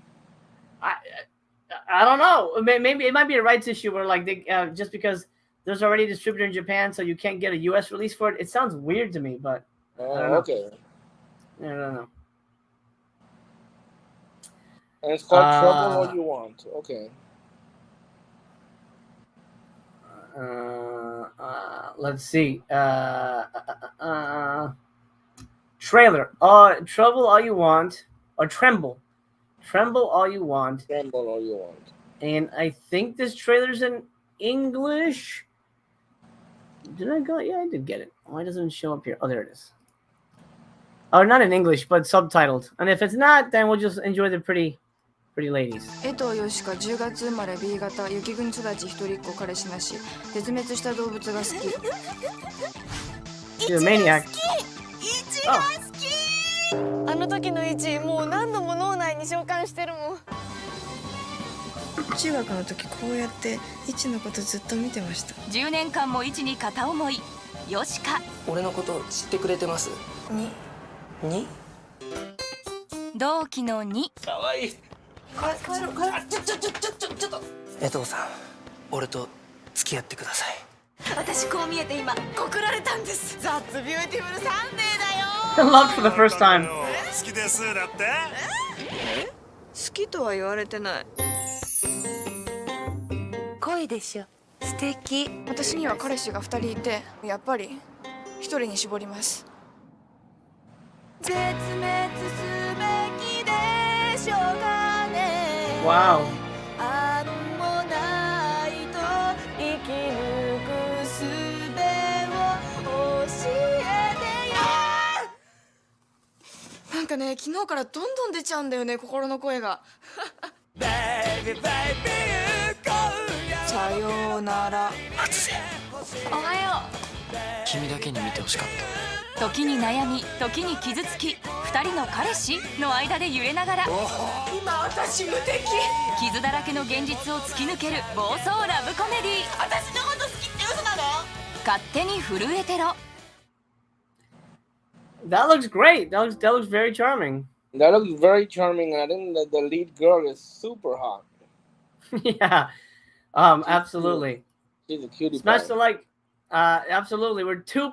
I don't know. Maybe it might be a rights issue where like they just because there's already a distributor in Japan, so you can't get a U.S. release for it. It sounds weird to me, but I don't know. Okay. I don't know. And it's called Trouble All You Want. Okay. Let's see. Trailer. Trouble All You Want, or Tremble. Tremble All You Want. Tremble All You Want. And I think this trailer's in English. Did I go? Yeah, I did get it. Why doesn't it show up here? Oh, there it is. Oh, not in English, but subtitled. And if it's not, then we'll just enjoy the pretty ladies. 江藤よしか10月生まれ B 型雪国育ち一人っ子彼氏なし絶滅した動物が好き Maniac. 1が好きあの時の1もう何度も脳内に召喚してるもん中学の時こうやって1のことずっと見てました10年間も1に片思いよしか俺のこと知ってくれてますに同期の2かわいいちょっと江藤さん俺と付き合ってください私こう見えて今告られたんですザッツビューティフルサンデー I だよ loved for the first time 好きですだって好きとは言われてない恋でしょ素敵私には彼氏が2人いてやっぱり1人に絞ります絶滅すべきでしょうか Wow. あるもないと生き抜く術を教えてよなんかね昨日からどんどん出ちゃうんだよね心の声がさようなら初瀬おはよ君だけに見てほしかったう時に悩み時に傷つき2人の彼氏の間で揺れながら今私無敵傷だらけの現実を突き抜ける暴走ラブコメディ私のこと好きって嘘なの勝手に震えてろ That looks great. That looks very charming. That looks very charming. I think that the lead girl is super hot. Yeah. Absolutely. She's a cutie Smash pie. the like. Absolutely. We're two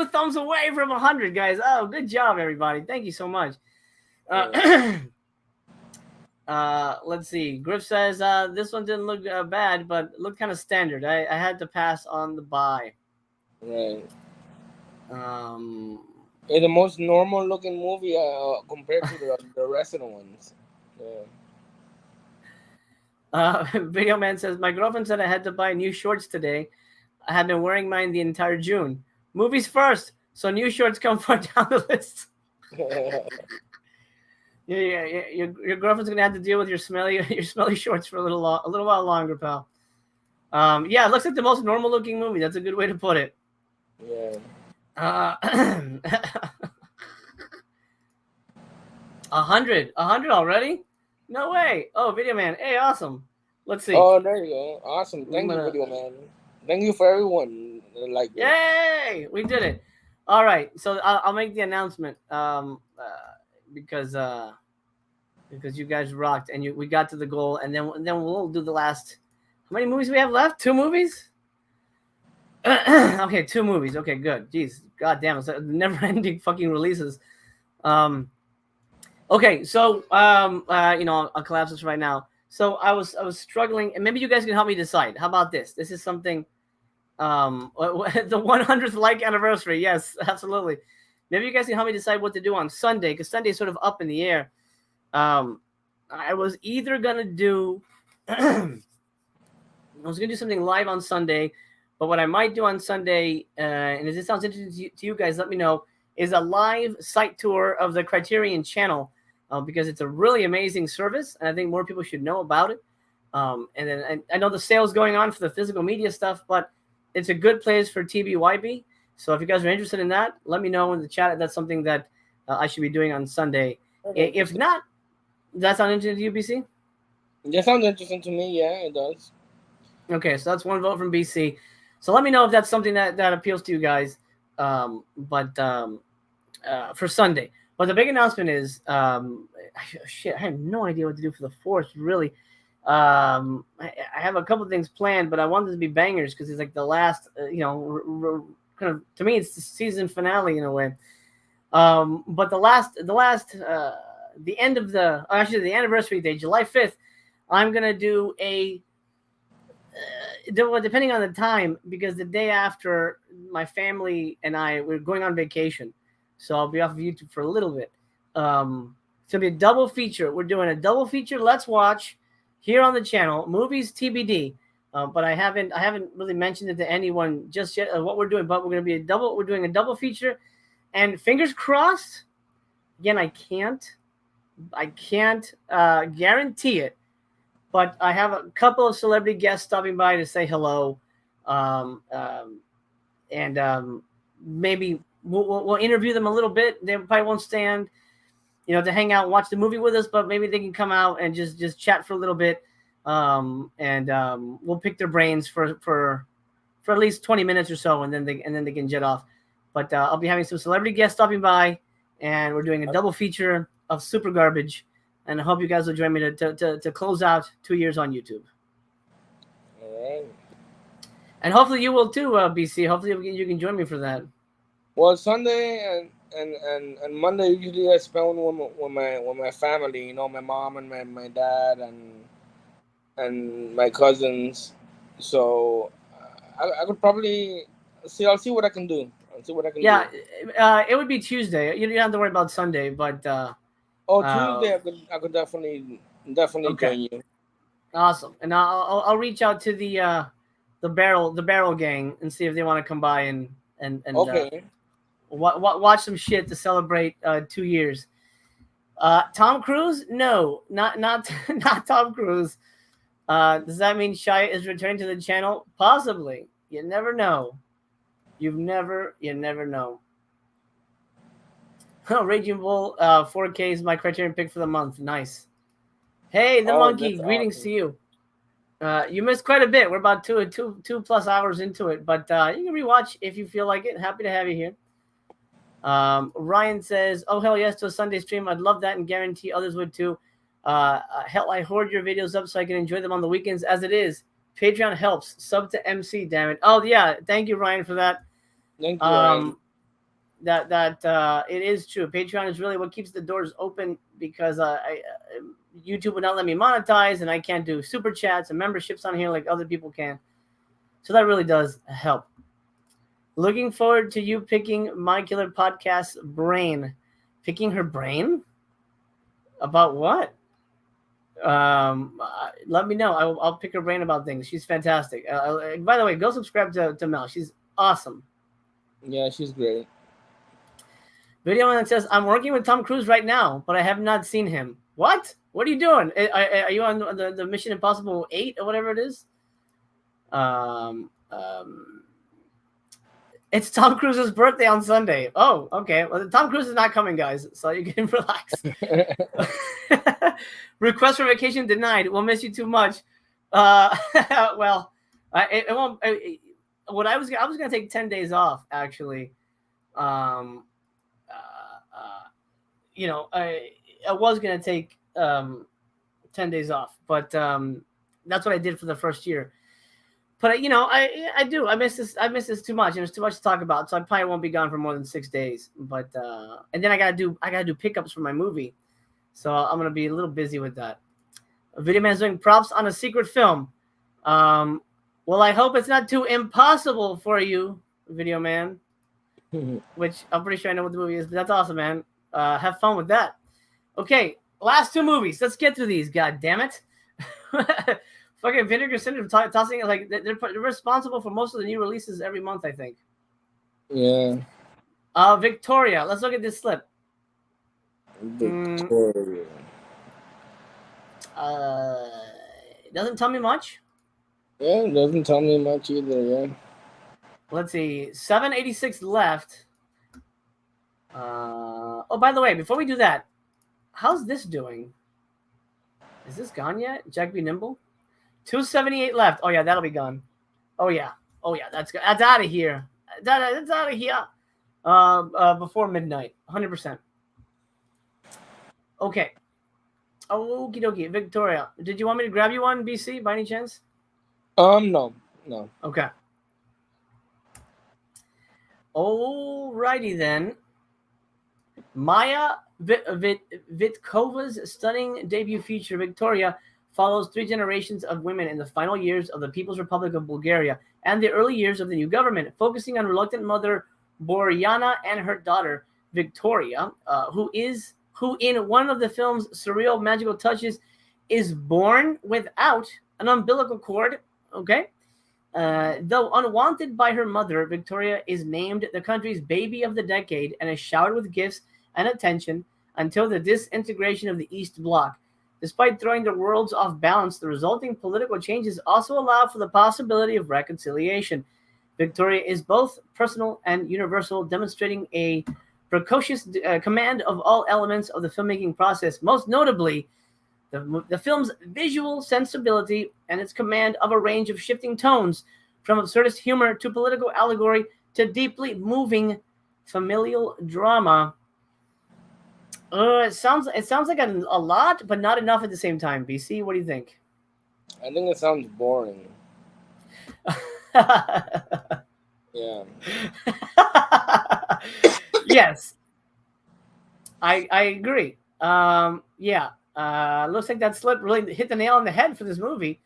thumbs away from 100, guys. Oh, good job, everybody. Thank you so much. Let's see. Griff says this one didn't look bad, but looked kind of standard. I had to pass on the buy. Right. It's the most normal looking movie compared to the rest of the ones. Yeah. Video Man says, my girlfriend said I had to buy new shorts today. I have been wearing mine the entire June. Movies first, so new shorts come far down the list. Your girlfriend's gonna have to deal with your smelly shorts for a little while longer, pal. Yeah, it looks like the most normal looking movie. That's a good way to put it. Yeah. 100 already? No way. Oh, Video Man. Hey, awesome. Let's see. Oh, there you go. Awesome. Thank you, Video Man. Thank you for everyone. Yay! We did it. All right. So I'll make the announcement because you guys rocked and we got to the goal, and then we'll do the last. How many movies we have left? 2 movies? Okay, 2 movies. Okay, good. Jeez, god damn, it's never-ending fucking releases. Okay, so I'll collapse this right now. So I was struggling, and maybe you guys can help me decide. How about this? This is something. The 100th like anniversary. Yes, absolutely. Maybe you guys can help me decide what to do on Sunday, because Sunday's sort of up in the air. I was either gonna do. I was gonna do something live on Sunday. But what I might do on Sunday, and if this sounds interesting to you guys, let me know, is a live site tour of the Criterion channel because it's a really amazing service, and I think more people should know about it. And then I know the sale's going on for the physical media stuff, but it's a good place for TBYB. So if you guys are interested in that, let me know in the chat if that's something that I should be doing on Sunday. Okay. If not, does that sound interesting to you, BC? That sounds interesting to me. Yeah, it does. Okay, so that's 1 vote from BC. So let me know if that's something that appeals to you guys. For Sunday. But the big announcement is, shit, I have no idea what to do for the 4th, really. I have a couple of things planned, but I want it to be bangers because it's like the last, kind of, to me, it's the season finale in a way. But the end of the anniversary day, July 5th, I'm going to do a, depending on the time, because the day after, my family and we're going on vacation, so I'll be off of YouTube for a little bit. It's gonna be a double feature. We're doing a double feature. Let's watch here on the channel, movies TBD. But I haven't really mentioned it to anyone just yet what we're doing. But we're doing a double feature, and fingers crossed. Again, I can't guarantee it. But I have a couple of celebrity guests stopping by to say hello, and maybe we'll interview them a little bit. They probably won't stand, to hang out and watch the movie with us, but maybe they can come out and just chat for a little bit, and we'll pick their brains for at least 20 minutes or so, and then they can jet off. But I'll be having some celebrity guests stopping by, and we're doing a double feature of Super Garbage. And I hope you guys will join me to close out 2 years on YouTube. All right. And hopefully you will too, BC. Hopefully you can join me for that. Well, Sunday and Monday usually I spend with my family. My mom and my dad and my cousins. So I could probably see. I'll see what I can do. Yeah, it would be Tuesday. You don't have to worry about Sunday, but. Tuesday I could definitely join you. Awesome, and I'll reach out to the barrel gang and see if they want to come by and okay. Watch some shit to celebrate 2 years. Tom Cruise? No, not Tom Cruise. Does that mean Shia is returning to the channel? Possibly. You never know. You never know. Oh, Raging Bull 4K is my Criterion pick for the month. Nice. Hey, the monkey. Greetings to you. You missed quite a bit. We're about two plus hours into it, but you can rewatch if you feel like it. Happy to have you here. Ryan says, "Oh hell yes to a Sunday stream. I'd love that and guarantee others would too. Hell, I hoard your videos up so I can enjoy them on the weekends. As it is, Patreon helps. Sub to MC. Damn it. Oh yeah, thank you, Ryan, for that. Thank you, Ryan. It is true. Patreon is really what keeps the doors open because YouTube would not let me monetize, and I can't do super chats and memberships on here like other people can. So that really does help. Looking forward to you picking My Killer Podcast's brain. Picking her brain? About what? Let me know. I'll pick her brain about things. She's fantastic. By the way, go subscribe to Mel. She's awesome. Yeah, she's great. Video that says, I'm working with Tom Cruise right now, but I have not seen him. What? What are you doing? Are you on the Mission Impossible 8 or whatever it is? It's Tom Cruise's birthday on Sunday. Oh, okay. Well, Tom Cruise is not coming, guys, so you can relax. Request for vacation denied. We'll miss you too much. Well, it won't. What I was gonna take 10 days off actually. I was gonna take 10 days off, but that's what I did for the first year. But I do. I miss this too much, and there's too much to talk about. So I probably won't be gone for more than 6 days. But and then I gotta do pickups for my movie, so I'm gonna be a little busy with that. Video Man's doing props on a secret film. Well, I hope it's not too impossible for you, Video Man. Which I'm pretty sure I know what the movie is, but that's awesome, man. Have fun with that. Okay, last 2 movies. Let's get through these. God damn it. Fucking Vinegar Syndrome tossing it like they're responsible for most of the new releases every month, I think. Yeah. Victoria. Let's look at this slip. Victoria. It doesn't tell me much. Yeah, it doesn't tell me much either, yeah. Let's see. 786 left. Oh, by the way, before we do that, how's this doing? Is this gone yet? Jack B. Nimble? 278 left. Oh, yeah, that'll be gone. Oh, yeah. Oh, yeah, that's out of here. That's out of here. Before midnight. 100%. Okay. Okie dokie. Victoria, did you want me to grab you one, BC, by any chance? No. Okay. Alrighty then. Maya Vitkova's stunning debut feature, Victoria, follows 3 generations of women in the final years of the People's Republic of Bulgaria and the early years of the new government, focusing on reluctant mother Borjana and her daughter, Victoria, who in one of the film's surreal magical touches is born without an umbilical cord. Okay. Though unwanted by her mother, Victoria is named the country's baby of the decade and is showered with gifts and attention until the disintegration of the East Bloc. Despite throwing the worlds off balance, the resulting political changes also allow for the possibility of reconciliation. Victoria is both personal and universal, demonstrating a precocious command of all elements of the filmmaking process, most notably the film's visual sensibility and its command of a range of shifting tones, from absurdist humor to political allegory to deeply moving familial drama. It sounds like a lot, but not enough at the same time. BC, what do you think? I think it sounds boring. Yeah. Yes. I agree. Yeah. Looks like that slip really hit the nail on the head for this movie.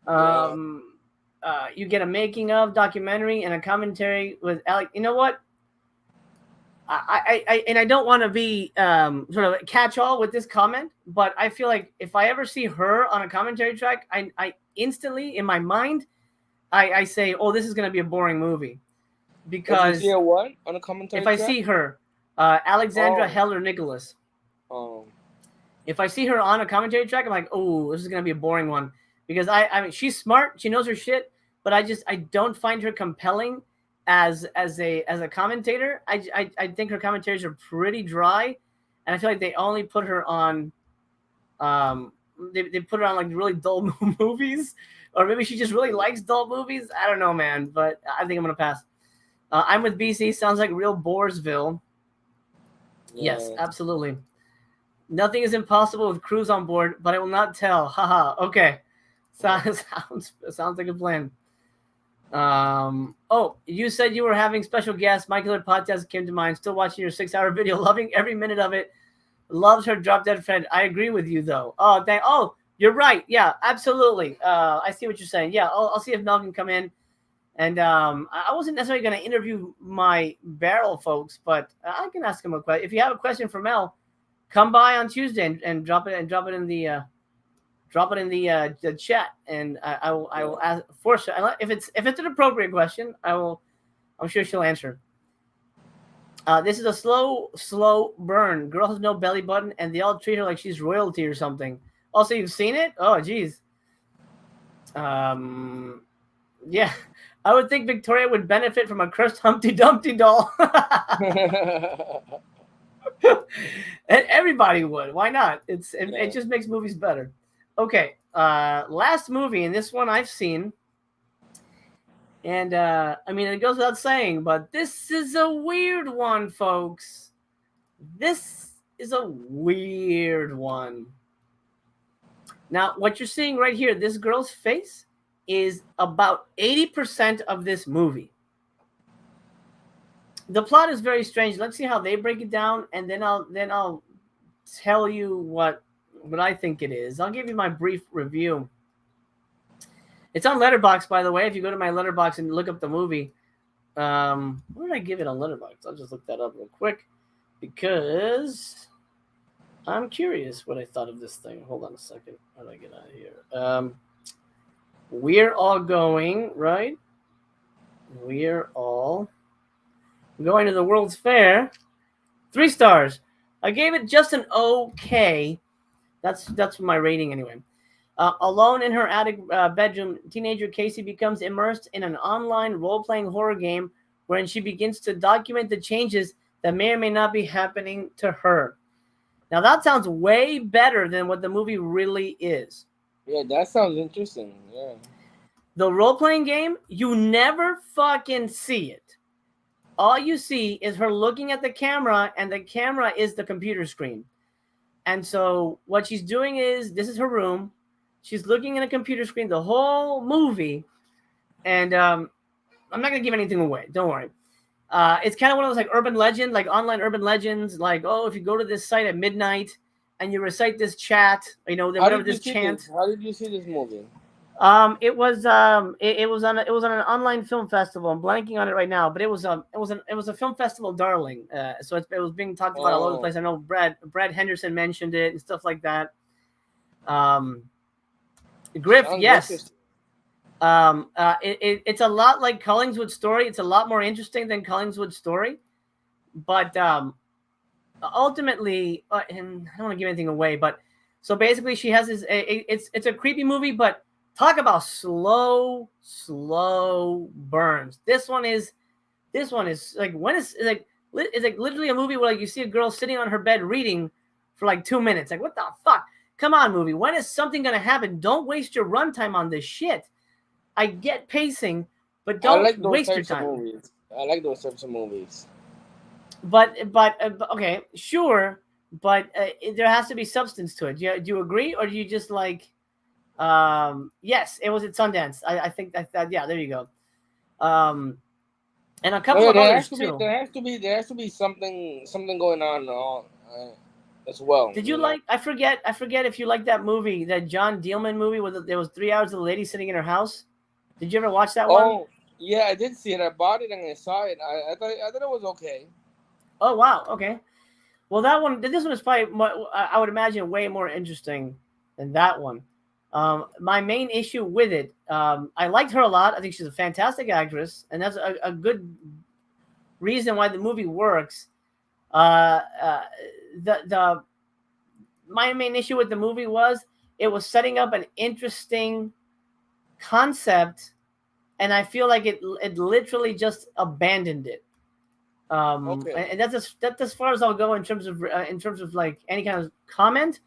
You get a making of documentary and a commentary with Alec. You know what? I don't want to be sort of catch all with this comment, but I feel like if I ever see her on a commentary track, I instantly in my mind, I say, oh, this is going to be a boring movie. Because if you see her what on a commentary track? I see her, Alexandra Heller Nicholas. Oh. If I see her on a commentary track, I'm like, oh, this is going to be a boring one. Because I mean, she's smart, she knows her shit, but I don't find her compelling as a commentator. I think her commentaries are pretty dry, and I feel like they only put her on they put her on like really dull movies, or maybe she just really likes dull movies. I don't know, man, but I think I'm gonna pass. I'm with BC. Sounds like real Boresville. Yes, absolutely. Nothing is impossible with crews on board, but I will not tell. Haha. Okay. Sounds like a plan. Oh, you said you were having special guests. My Killer Podcast came to mind. Still watching your 6-hour video, loving every minute of it. Loves her drop dead friend. I agree with you though. Oh, you're right. Yeah, absolutely. I see what you're saying. Yeah, I'll see if Mel can come in. And I wasn't necessarily going to interview my barrel folks, but I can ask him a question. If you have a question for Mel, come by on Tuesday and drop it in the the chat, and I will ask for sure. If it's an appropriate question, I'm sure she'll answer. This is a slow burn. Girl has no belly button, and they all treat her like she's royalty or something. Also, you've seen it? Oh, geez. Yeah. I would think Victoria would benefit from a cursed Humpty Dumpty doll. And everybody would. Why not? It just makes movies better. Okay. Last movie, and this one I've seen. And I mean, it goes without saying, but this is a weird one, folks. This is a weird one. Now, what you're seeing right here, this girl's face, is about 80% of this movie. The plot is very strange. Let's see how they break it down, and then I'll tell you what I think it is. I'll give you my brief review. It's on Letterboxd, by the way. If you go to my Letterboxd and look up the movie, what did I give it on Letterboxd? I'll just look that up real quick because I'm curious what I thought of this thing. Hold on a second. How do I get out of here? We're all going, right? We're all going to the World's Fair. 3 stars. I gave it just an okay. That's my rating anyway. Alone in her attic bedroom, teenager Casey becomes immersed in an online role-playing horror game wherein she begins to document the changes that may or may not be happening to her. Now, that sounds way better than what the movie really is. Yeah, that sounds interesting. Yeah. The role-playing game, you never fucking see it. All you see is her looking at the camera, and the camera is the computer screen. And so what she's doing is, this is her room. She's looking at a computer screen the whole movie. And I'm not going to give anything away. Don't worry. It's kind of one of those like urban legend, like online urban legends. Like, oh, if you go to this site at midnight and you recite this chant, whatever this chant. How did you see this movie? It was on an online film festival. I'm blanking on it right now, but it was a film festival darling. So it was being talked about all over the place. I know Brad Henderson mentioned it and stuff like that. Griff, yes. It's a lot like Collingswood's story. It's a lot more interesting than Collingswood's story, but ultimately, and I don't want to give anything away. But so basically, she has this. It's a creepy movie, but talk about slow burns. This one is like it's like literally a movie where like you see a girl sitting on her bed reading for like 2 minutes. Like, what the fuck? Come on, movie. When is something gonna happen? Don't waste your runtime on this shit. I get pacing, but don't waste your time. I like those types of movies. But okay, sure. But there has to be substance to it. Do you agree, or do you just like? Yes, it was at Sundance. I think that yeah. There you go. And a couple of others too. There has to be something going on as well. Did you like? I forget if you like that movie, that John Dielman movie, where there was 3 hours of the lady sitting in her house. Did you ever watch that one? Oh, yeah, I did see it. I bought it and I saw it. I thought it was okay. Oh wow, okay. Well, this one is probably more, I would imagine way more interesting than that one. My main issue with it, I liked her a lot. I think she's a fantastic actress, and that's a good reason why the movie works. My main issue with the movie was it was setting up an interesting concept, and I feel like it literally just abandoned it. Okay. And that's as far as I'll go in terms of like any kind of comment,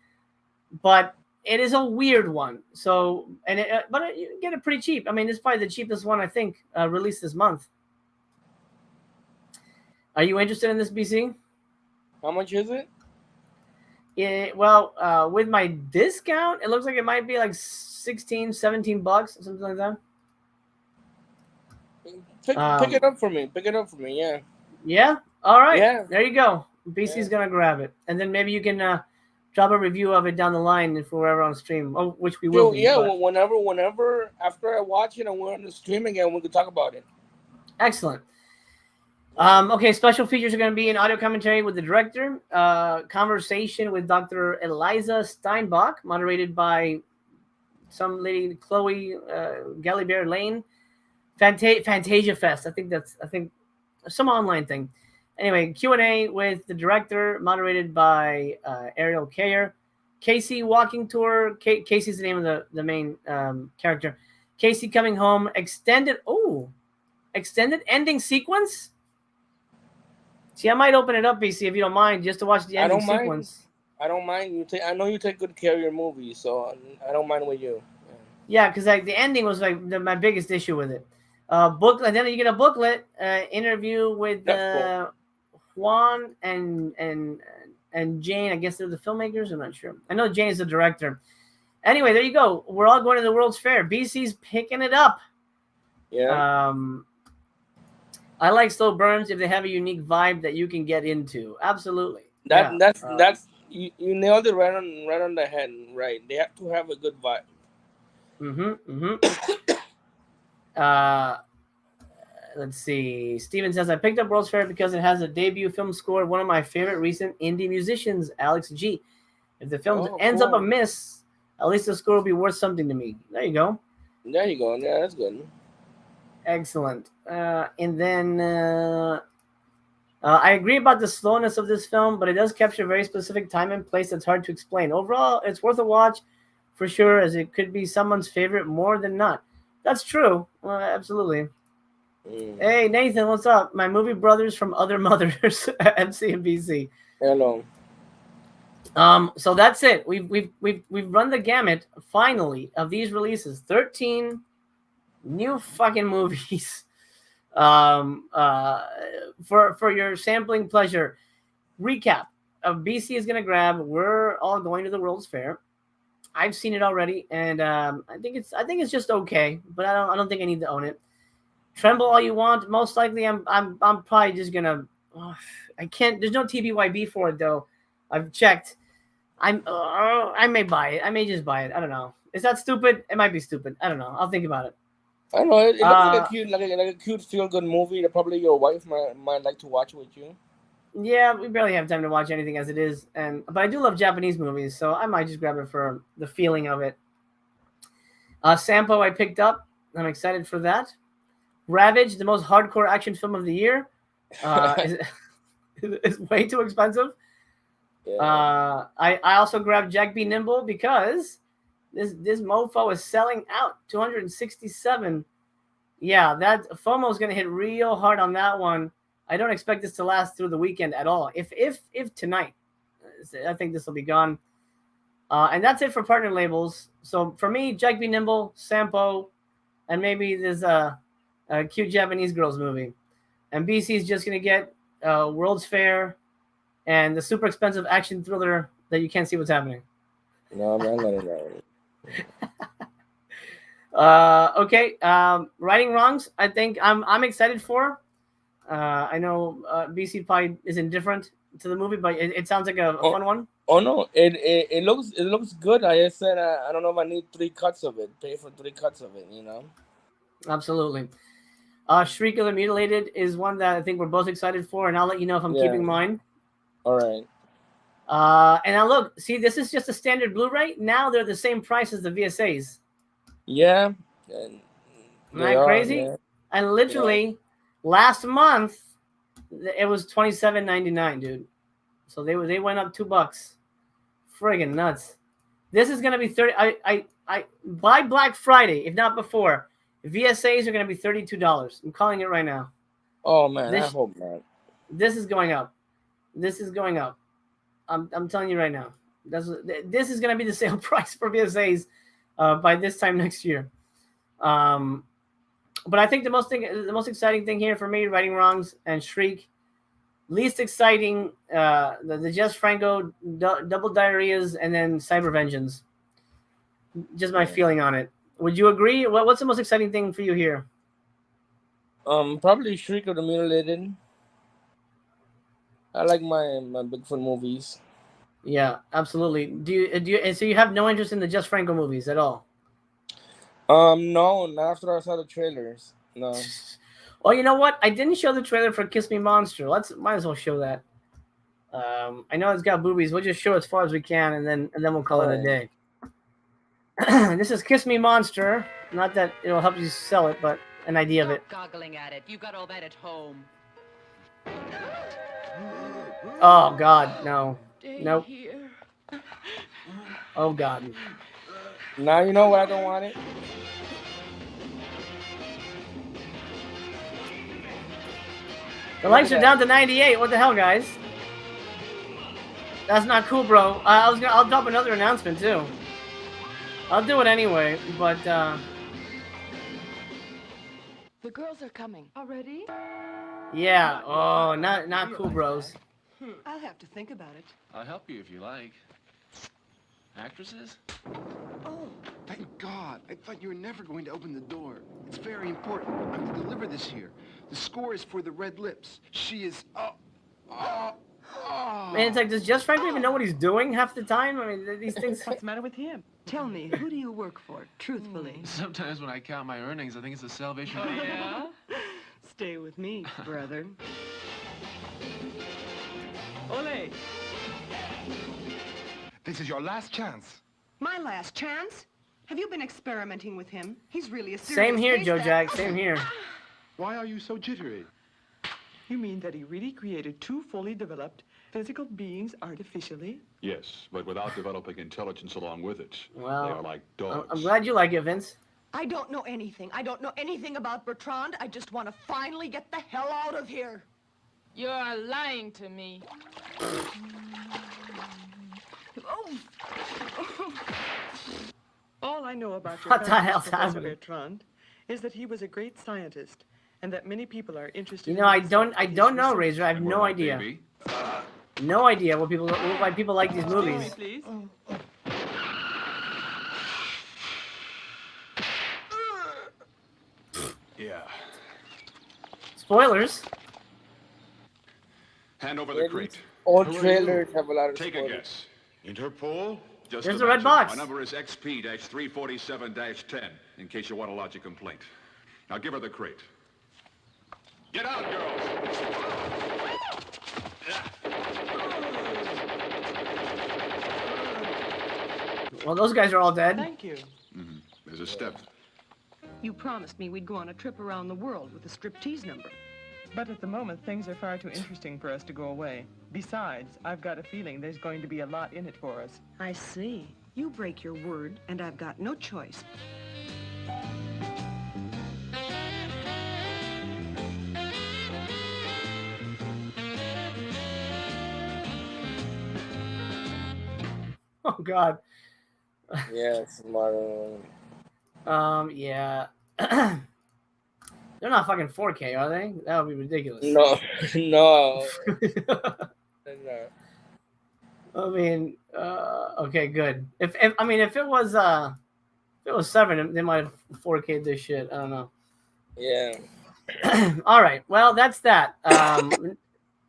but it is a weird one. So but you can get it pretty cheap. I mean, it's probably the cheapest one I think released this month. Are you interested in this, BC? How much is it? Well, with my discount, it looks like it might be like $16-17, something like that. Pick it up for me. Pick it up for me. Yeah. Yeah. All right. Yeah. There you go. BC's gonna grab it, and then maybe you can drop a review of it down the line if we're ever on stream, which we will be. Yeah. Whenever after I watch it and we're on the stream again, we can talk about it. Excellent. Okay, special features are going to be an audio commentary with the director, conversation with Dr. Eliza Steinbach, moderated by some lady, Chloe Gallibert Lane. Fantasia Fest. I think some online thing. Anyway, Q&A with the director, moderated by Ariel Kayer. Casey walking tour. Casey's the name of the main character. Casey coming home. Extended ending sequence. See, I might open it up, BC, if you don't mind, just to watch the ending sequence. I don't mind. I know you take good care of your movies, so I don't mind with you. Yeah, because like the ending was like my biggest issue with it. Booklet. Then you get a booklet interview with Juan and Jane. I guess they're the filmmakers. I'm not sure. I know Jane is the director. Anyway, there you go. We're all going to the World's Fair. BC's picking it up. Yeah. I like slow burns if they have a unique vibe that you can get into. Absolutely. That's you nailed it right on the head. Right. They have to have a good vibe. Let's see. Steven says, I picked up World's Fair because it has a debut film score of one of my favorite recent indie musicians, Alex G. If the film ends up a miss, at least the score will be worth something to me. There you go. There you go. Yeah, that's good. Excellent. And then I agree about the slowness of this film, but it does capture a very specific time and place that's hard to explain. Overall, it's worth a watch for sure, as it could be someone's favorite more than not. That's true. Absolutely. Hey, Nathan, what's up? My movie brothers from Other Mothers at MC and BC. Hello. So that's it. We've run the gamut finally of these releases. 13 new fucking movies for your sampling pleasure. Recap of BC is gonna grab. We're all going to the World's Fair. I've seen it already, and I think it's just okay, but I don't think I need to own it. Tremble all you want. Most likely, I'm probably just gonna. I can't. There's no TBYB for it though. I've checked. I may buy it. I may just buy it. I don't know. Is that stupid? It might be stupid. I don't know. I'll think about it. I don't know. It looks like a cute, feel-good movie that probably your wife might like to watch with you. Yeah, we barely have time to watch anything as it is, but I do love Japanese movies, so I might just grab it for the feeling of it. Sampo I picked up. I'm excited for that. Ravage, the most hardcore action film of the year, is way too expensive. Yeah. I also grabbed Jack B. Nimble because this mofo is selling out. 267. Yeah, that FOMO is going to hit real hard on that one. I don't expect this to last through the weekend at all. If tonight, I think this will be gone. And that's it for partner labels. So for me, Jack B. Nimble, Sampo, and maybe there's a cute Japanese girls movie. And BC is just going to get World's Fair and the super expensive action thriller that you can't see what's happening. No, man, not it. Okay. Righting Wrongs, I think I'm excited for. I know BC probably is indifferent to the movie, but it sounds like a fun one. Oh no, it looks good. I just said I don't know if I need 3 cuts of it. Pay for 3 cuts of it, you know. Absolutely. Shriek of the Mutilated is one that I think we're both excited for, and I'll let you know if I'm keeping mine. All right. And now look, see, this is just a standard Blu-ray. Now they're the same price as the VSAs. Yeah. Isn't that crazy? Yeah. And literally last month it was $27.99, dude. So they went up $2. Friggin' nuts. This is gonna be 30. I by Black Friday, if not before, VSAs are gonna be $32. I'm calling it right now. Oh man, I hope not. This is going up. This is going up. I'm telling you right now. This is gonna be the sale price for VSAs by this time next year. But I think the most exciting thing here for me, Righting Wrongs and Shriek, Least exciting, the Jess Franco double diarrheas, and then Cyber Vengeance. Just my feeling on it. Would you agree? What's the most exciting thing for you here? Probably Shriek of the Mutilated. I like my Bigfoot movies. Yeah, absolutely. Do you and so you have no interest in the Jess Franco movies at all? No, not after I saw the trailers. No. Well, you know what? I didn't show the trailer for Kiss Me Monster. Might as well show that. I know it's got boobies. We'll just show as far as we can, and then we'll call it a day. This is Kiss Me Monster. Not that it'll help you sell it, but an idea of it. Goggling at it. You got all that at home. Oh God, no, nope. Oh God. Now you know why I don't want it. The likes are down to 98. What the hell, guys? That's not cool, bro. I'll drop another announcement too. I'll do it anyway, but The girls are coming. Already? yeah. Oh, not cool, bros. I'll have to think about it. I'll help you if you like. Actresses? Oh, thank God. I thought you were never going to open the door. It's very important. I'm to deliver this here. The score is for the Red Lips. She is... Man, it's like, does Jess Franco even know what he's doing half the time? I mean, these things... What's the matter with him? Tell me, who do you work for, truthfully? Sometimes when I count my earnings, I think it's the Salvation Army. Yeah? Stay with me, brother. Ole! This is your last chance. My last chance? Have you been experimenting with him? He's really a serious Same here, case Joe that- Jack. Same here. Why are you so jittery? You mean that he really created two fully developed physical beings artificially? Yes, but without developing intelligence along with it. Well, they are like dogs. I'm glad you like it, Vince. I don't know anything. I don't know anything about Bertrand. I just want to finally get the hell out of here. You're lying to me. All I know about your What the father, hell's Professor happening? Bertrand, is that he was a great scientist, and that many people are interested. You know, I don't know, Razor. I have no idea. No idea why people like these movies. Please. Yeah. Spoilers. Hand over the crate. All Who are trailers you? have a lot of Take spoilers. a guess. Interpol? Just There's the red box. My number is XP-347-10, in case you want to lodge a complaint. Now give her the crate. Get out, girls! Well, those guys are all dead. Thank you. Mm-hmm. There's a step. You promised me we'd go on a trip around the world with a striptease number. But at the moment, things are far too interesting for us to go away. Besides, I've got a feeling there's going to be a lot in it for us. I see. You break your word, and I've got no choice. Oh God. Yes, Marlon. Yeah. They're not fucking 4K, are they? That would be ridiculous. No, no. I mean, okay, good. If it was 7, they might have 4K this shit. I don't know. Yeah. All right. Well, that's that.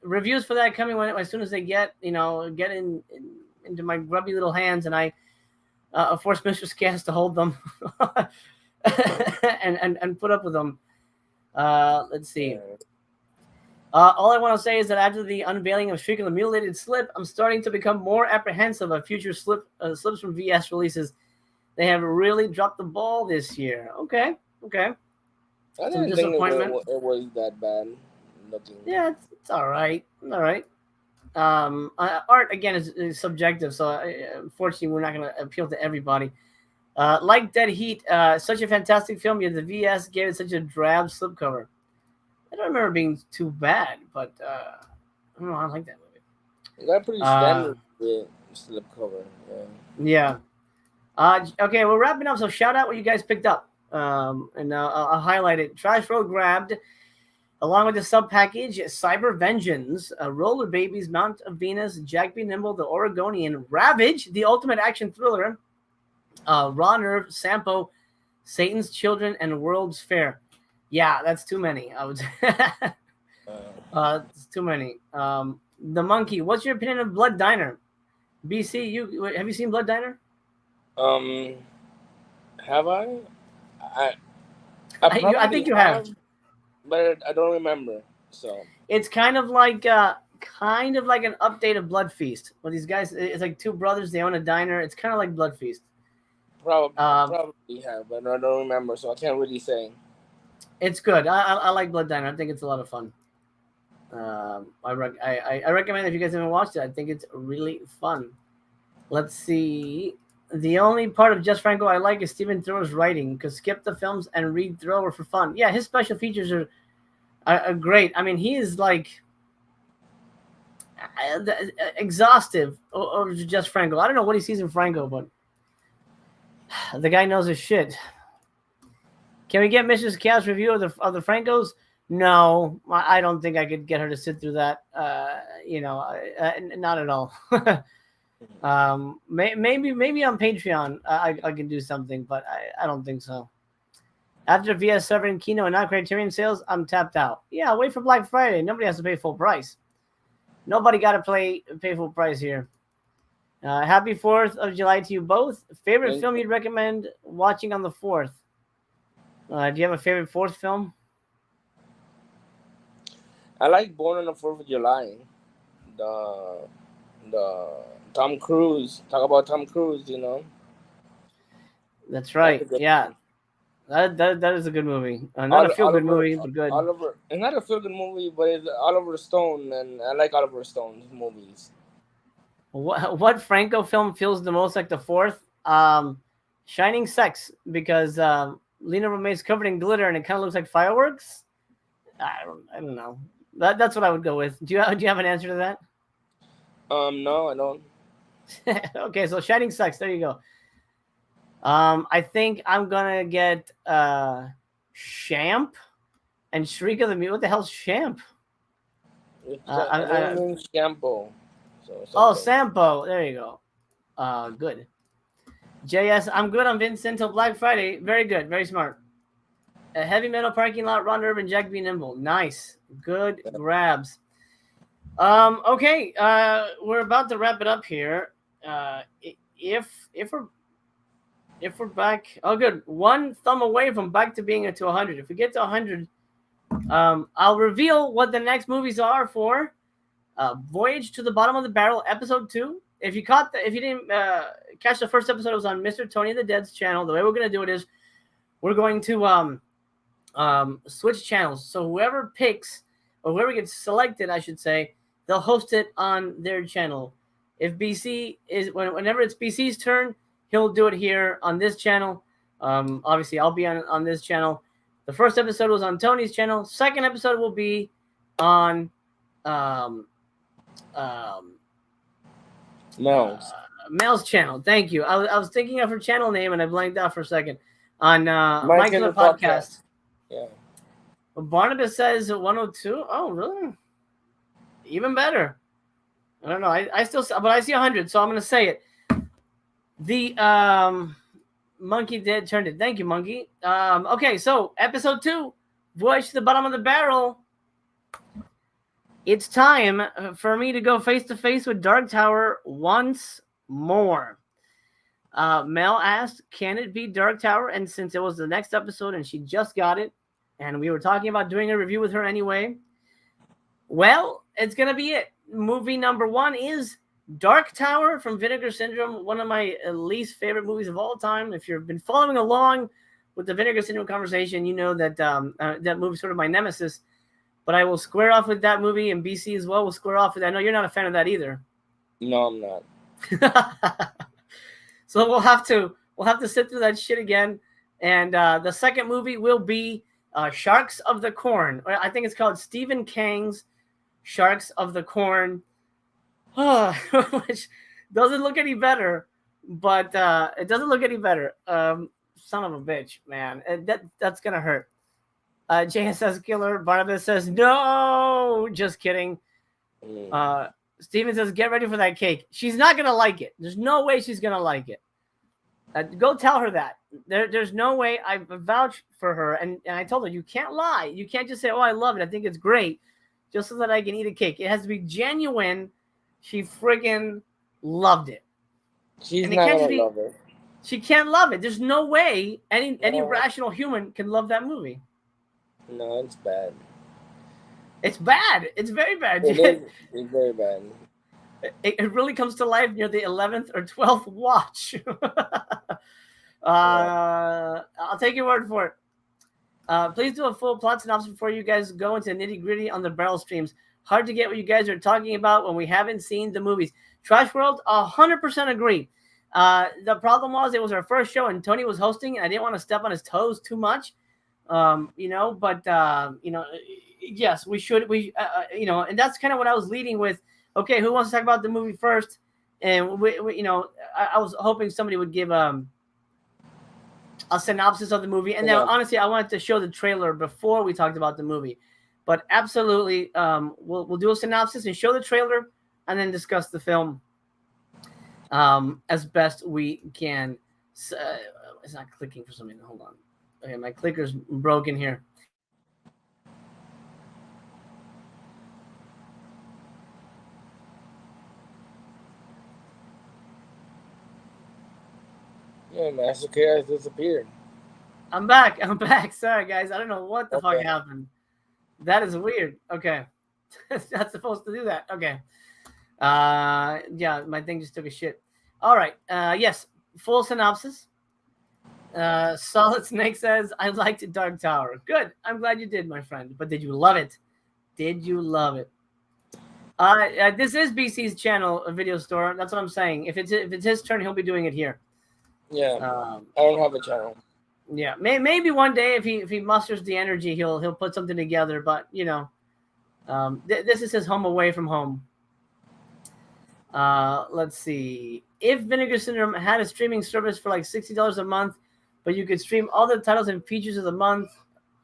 Reviews for that coming as soon as they get into my grubby little hands, and I force Mistress Cass to hold them and put up with them. Let's see. All I want to say is that after the unveiling of Shriek of the Mutilated Slip, I'm starting to become more apprehensive of future slips from VS releases. They have really dropped the ball this year. Okay. I didn't think it was that bad. Nothing. Yeah, it's all right. All right. Art again is subjective, so unfortunately we're not going to appeal to everybody. Like Dead Heat, such a fantastic film, yet the VS gave it such a drab slipcover. I don't remember it being too bad, but I don't know. I like that movie. That's pretty standard slipcover. Yeah. Okay, we're wrapping up, so shout out what you guys picked up. And I'll highlight it. Trash Road grabbed Along with the sub package, Cyber Vengeance, Roller Babies, Mount of Venus, Jack B. Nimble, The Oregonian, Ravage, the ultimate action thriller, Raw Nerve, Sampo, Satan's Children, and World's Fair. Yeah, that's too many. I would. It's too many. The Monkey. What's your opinion of Blood Diner? BC, have you seen Blood Diner? Have I? I think you have, but I don't remember. So it's kind of like an update of Blood Feast. Well, these guys, it's like two brothers. They own a diner. It's kind of like Blood Feast. Probably have, but I don't remember, so I can't really say. It's good. I like Blood Diner. I think it's a lot of fun. I recommend if you guys haven't watched it. I think it's really fun. Let's see. The only part of Just Franco I like is Stephen Thrower's writing, because skip the films and read Thrower for fun. Yeah, his special features are great. I mean, he is like exhaustive over Just Franco. I don't know what he sees in Franco, but the guy knows his shit. Can we get Mrs. Cow's review of the Francos? No, I don't think I could get her to sit through that. Not at all. Maybe on Patreon I can do something, but I don't think so. After VS7 and Kino and not Criterion sales, I'm tapped out. Yeah, wait for Black Friday. Nobody has to pay full price. Nobody got to pay full price here. Happy 4th of July to you both. Favorite film you'd recommend watching on the 4th? Do you have a favorite 4th film? I like Born on the 4th of July. The Tom Cruise. Talk about Tom Cruise, you know. That's right. Yeah. That is a good movie. Not a feel-good movie, but good. It's not a feel-good movie, but it's Oliver Stone, and I like Oliver Stone's movies. What Franco film feels the most like the 4th? Shining Sex, because Lena Romay's covered in glitter and it kind of looks like fireworks. I don't know. That's what I would go with. Do you have an answer to that? No, I don't. Okay, so Shining Sex. There you go. I think I'm gonna get Champ and Shriek of the Mute. What the hell's Champ? Shampoo. Sampo. There you go. Good. JS, I'm good on Vincent till Black Friday. Very good. Very smart. A Heavy Metal Parking Lot, Ron Irvin, Jack B. Nimble. Nice. Good grabs. Okay. We're about to wrap it up here. If we're back, oh good, one thumb away from back to being to 100. If we get to 100, I'll reveal what the next movies are for Voyage to the Bottom of the Barrel, episode 2. If you didn't catch the first episode, it was on Mr. Tony the Dead's channel. The way we're gonna do it is we're going to switch channels. So whoever picks, or whoever gets selected, I should say, they'll host it on their channel. If BC is whenever it's BC's turn, he'll do it here on this channel. Obviously, I'll be on this channel. The first episode was on Tony's channel. Second episode will be on Mel's channel. Thank you. I was thinking of her channel name and I blanked out for a second. On Mike in the podcast. Yeah. Barnabas says 102. Oh, really? Even better. I don't know. I see 100, so I'm gonna say it. The Monkey did turned it. Thank you, Monkey. Okay, so episode 2, Voyage to the Bottom of the Barrel. It's time for me to go face to face with Dark Tower once more. Mel asked, can it be Dark Tower? And since it was the next episode and she just got it, and we were talking about doing a review with her anyway, well, it's going to be it. Movie number 1 is Dark Tower from Vinegar Syndrome, one of my least favorite movies of all time. If you've been following along with the Vinegar Syndrome conversation, you know that that movie is sort of my nemesis. But I will square off with that movie, and BC as well will square off with that. I know you're not a fan of that either. No, I'm not. So we'll have to sit through that shit again. And the second movie will be Sharks of the Corn. I think it's called Stephen Kang's Sharks of the Corn, which doesn't look any better. But it doesn't look any better. Son of a bitch, man. That's gonna hurt. JSS Killer. Barnabas says, no, just kidding. Steven says, get ready for that cake. She's not going to like it. There's no way she's going to like it. Go tell her that. There's no way. I vouch for her. And I told her, you can't lie. You can't just say, oh, I love it. I think it's great. Just so that I can eat a cake. It has to be genuine. She friggin' loved it. She's not going to love it. She can't love it. There's no way any rational human can love that movie. No, it's bad. It's bad. It's very bad. It's very bad. It really comes to life near the 11th or 12th watch. I'll take your word for it. Please do a full plot synopsis before you guys go into nitty-gritty on the barrel streams. Hard to get what you guys are talking about when we haven't seen the movies. Trash World, 100% agree. The problem was it was our first show and Tony was hosting and I didn't want to step on his toes too much. Yes, we should. And that's kind of what I was leading with. Okay, who wants to talk about the movie first? And I was hoping somebody would give a synopsis of the movie. And then honestly, I wanted to show the trailer before we talked about the movie. But absolutely, we'll do a synopsis and show the trailer, and then discuss the film as best we can. It's not clicking for some reason. Hold on. Okay, my clicker's broken here. Yeah, Master Chaos disappeared. I'm back. Sorry, guys. I don't know what the fuck happened. That is weird. Okay. Not supposed to do that. Okay. Yeah, my thing just took a shit. All right. Yes, full synopsis. Solid Snake says, I liked Dark Tower. Good. I'm glad you did, my friend. But did you love it? Did you love it? This is BC's channel, a video store. That's what I'm saying. If it's his turn, he'll be doing it here. Yeah. I don't have a channel. Yeah, maybe one day if he musters the energy, he'll put something together. But this is his home away from home. Let's see. If Vinegar Syndrome had a streaming service for like $60 a month, but you could stream all the titles and features of the month,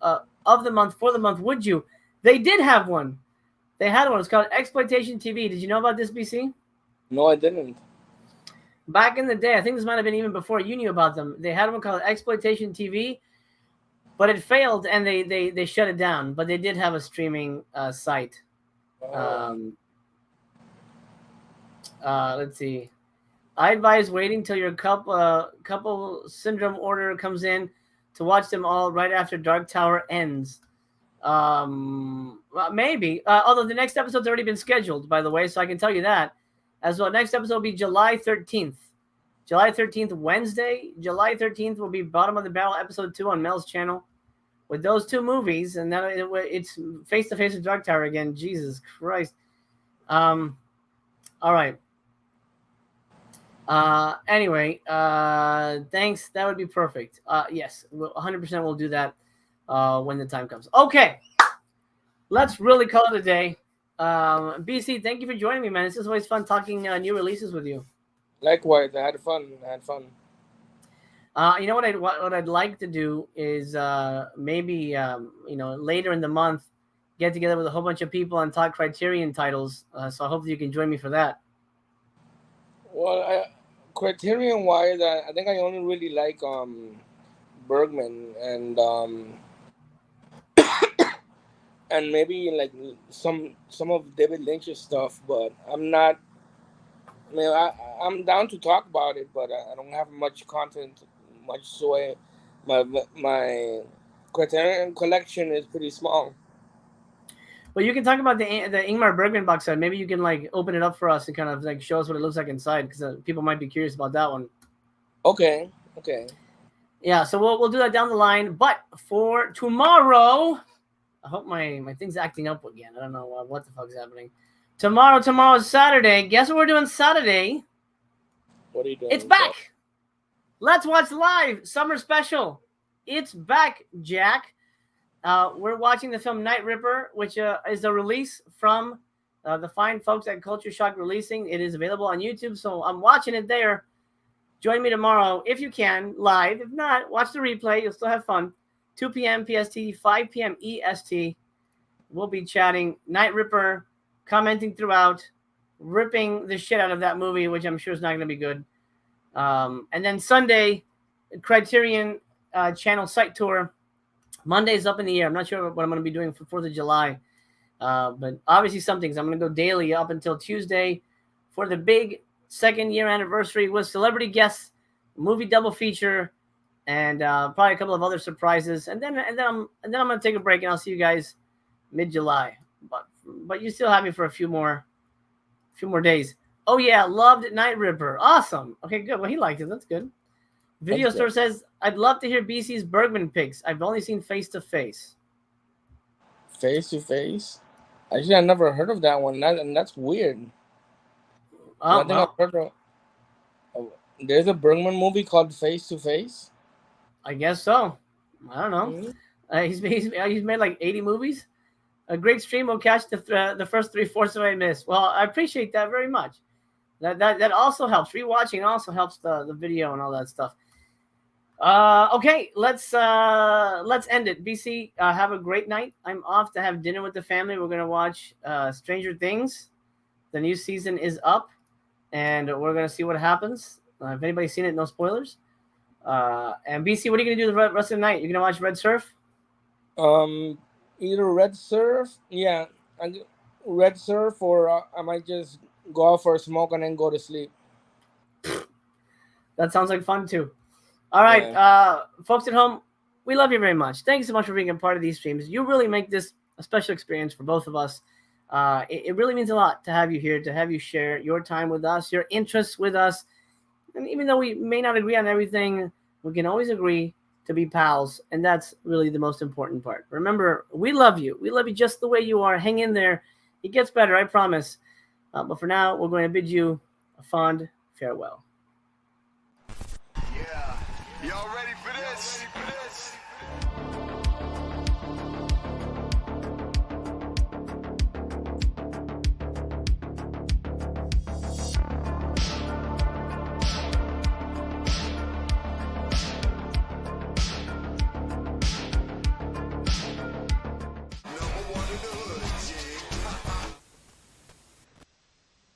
for the month, would you? They did have one. They had one. It's called Exploitation TV. Did you know about this, BC? No, I didn't. Back in the day, I think this might have been even before you knew about them. They had one called Exploitation TV, but it failed and they shut it down. But they did have a streaming site. Let's see. I advise waiting till your couple syndrome order comes in to watch them all right after Dark Tower ends. Maybe. Although the next episode's already been scheduled, by the way, so I can tell you that. As well, next episode will be July 13th. July 13th, Wednesday. July 13th will be Bottom of the Barrel episode 2 on Mel's channel with those two movies. And then it's face-to-face with Dark Tower again. Jesus Christ. All right. Anyway, thanks. That would be perfect. Yes, 100% we'll do that when the time comes. Okay. Let's really call it a day. BC, thank you for joining me, man. It's just always fun talking new releases with you. Likewise, I had fun. You know what I'd like to do is maybe later in the month get together with a whole bunch of people and talk Criterion titles. So hopefully you can join me for that. Well, Criterion wise, I think I only really like Bergman and and maybe like some of David Lynch's stuff, but I'm not. I mean, I'm down to talk about it, but I don't have much content, so my Criterion collection is pretty small. Well, you can talk about the Ingmar Bergman box set. Maybe you can like open it up for us and kind of like show us what it looks like inside, because people might be curious about that one. Okay. Yeah, so we'll do that down the line. But for tomorrow, I hope my thing's acting up again. I don't know what the fuck's happening. Tomorrow is Saturday. Guess what we're doing Saturday? What are you doing? It's back. Let's Watch Live Summer Special. It's back, Jack. We're watching the film Night Ripper, which is a release from the fine folks at Culture Shock Releasing. It is available on YouTube, so I'm watching it there. Join me tomorrow if you can, live. If not, watch the replay. You'll still have fun. 2 p.m. PST, 5 p.m. EST. We'll be chatting Night Ripper, commenting throughout, ripping the shit out of that movie, which I'm sure is not going to be good. And then Sunday, Criterion Channel site tour. Monday's up in the air. I'm not sure what I'm going to be doing for 4th of July. But obviously some things. I'm going to go daily up until Tuesday for the big 2nd year anniversary with celebrity guests, movie double feature, and probably a couple of other surprises. And then I'm going to take a break, and I'll see you guys mid-July. But you still have me for a few more days. Oh yeah, loved Night Ripper. Awesome. Okay, good. Well, he liked it. That's good. Video Store says, I'd love to hear BC's Bergman picks. I've only seen Face to Face. Face to Face? Actually, I never heard of that one. And that's weird. I think I've heard of, there's a Bergman movie called Face to Face? I guess so. I don't know. Mm-hmm. He's made like 80 movies. A great stream will catch the first 3/4 that I missed. Well, I appreciate that very much. That also helps. Rewatching also helps the video and all that stuff. Okay, let's end it. BC, have a great night. I'm off to have dinner with the family. We're gonna watch Stranger Things. The new season is up, and we're gonna see what happens. If anybody's seen it, no spoilers. And BC, what are you gonna do the rest of the night? You're gonna watch Red Surf? Either Red Surf, yeah, Red Surf, or I might just go out for a smoke and then go to sleep. That sounds like fun too. All right, yeah. Folks at home, we love you very much. Thank you so much for being a part of these streams. You really make this a special experience for both of us. It really means a lot to have you here, to have you share your time with us, your interests with us. And even though we may not agree on everything, we can always agree to be pals, and that's really the most important part. Remember, we love you. We love you just the way you are. Hang in there. It gets better, I promise. But for now, we're going to bid you a fond farewell. Yeah. Y'all ready for this?